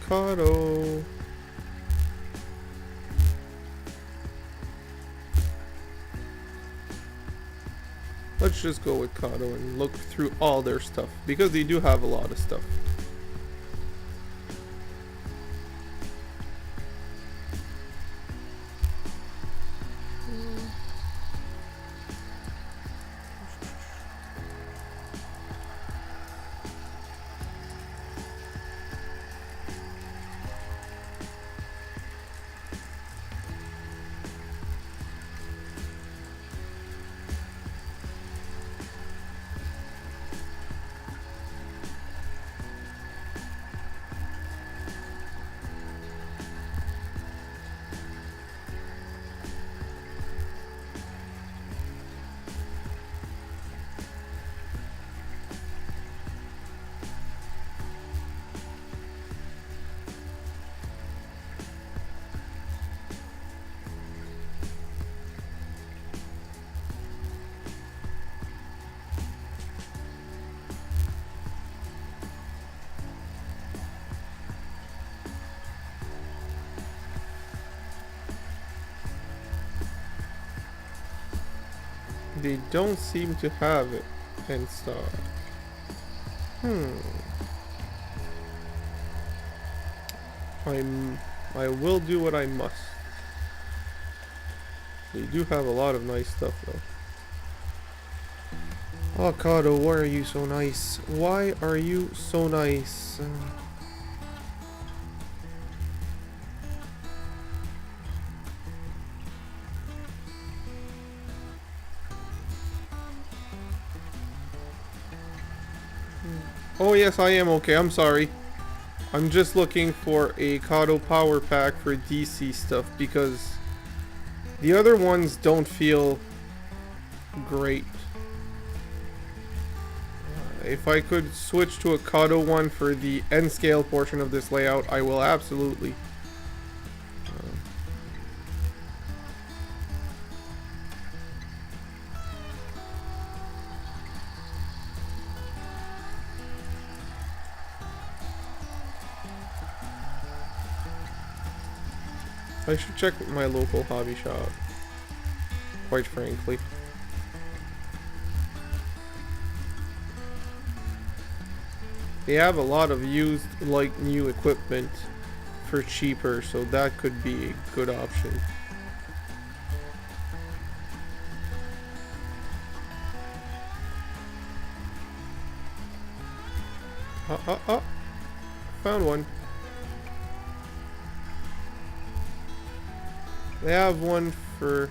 Kato. Let's just go with Kato and look through all their stuff, because they do have a lot of stuff. They don't seem to have it in stock. I will do what I must. They do have a lot of nice stuff though. Oh Kato, why are you so nice? Why are you so nice? Oh yes, I am okay. I'm sorry. I'm just looking for a Kato power pack for DC stuff because the other ones don't feel great. If I could switch to a Kato one for the N scale portion of this layout, I will absolutely. I should check my local hobby shop, quite frankly. They have a lot of used, like, new equipment for cheaper, so that could be a good option. Found one. They have one for...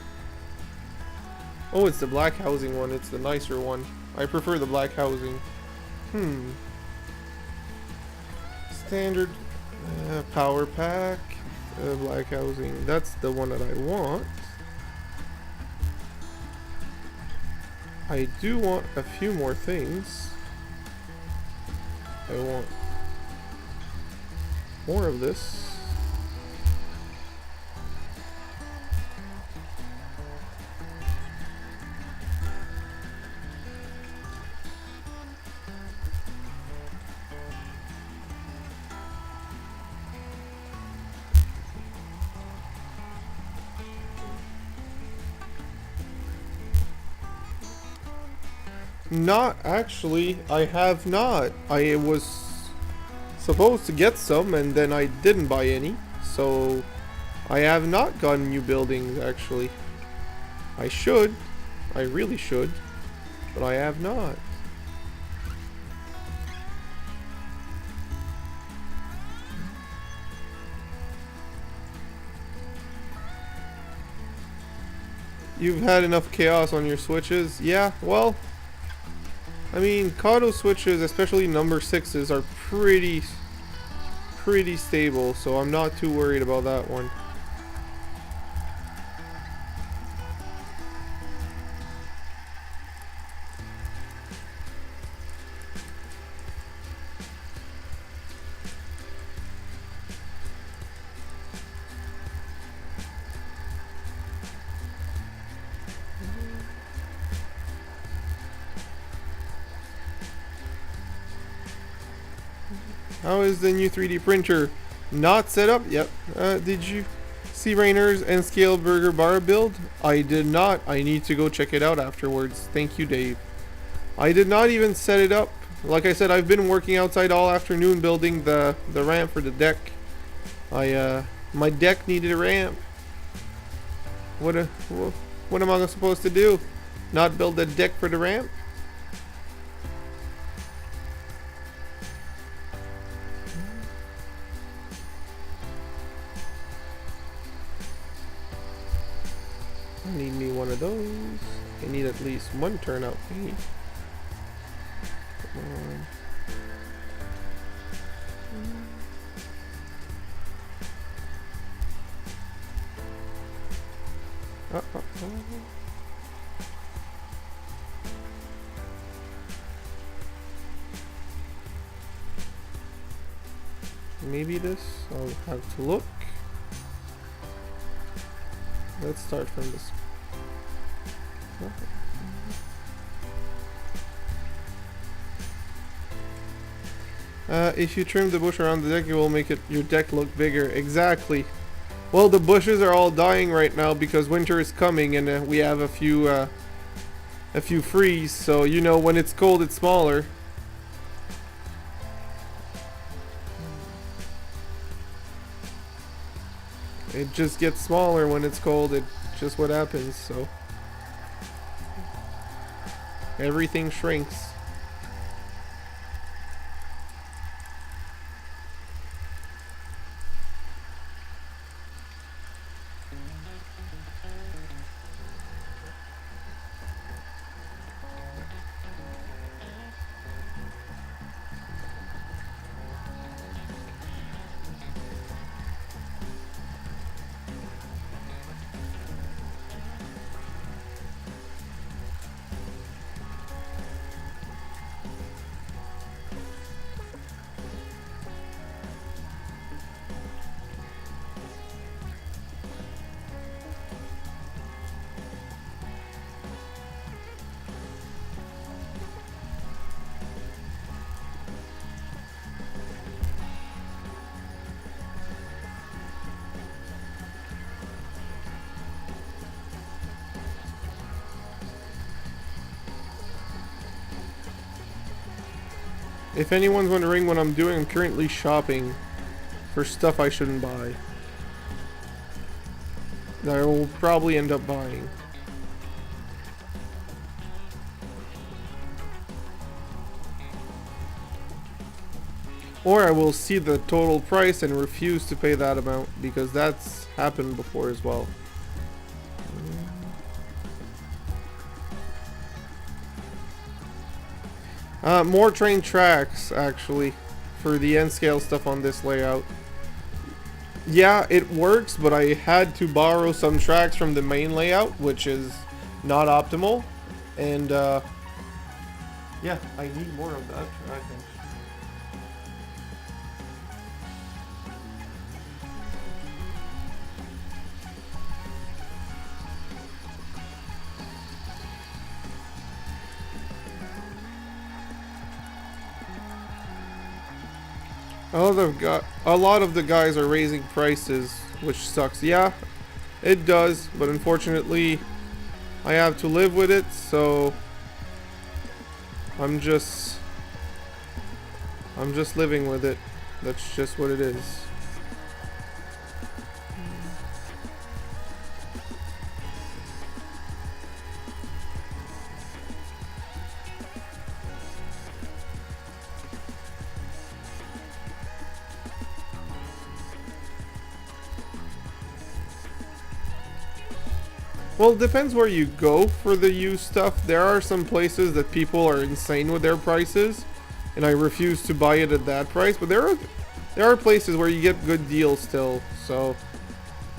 Oh, it's the black housing one. It's the nicer one. I prefer the black housing. Standard power pack. Black housing. That's the one that I want. I do want a few more things. I want more of this. Not actually, I have not. I was supposed to get some and then I didn't buy any. So I have not gotten new buildings actually. I should. I really should. But I have not. You've had enough chaos on your switches? Yeah, well, I mean, Kato switches, especially number 6s, are pretty stable, so I'm not too worried about that one. How is the new 3D printer? Not set up yet. Did you see Rainer's and Scale Burger Bar build? I did not. I need to go check it out afterwards. Thank you, Dave. I did not even set it up. Like I said, I've been working outside all afternoon building the ramp for the deck. My deck needed a ramp. What am I supposed to do? Not build a deck for the ramp? I need me one of those. I need at least one turnout paint. Come on. Maybe this? I'll have to look. Let's start from this. If you trim the bush around the deck, it will make your deck look bigger. Exactly. Well, the bushes are all dying right now because winter is coming, and we have a few a few frees, so you know when it's cold it's smaller. It just gets smaller when it's cold. It's just what happens, so everything shrinks. If anyone's wondering what I'm doing, I'm currently shopping for stuff I shouldn't buy, that I will probably end up buying. Or I will see the total price and refuse to pay that amount, because that's happened before as well. More train tracks, actually, for the N-scale stuff on this layout. Yeah, it works, but I had to borrow some tracks from the main layout, which is not optimal. And, yeah, I need more of that track, actually. A lot of the guys are raising prices, which sucks. Yeah, it does, but unfortunately, I have to live with it, so I'm just living with it. That's just what it is. Well, it depends where you go for the used stuff. There are some places that people are insane with their prices, and I refuse to buy it at that price. But there are places where you get good deals still, so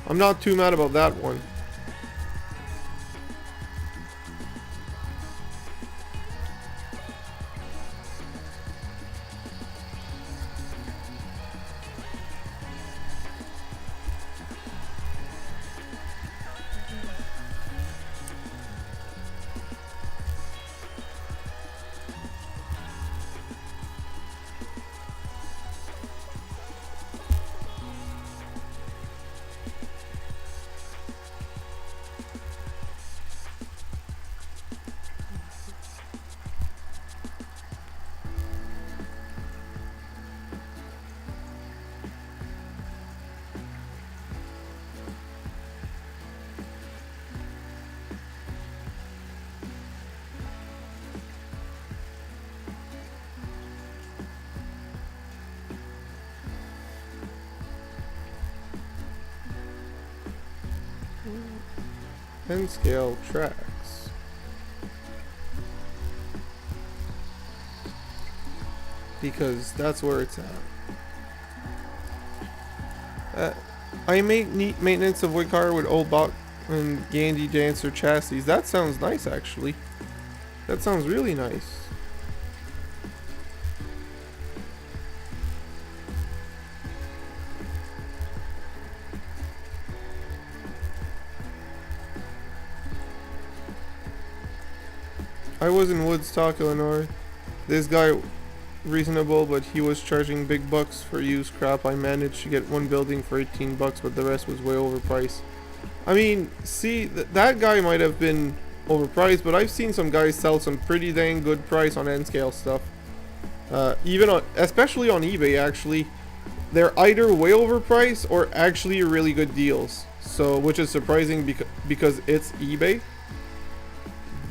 I'm not too mad about that one. N-scale tracks. Because that's where it's at. I make neat maintenance of wood car with old Bach and Gandhi Dancer chassis. That sounds nice, actually. That sounds really nice. I was in Woodstock, Illinois. This guy, reasonable, but he was charging big bucks for used crap. I managed to get one building for 18 bucks, but the rest was way overpriced. I mean, see, that guy might have been overpriced, but I've seen some guys sell some pretty dang good price on N scale stuff. Even on, especially on eBay, actually, they're either way overpriced or actually really good deals. So, which is surprising because it's eBay,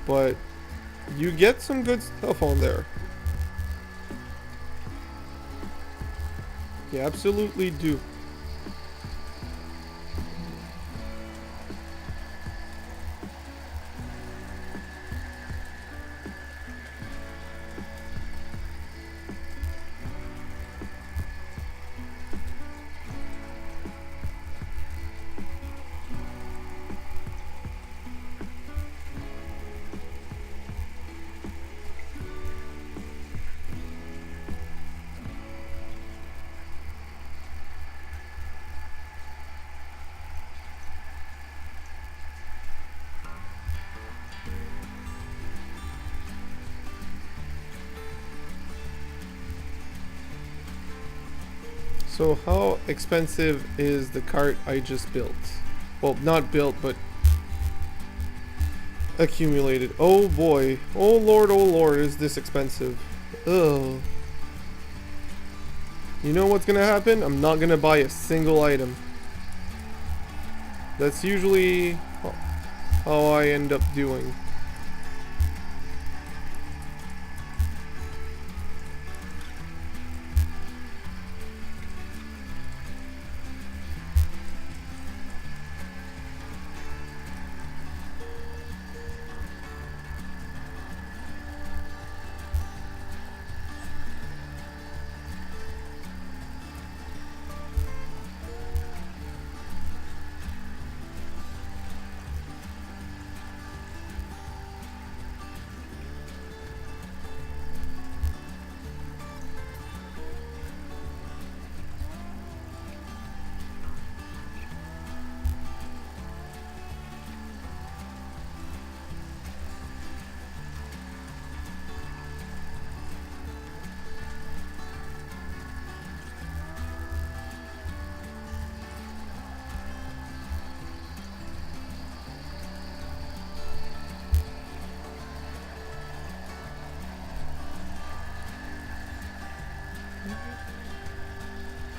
but you get some good stuff on there. You absolutely do. So how expensive is the cart I just built? Well, not built, but accumulated. Oh boy. Oh lord, is this expensive. Ugh. You know what's gonna happen? I'm not gonna buy a single item. That's usually how I end up doing.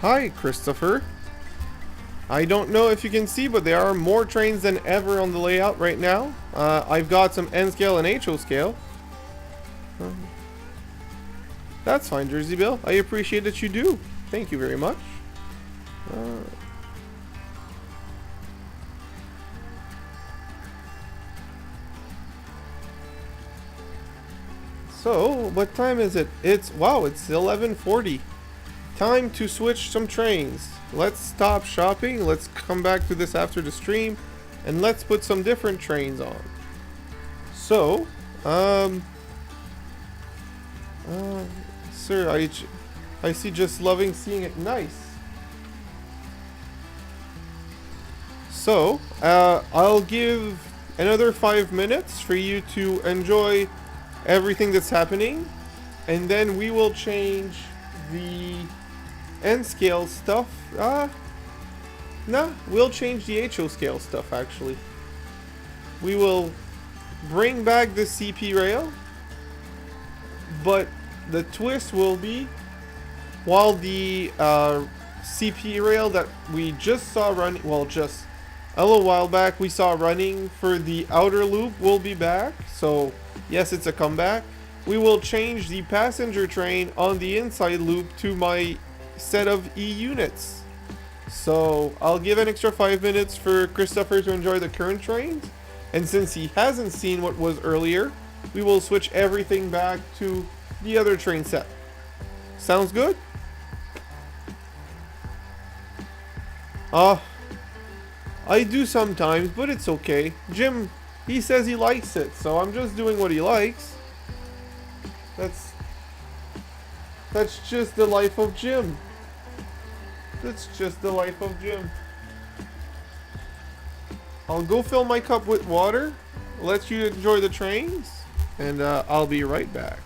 Hi, Christopher. I don't know if you can see, but there are more trains than ever on the layout right now. I've got some N scale and HO scale. That's fine, Jersey Bill. I appreciate that you do. Thank you very much. So, what time is it? Wow, it's 11:40. Time to switch some trains. Let's stop shopping. Let's come back to this after the stream. And let's put some different trains on. So, sir, I see just loving seeing it. Nice. So, I'll give another 5 minutes for you to enjoy everything that's happening. And then we will change the N scale stuff. We'll change the HO scale stuff actually. We will bring back the CP rail, but the twist will be while the CP rail that we just saw running, well, just a little while back we saw running for the outer loop will be back. So yes, it's a comeback. We will change the passenger train on the inside loop to my set of E units. So I'll give an extra 5 minutes for Christopher to enjoy the current trains. And since he hasn't seen what was earlier, we will switch everything back to the other train set. Sounds good? I do sometimes, but it's okay. Jim, he says he likes it, so I'm just doing what he likes. That's just the life of Jim. That's just the life of Jim. I'll go fill my cup with water, let you enjoy the trains, and I'll be right back.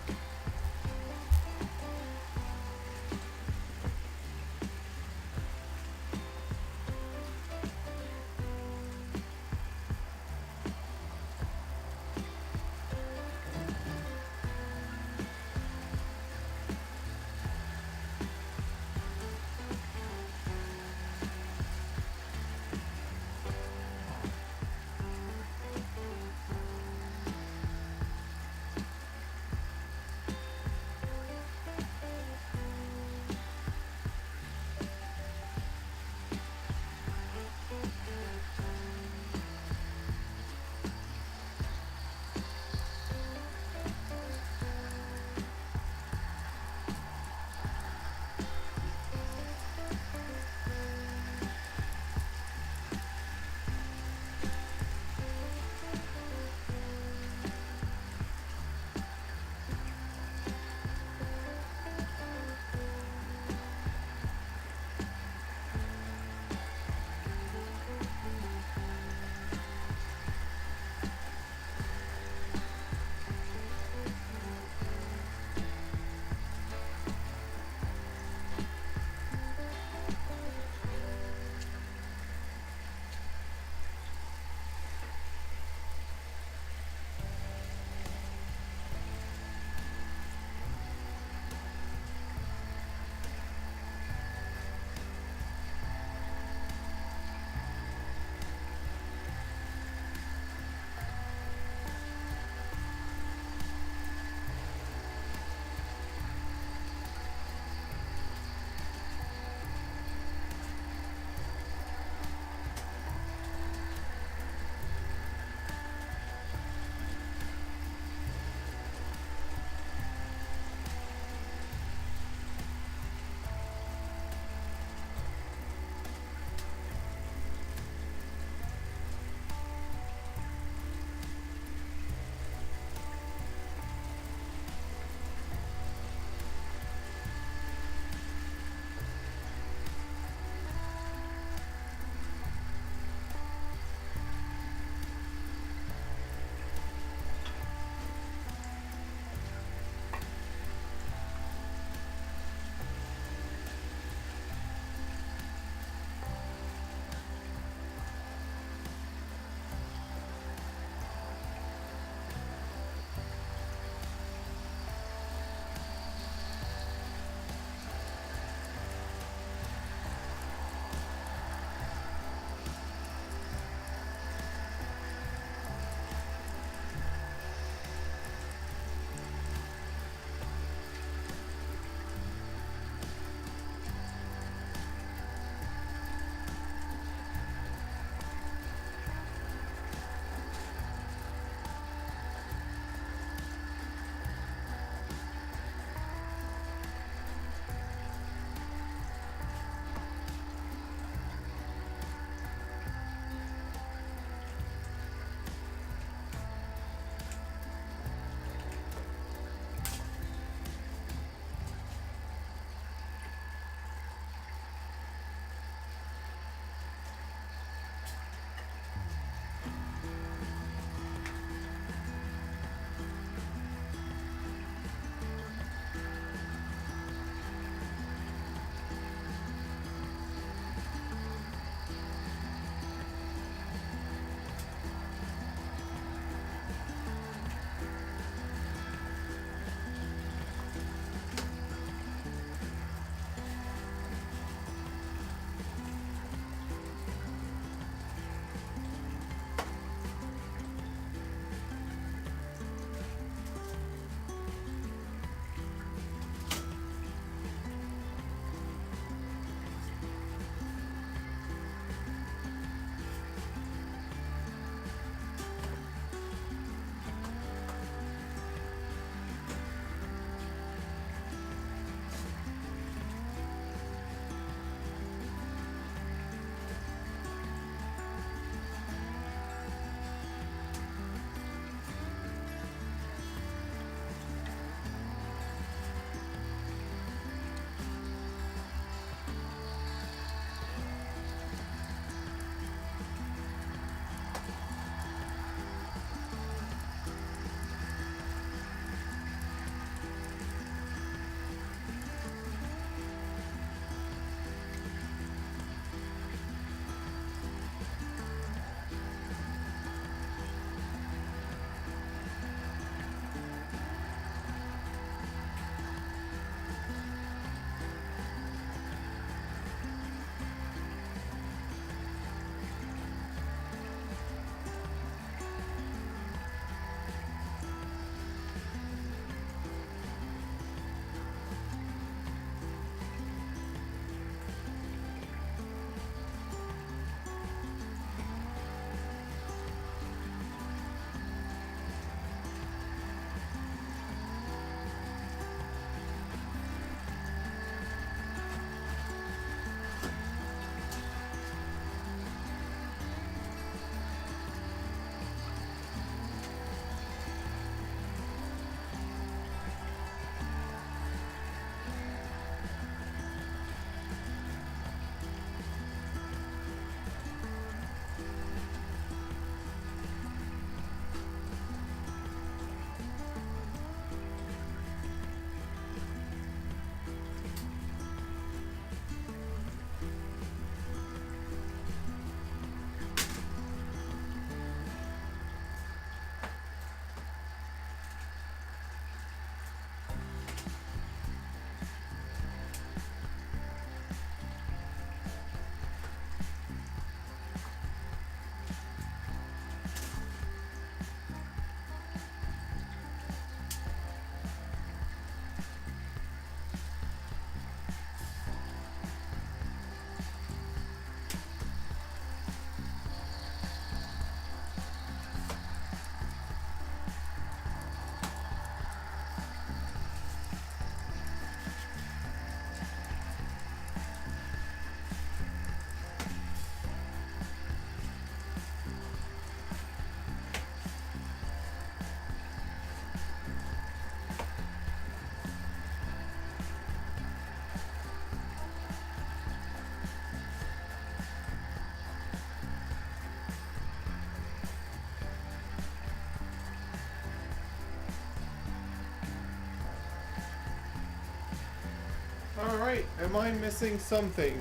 Alright, am I missing something?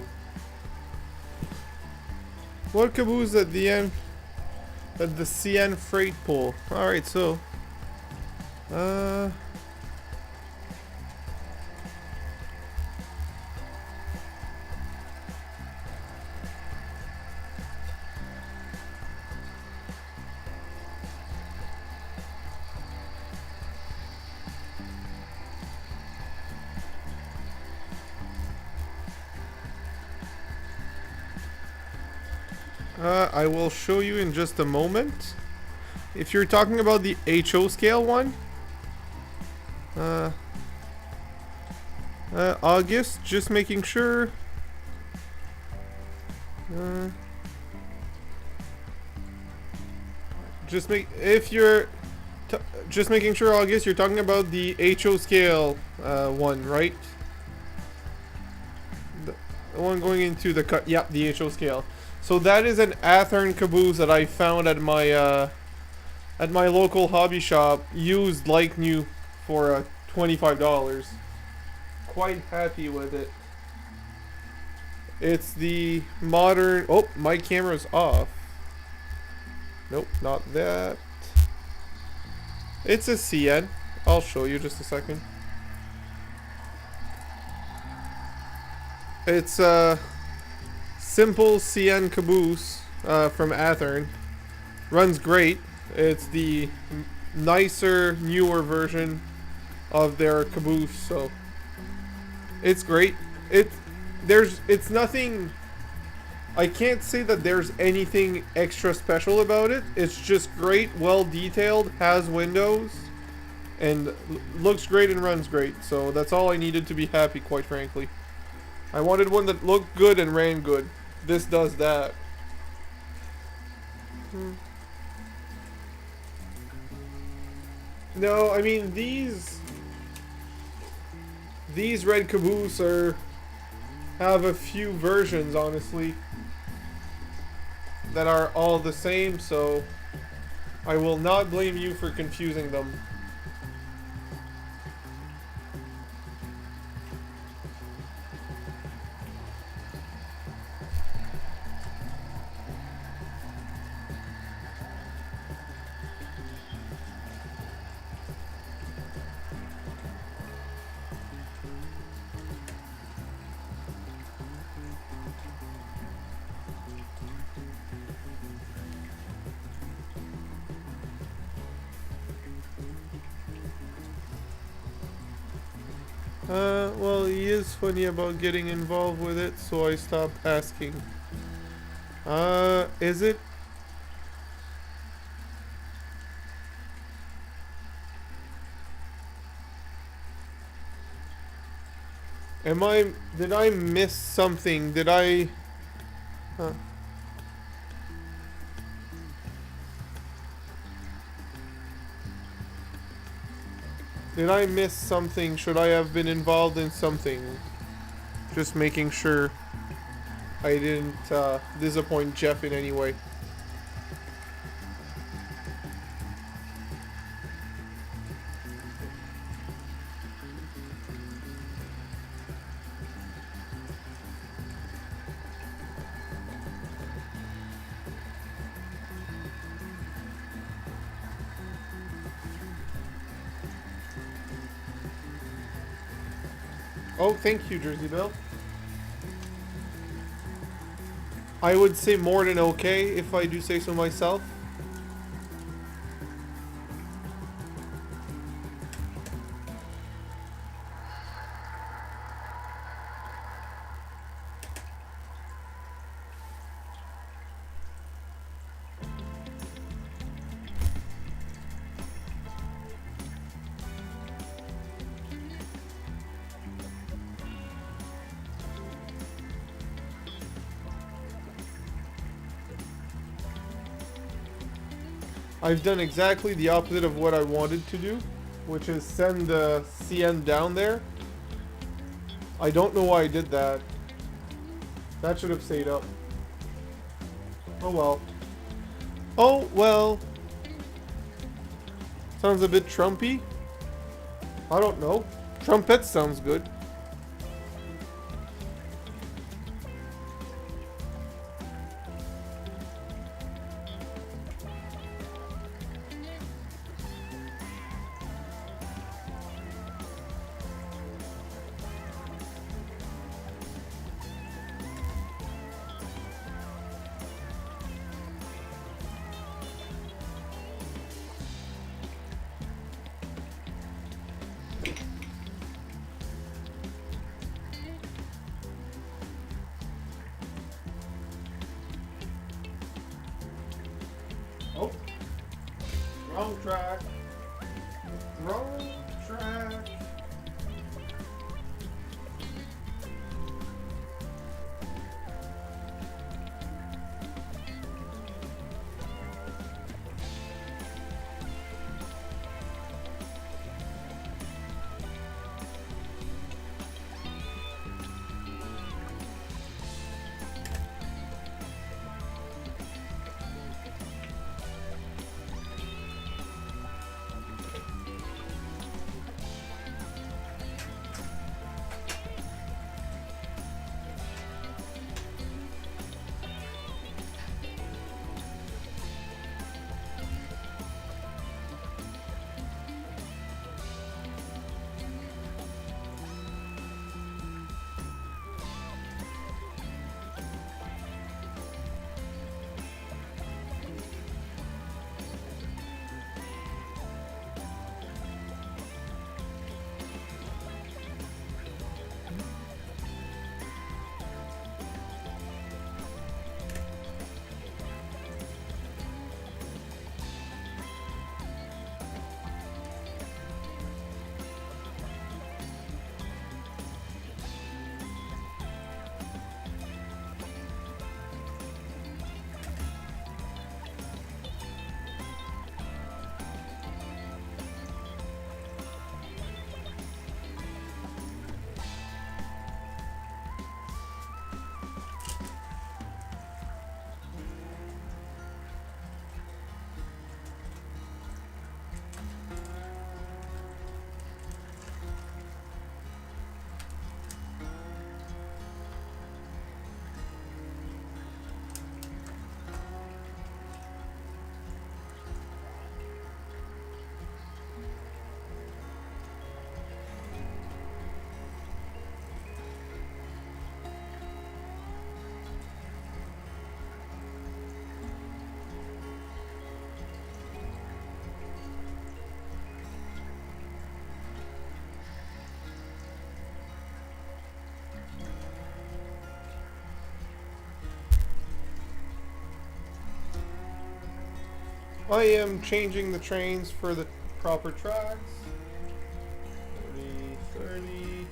What caboose at the end? At the CN freight pool. Alright, so. I will show you in just a moment. If you're talking about the HO scale one, August, just making sure. Just making sure, August, you're talking about the HO scale one, right? The one going into the cut. Yep, the HO scale. So that is an Athearn caboose that I found at my local hobby shop, used like new, for $25. Quite happy with it. It's the modern. Oh, my camera's off. Nope, not that. It's a CN. I'll show you just a second. It's a simple CN caboose from Athearn. Runs great. It's the nicer, newer version of their caboose, so it's great. It's nothing. I can't say that there's anything extra special about it. It's just great, well detailed, has windows, and looks great and runs great. So that's all I needed to be happy, quite frankly. I wanted one that looked good and ran good. This does that. No, I mean these red caboose have a few versions, honestly, that are all the same, so I will not blame you for confusing them. Well, he is funny about getting involved with it, so I stopped asking. Is it? Did I miss something? Did I? Huh. Did I miss something? Should I have been involved in something? Just making sure I didn't disappoint Jeff in any way. Oh, thank you, Jersey Bill. I would say more than okay, if I do say so myself. I've done exactly the opposite of what I wanted to do, which is send the CN down there. I don't know why I did that. That should have stayed up. Oh well. Oh well. Sounds a bit Trumpy. I don't know. Trumpet sounds good. track. Wrong track. I am changing the trains for the proper tracks. 30, 30.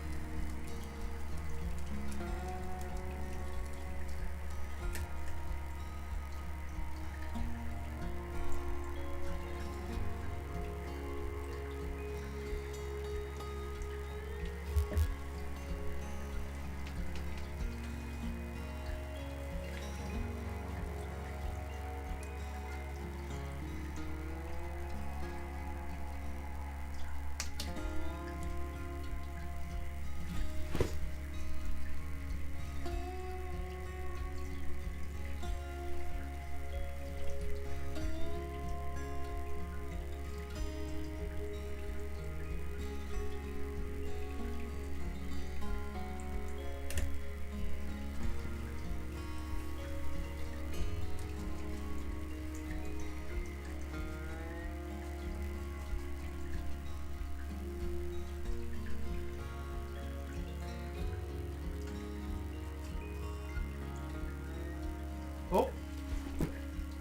Oh,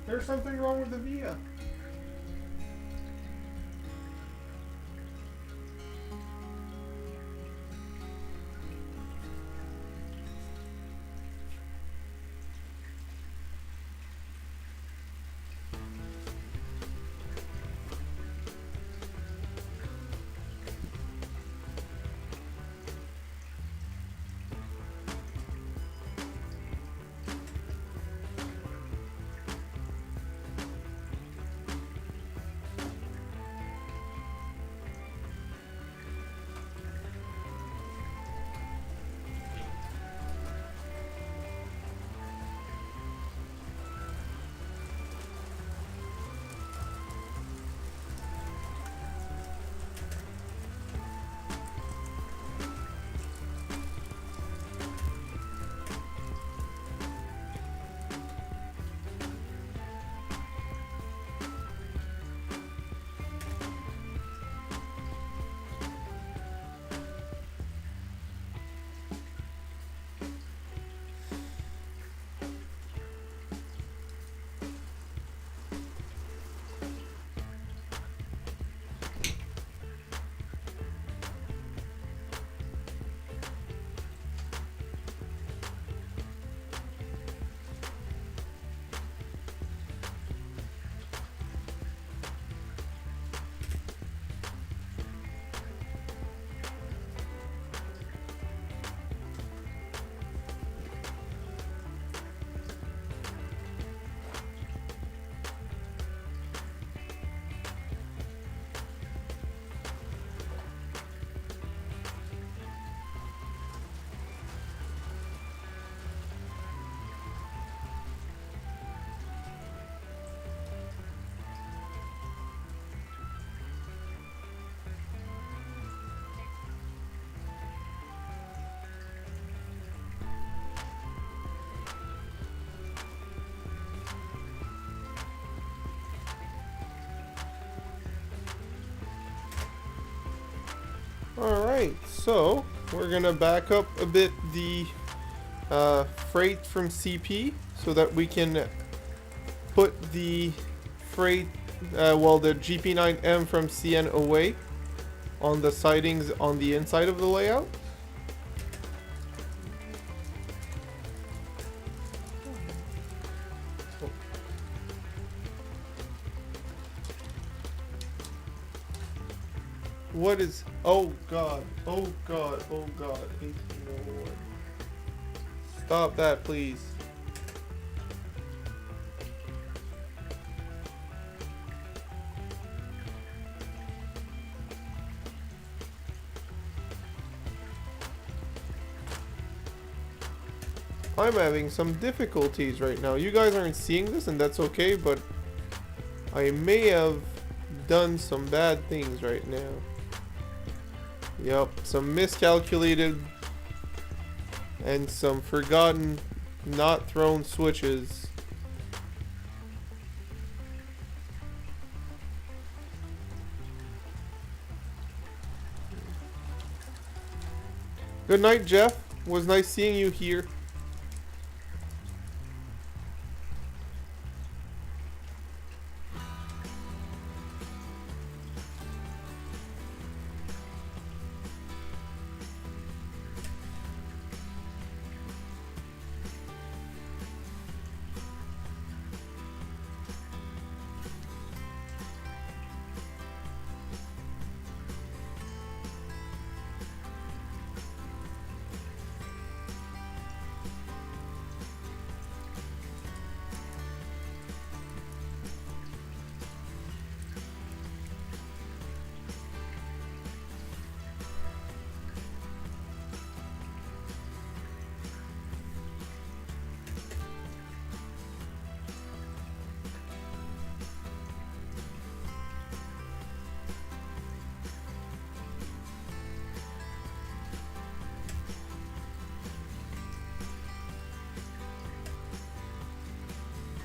there's something wrong with the Via. Alright, so we're gonna back up a bit the freight from CP so that we can put the freight, the GP9M from CN away on the sidings on the inside of the layout. What is... Oh god, oh god, oh god. 1801. Stop that, please. I'm having some difficulties right now. You guys aren't seeing this, and that's okay, but I may have done some bad things right now. Yep, some miscalculated and some forgotten, not thrown switches. Good night, Jeff. Was nice seeing you here.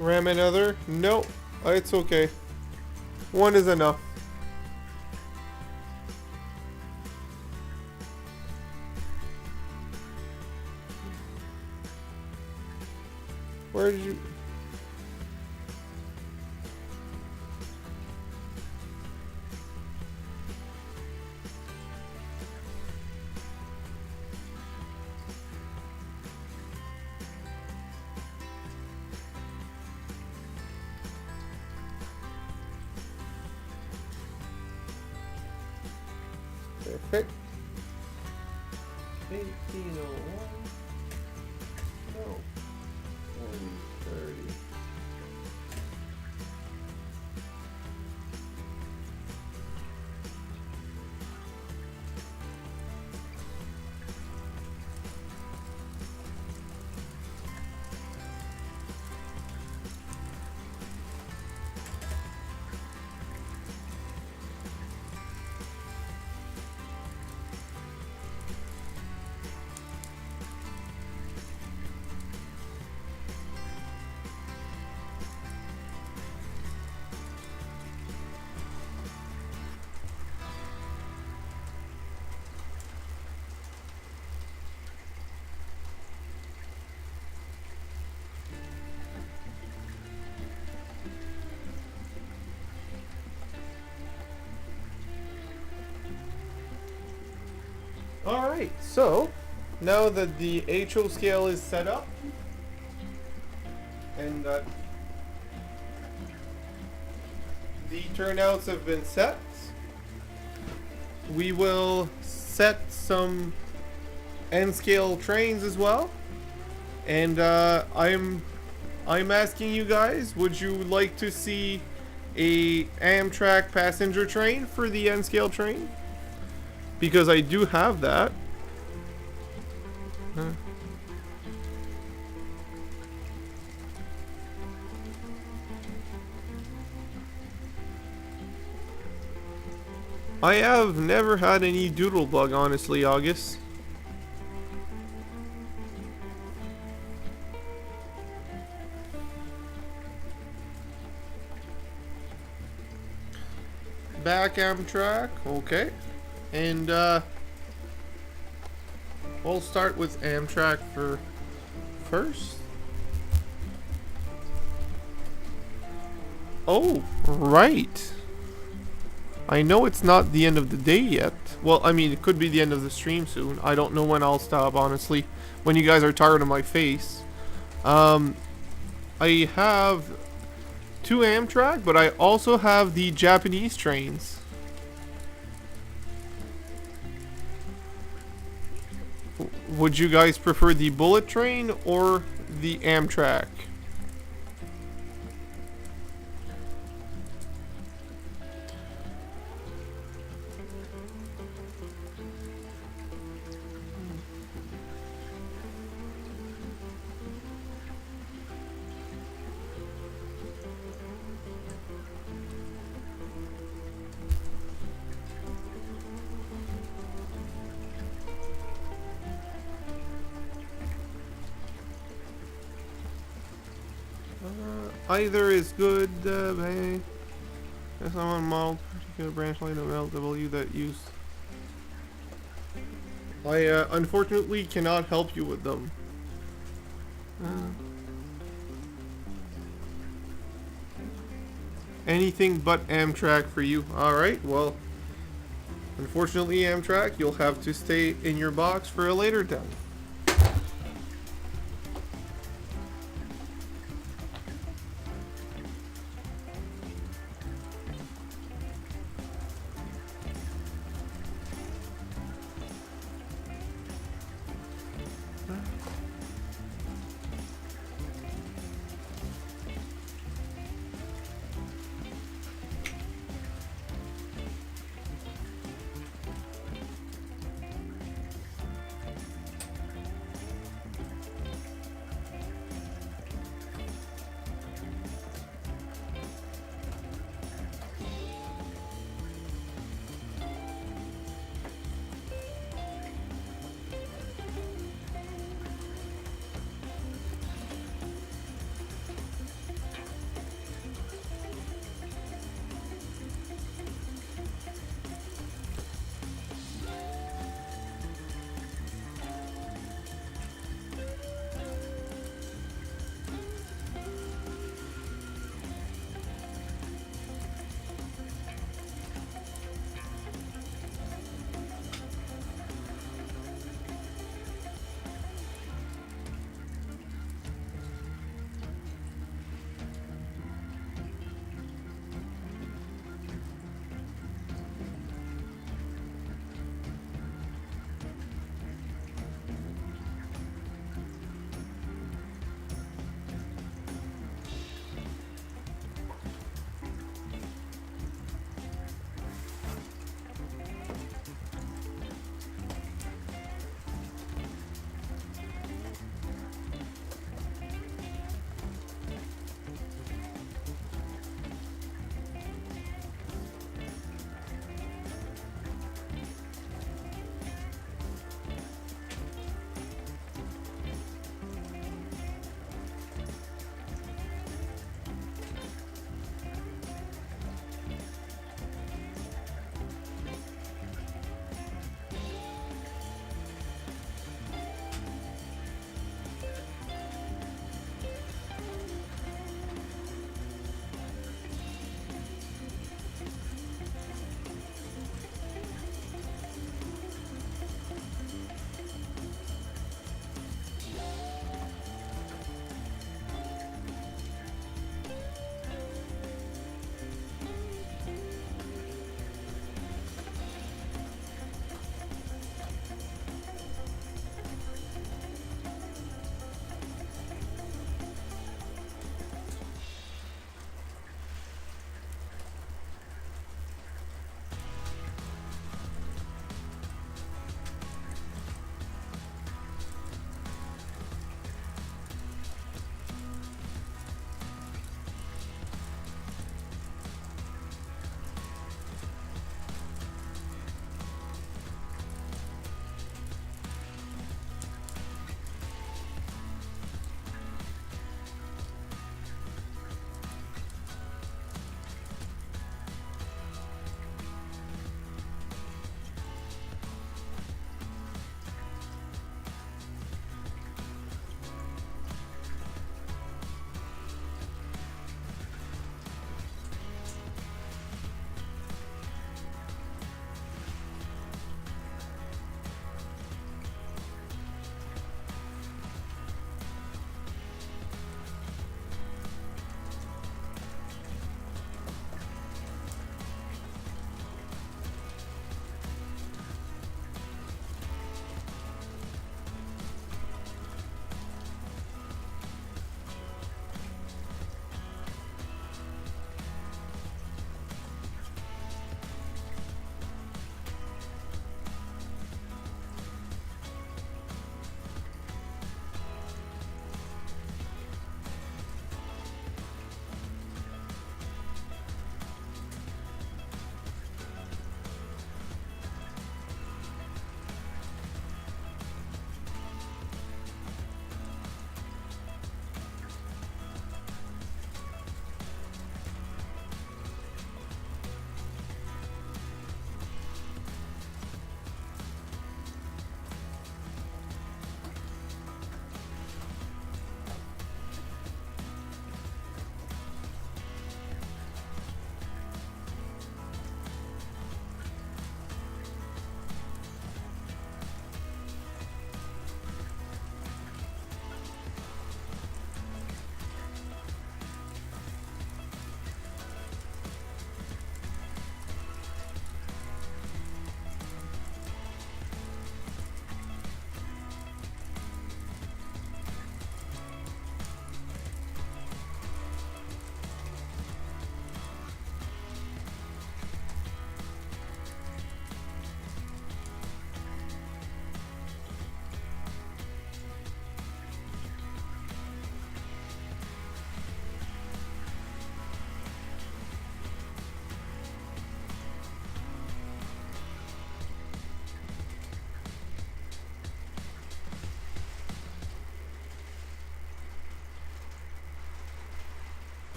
Ram another? No, it's okay. One is enough. Where did you... Perfect. 1801. No. 4030. Alright, so now that the HO scale is set up and that the turnouts have been set, we will set some N scale trains as well. And I'm asking you guys, would you like to see a Amtrak passenger train for the N scale train? Because I do have that. Huh. I have never had any doodle bug, honestly, August. Back Amtrak, okay. And we'll start with Amtrak for first. Oh, right. I know it's not the end of the day yet. Well, I mean, it could be the end of the stream soon. I don't know when I'll stop, honestly. When you guys are tired of my face. I have 2 Amtrak, but I also have the Japanese trains. Would you guys prefer the bullet train or the Amtrak? Either is good, hey. There's someone mild particular branch line of LW that use. I unfortunately cannot help you with them. Anything but Amtrak for you. Alright, well, unfortunately Amtrak, you'll have to stay in your box for a later time.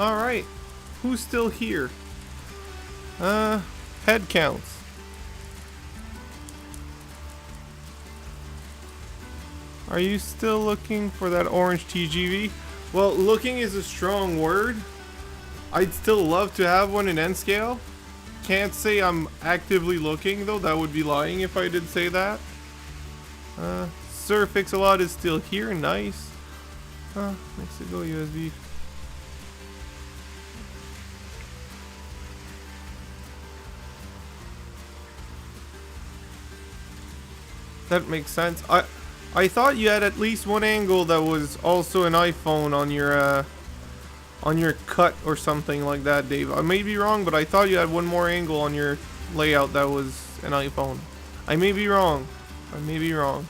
Alright. Who's still here? Head counts. Are you still looking for that orange TGV? Well, looking is a strong word. I'd still love to have one in N scale. Can't say I'm actively looking though, that would be lying if I did say that. Sir Fix-a-Lot is still here, nice. Mexico USB. That makes sense. I thought you had at least one angle that was also an iPhone on your cut or something like that, Dave. I may be wrong, but I thought you had one more angle on your layout that was an iPhone. I may be wrong. I may be wrong.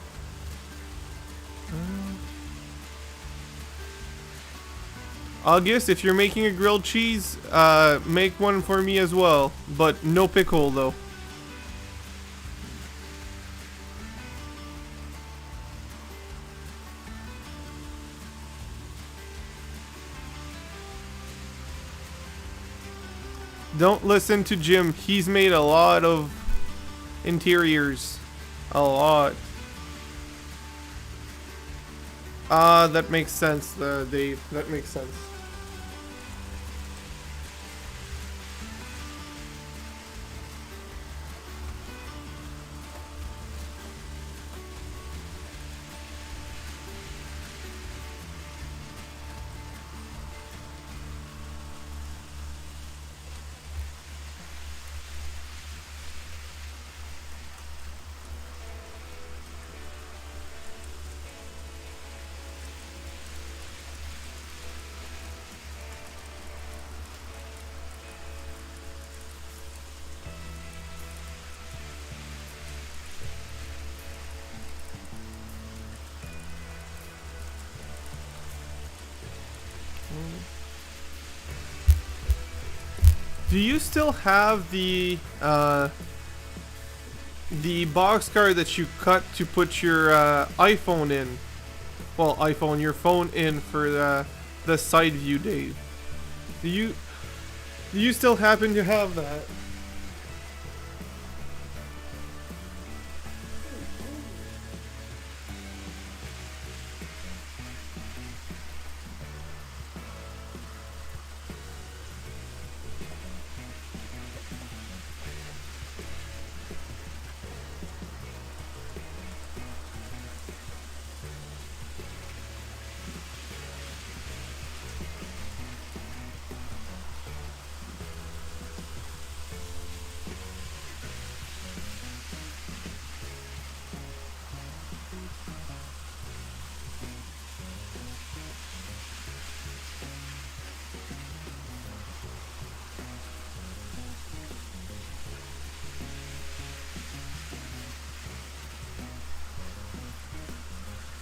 August, if you're making a grilled cheese, make one for me as well, but no pickle though. Don't listen to Jim. He's made a lot of interiors. A lot. That makes sense, Dave. That makes sense. Do you still have the boxcar that you cut to put your iPhone in? Well, iPhone, your phone in for the side view, Dave. Do you still happen to have that?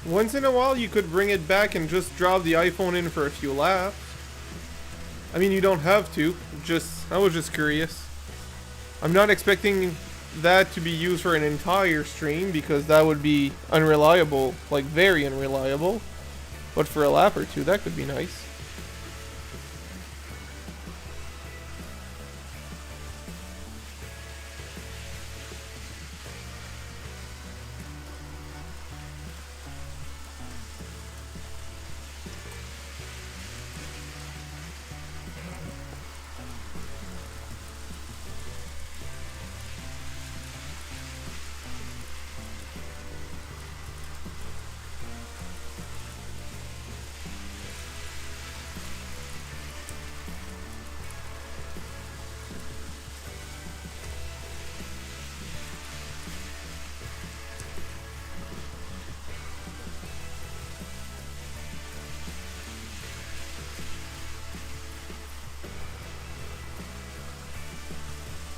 Once in a while, you could bring it back and just drop the iPhone in for a few laps. I mean, you don't have to. I was just curious. I'm not expecting that to be used for an entire stream because that would be unreliable, like very unreliable. But for a lap or two, that could be nice.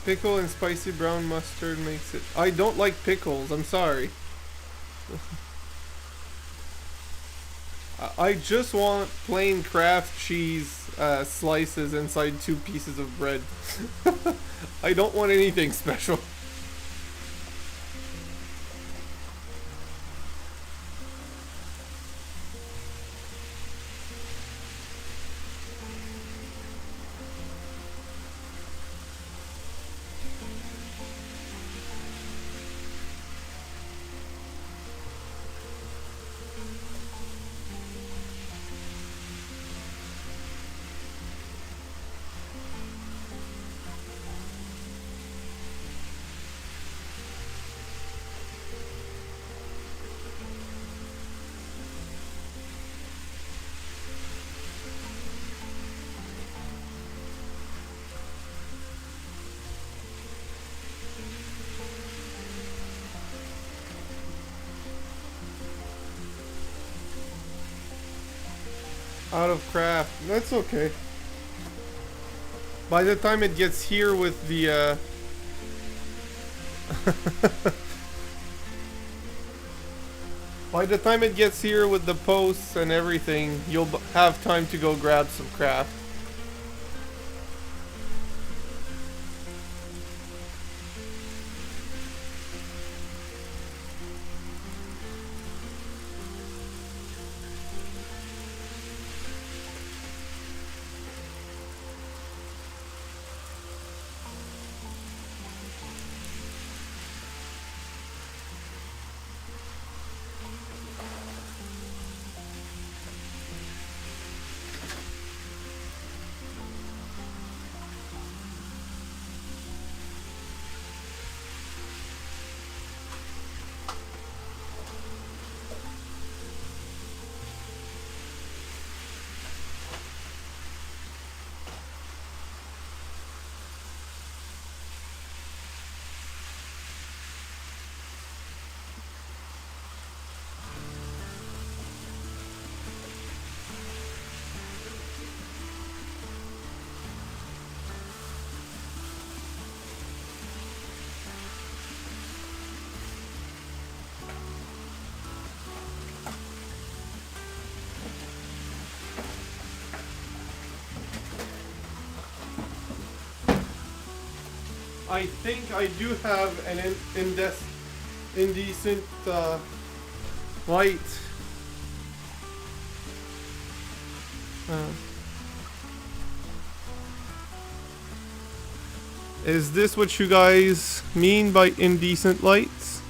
Pickle and spicy brown mustard makes it... I don't like pickles, I'm sorry. I just want plain Kraft cheese slices inside 2 pieces of bread. I don't want anything special. Out of craft. That's okay. By the time it gets here with the by the time it gets here with the posts and everything, you'll have time to go grab some craft. I think I do have an indecent light. Is this what you guys mean by indecent lights?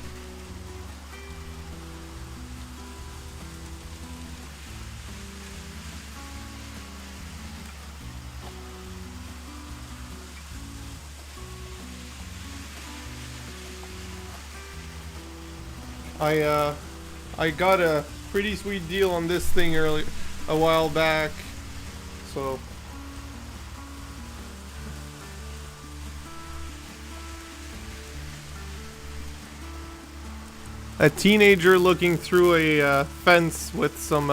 I got a pretty sweet deal on this thing a while back, so a teenager looking through a fence with some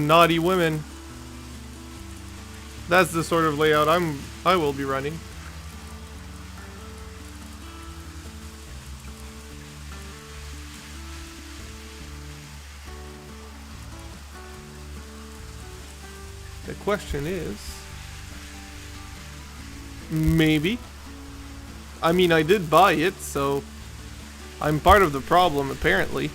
naughty women. That's the sort of layout I will be running. The question is, maybe. I mean, I did buy it, so I'm part of the problem, apparently.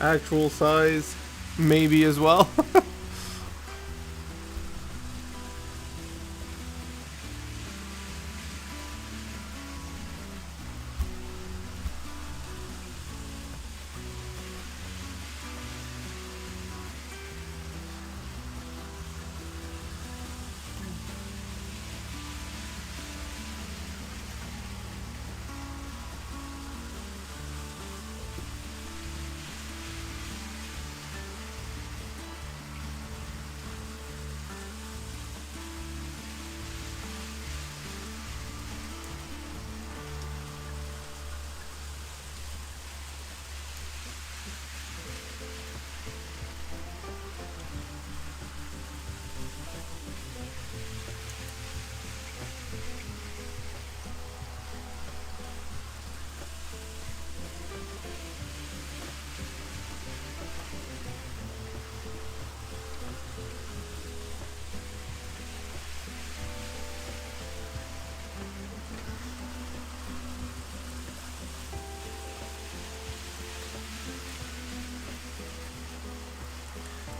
Actual size, maybe as well.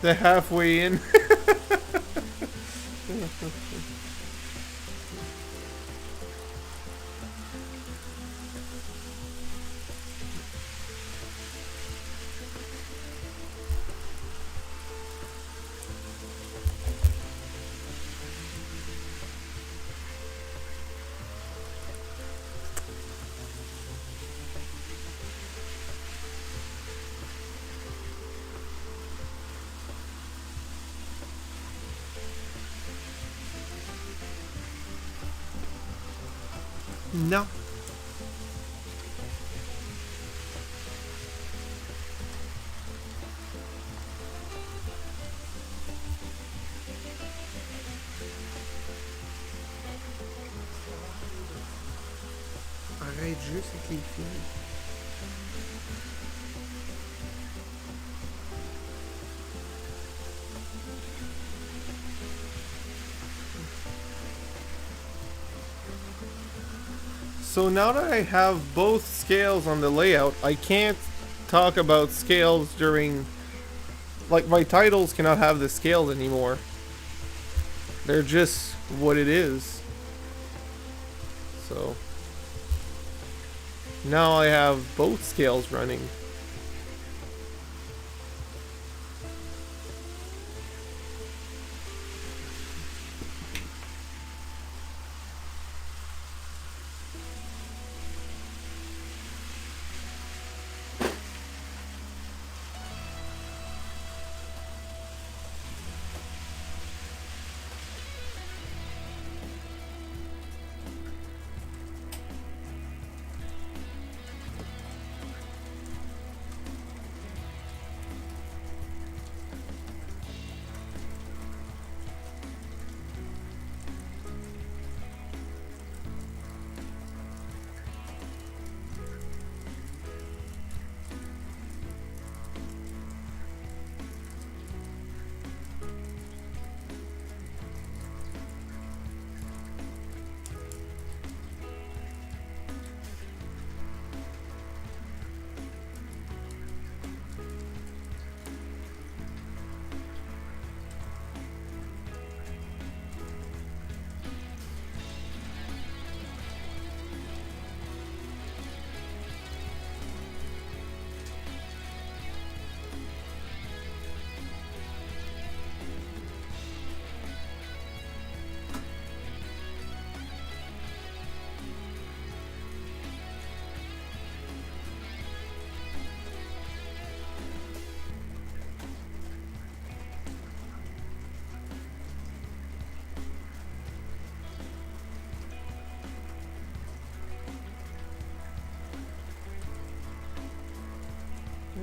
The halfway in. No. Arrête juste avec les filles. So now that I have both scales on the layout, I can't talk about scales during... Like, my titles cannot have the scales anymore. They're just what it is. So... Now I have both scales running.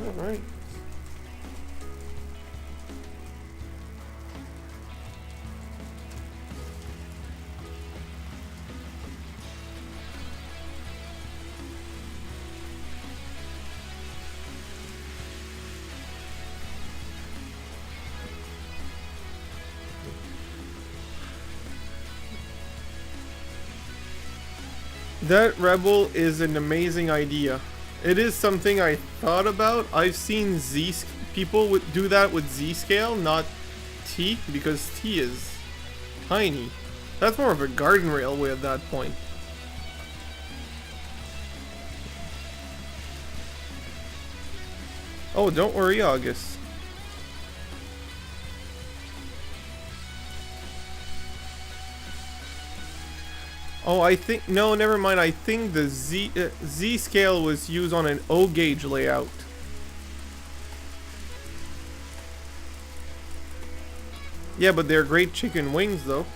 Alright. That rebel is an amazing idea. It is something I thought about. I've seen people do that with Z scale, not T, because T is tiny. That's more of a garden railway at that point. Oh, don't worry, August. Oh, I think... No, never mind. I think the Z scale was used on an O gauge layout. Yeah, but they're great chicken wings, though.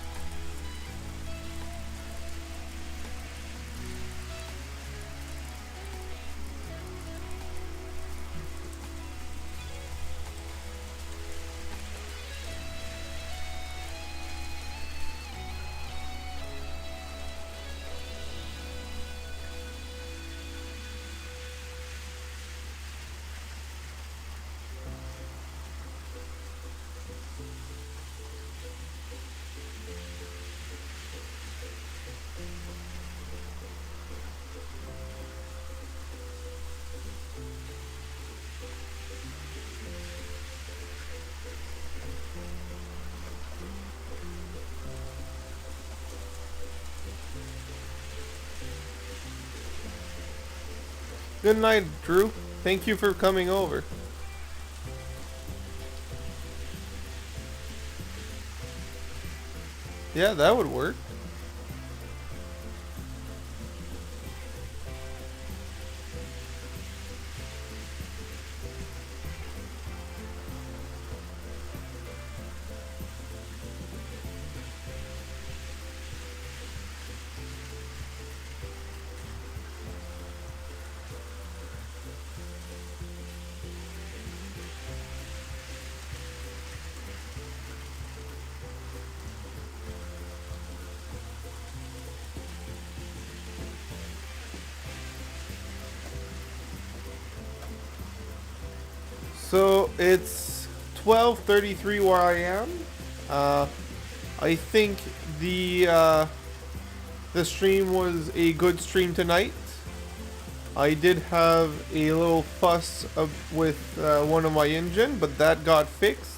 Good night, Drew. Thank you for coming over. Yeah, that would work. So it's 12:33 where I am. I think the stream was a good stream tonight. I did have a little fuss with one of my engine, but that got fixed.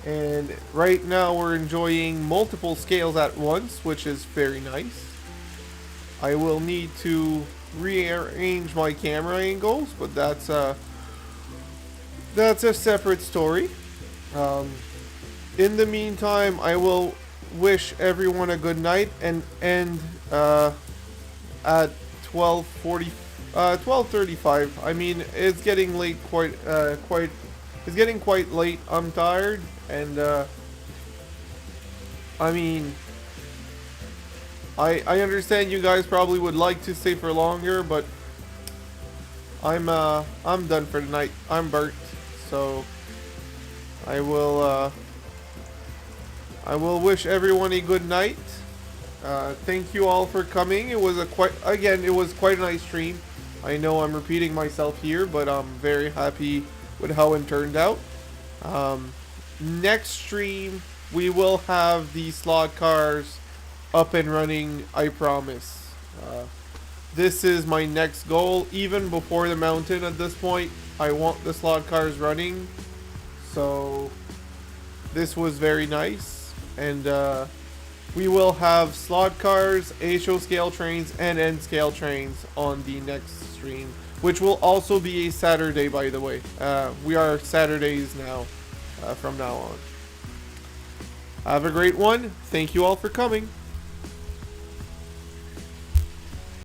And right now we're enjoying multiple scales at once, which is very nice. I will need to rearrange my camera angles, but that's a separate story. In the meantime, I will wish everyone a good night and end at 12:35. I mean, it's getting late it's getting quite late. I'm tired and I mean, I understand you guys probably would like to stay for longer, but I'm done for tonight. I'm burnt. So I will wish everyone a good night. Thank you all for coming. It was quite a nice stream. I know I'm repeating myself here, but I'm very happy with how it turned out. Next stream we will have the slot cars up and running, I promise. This is my next goal, even before the mountain at this point. I want the slot cars running. So this was very nice. And we will have slot cars, HO scale trains, and N scale trains on the next stream, which will also be a Saturday, by the way. We are Saturdays now, from now on. Have a great one. Thank you all for coming.